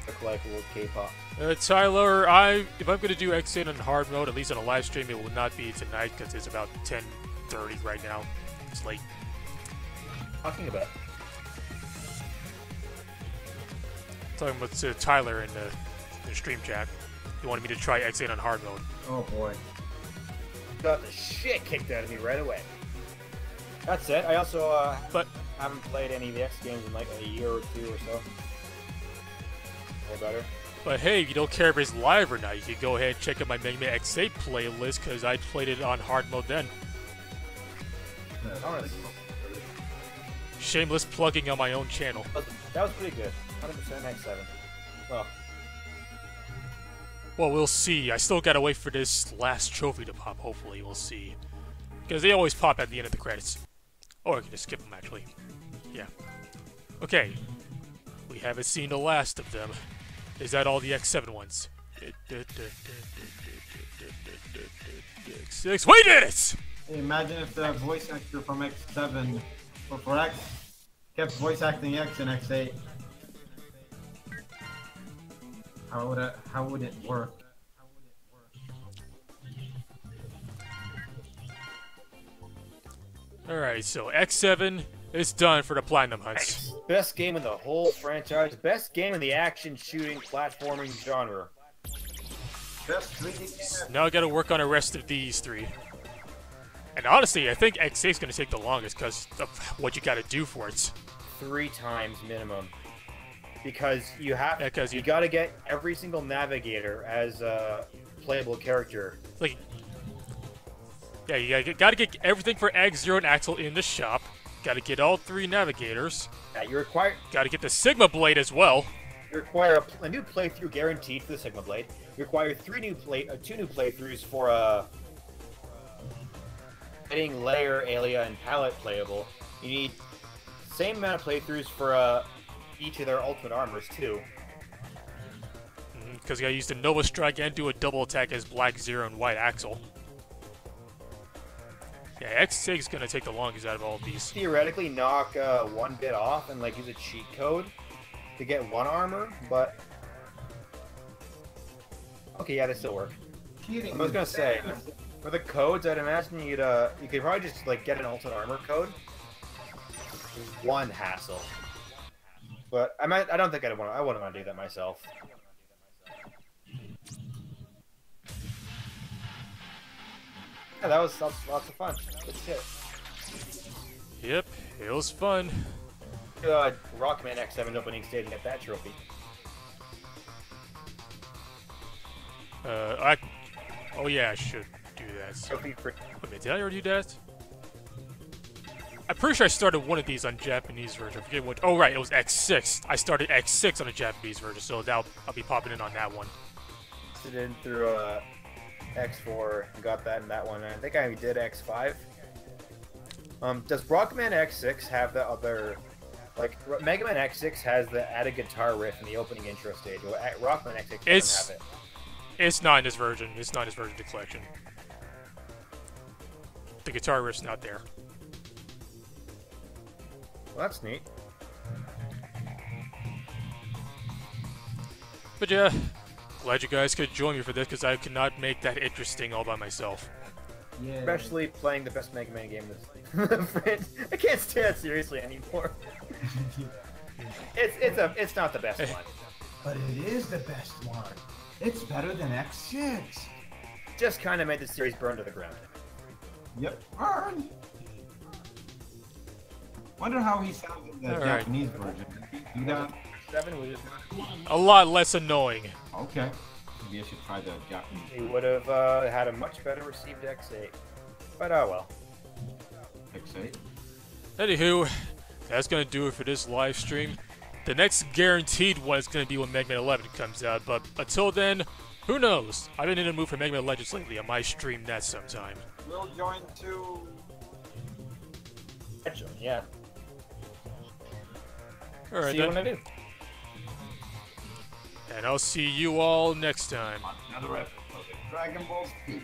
[SPEAKER 2] Look like a little K-pop.
[SPEAKER 1] Tyler, if I'm gonna do X8 on hard mode, at least on a live stream, it will not be tonight because it's about 10:30 right now. It's late.
[SPEAKER 2] Talking about.
[SPEAKER 1] Talking about Tyler in the stream chat. He wanted me to try X8 on hard mode.
[SPEAKER 5] Oh boy.
[SPEAKER 2] got the shit kicked out of me right away. That's it. I also haven't played any of the X games in like a year or two or so. Or better.
[SPEAKER 1] But hey, if you don't care if it's live or not, you can go ahead and check out my Mega Man X8 playlist, because I played it on hard mode then. Shameless plugging on my own channel.
[SPEAKER 2] That was pretty good. 100% X7.
[SPEAKER 1] Well, we'll see. I still gotta wait for this last trophy to pop, hopefully. We'll see. Because they always pop at the end of the credits. Or I can just skip them, actually. Yeah. Okay. We haven't seen the last of them. Is that all the X7 ones? X6. We did it!
[SPEAKER 5] Hey, imagine if the voice actor from X7 or for X kept voice acting X in X8. How would it work?
[SPEAKER 1] Alright, so X7 is done for the Platinum Hunts.
[SPEAKER 2] Best game in the whole franchise. Best game in the action shooting platforming genre.
[SPEAKER 5] Best 3D game.
[SPEAKER 1] Now I gotta work on the rest of these three. And honestly, I think X8 is gonna take the longest because of what you gotta do for it.
[SPEAKER 2] 3 times minimum. Because you have, you gotta get every single navigator as a playable character.
[SPEAKER 1] Like, yeah, you gotta get everything for X0 and Axel in the shop. Gotta get all 3 navigators.
[SPEAKER 2] Yeah, you require.
[SPEAKER 1] Gotta get the Sigma Blade as well.
[SPEAKER 2] You require a new playthrough guaranteed for the Sigma Blade. You require 2 new playthroughs for getting Layer, Alia, and Palette playable. You need same amount of playthroughs for each of their ultimate armors too.
[SPEAKER 1] Because you gotta use the Nova Strike and do a double attack as Black Zero and White Axel. Yeah, X6 is gonna take the longest out of all of these.
[SPEAKER 2] Theoretically, knock 1 bit off and like use a cheat code to get 1 armor, but okay, yeah, they still work. I was gonna say for the codes, I'd imagine you could probably just like get an ultimate armor code. 1 hassle. But I don't think I wouldn't want to do that myself. Yeah, that was lots of fun. Good shit.
[SPEAKER 1] Yep, it was fun.
[SPEAKER 2] Rockman X7 opening stage and get that trophy.
[SPEAKER 1] Oh yeah, I should do that.
[SPEAKER 2] Trophy for...
[SPEAKER 1] Wait a minute, did I already do that? I'm pretty sure I started one of these on Japanese version. I forget which. Oh right, it was X6. I started X6 on a Japanese version, so I'll be popping in on that one.
[SPEAKER 2] Sit in through X4 and got that in that one. I think I did X5. Does Rockman X6 have the other? Like Mega Man X6 has the added guitar riff in the opening intro stage. Well, Rockman X6 doesn't have it.
[SPEAKER 1] It's not in this version. It's not in this version of the collection. The guitar riff's not there.
[SPEAKER 2] Well, that's neat.
[SPEAKER 1] But yeah, glad you guys could join me for this because I could not make that interesting all by myself.
[SPEAKER 2] Yeah. Especially playing the best Mega Man game this. I can't take that seriously anymore. It's not the best one.
[SPEAKER 5] But it is the best one. It's better than X6.
[SPEAKER 2] Just kind of made the series burn to the ground.
[SPEAKER 5] Yep. Burn. Wonder how he sounds in the Japanese version. You got
[SPEAKER 2] 7 was just
[SPEAKER 1] a lot less annoying.
[SPEAKER 5] Okay. Maybe I should try the Japanese.
[SPEAKER 2] He would have had a much better received X8. But oh well.
[SPEAKER 5] X8.
[SPEAKER 1] Anywho, that's gonna do it for this live stream. The next guaranteed one is gonna be when Mega Man 11 comes out, but until then, who knows? I've been in a mood for Mega Man Legends lately. I might stream that sometime.
[SPEAKER 5] We'll join too.
[SPEAKER 2] Yeah.
[SPEAKER 1] Alright
[SPEAKER 2] see you
[SPEAKER 1] then.
[SPEAKER 2] when I do.
[SPEAKER 1] And I'll see you all next time.
[SPEAKER 5] Another episode of Dragon Ball Z.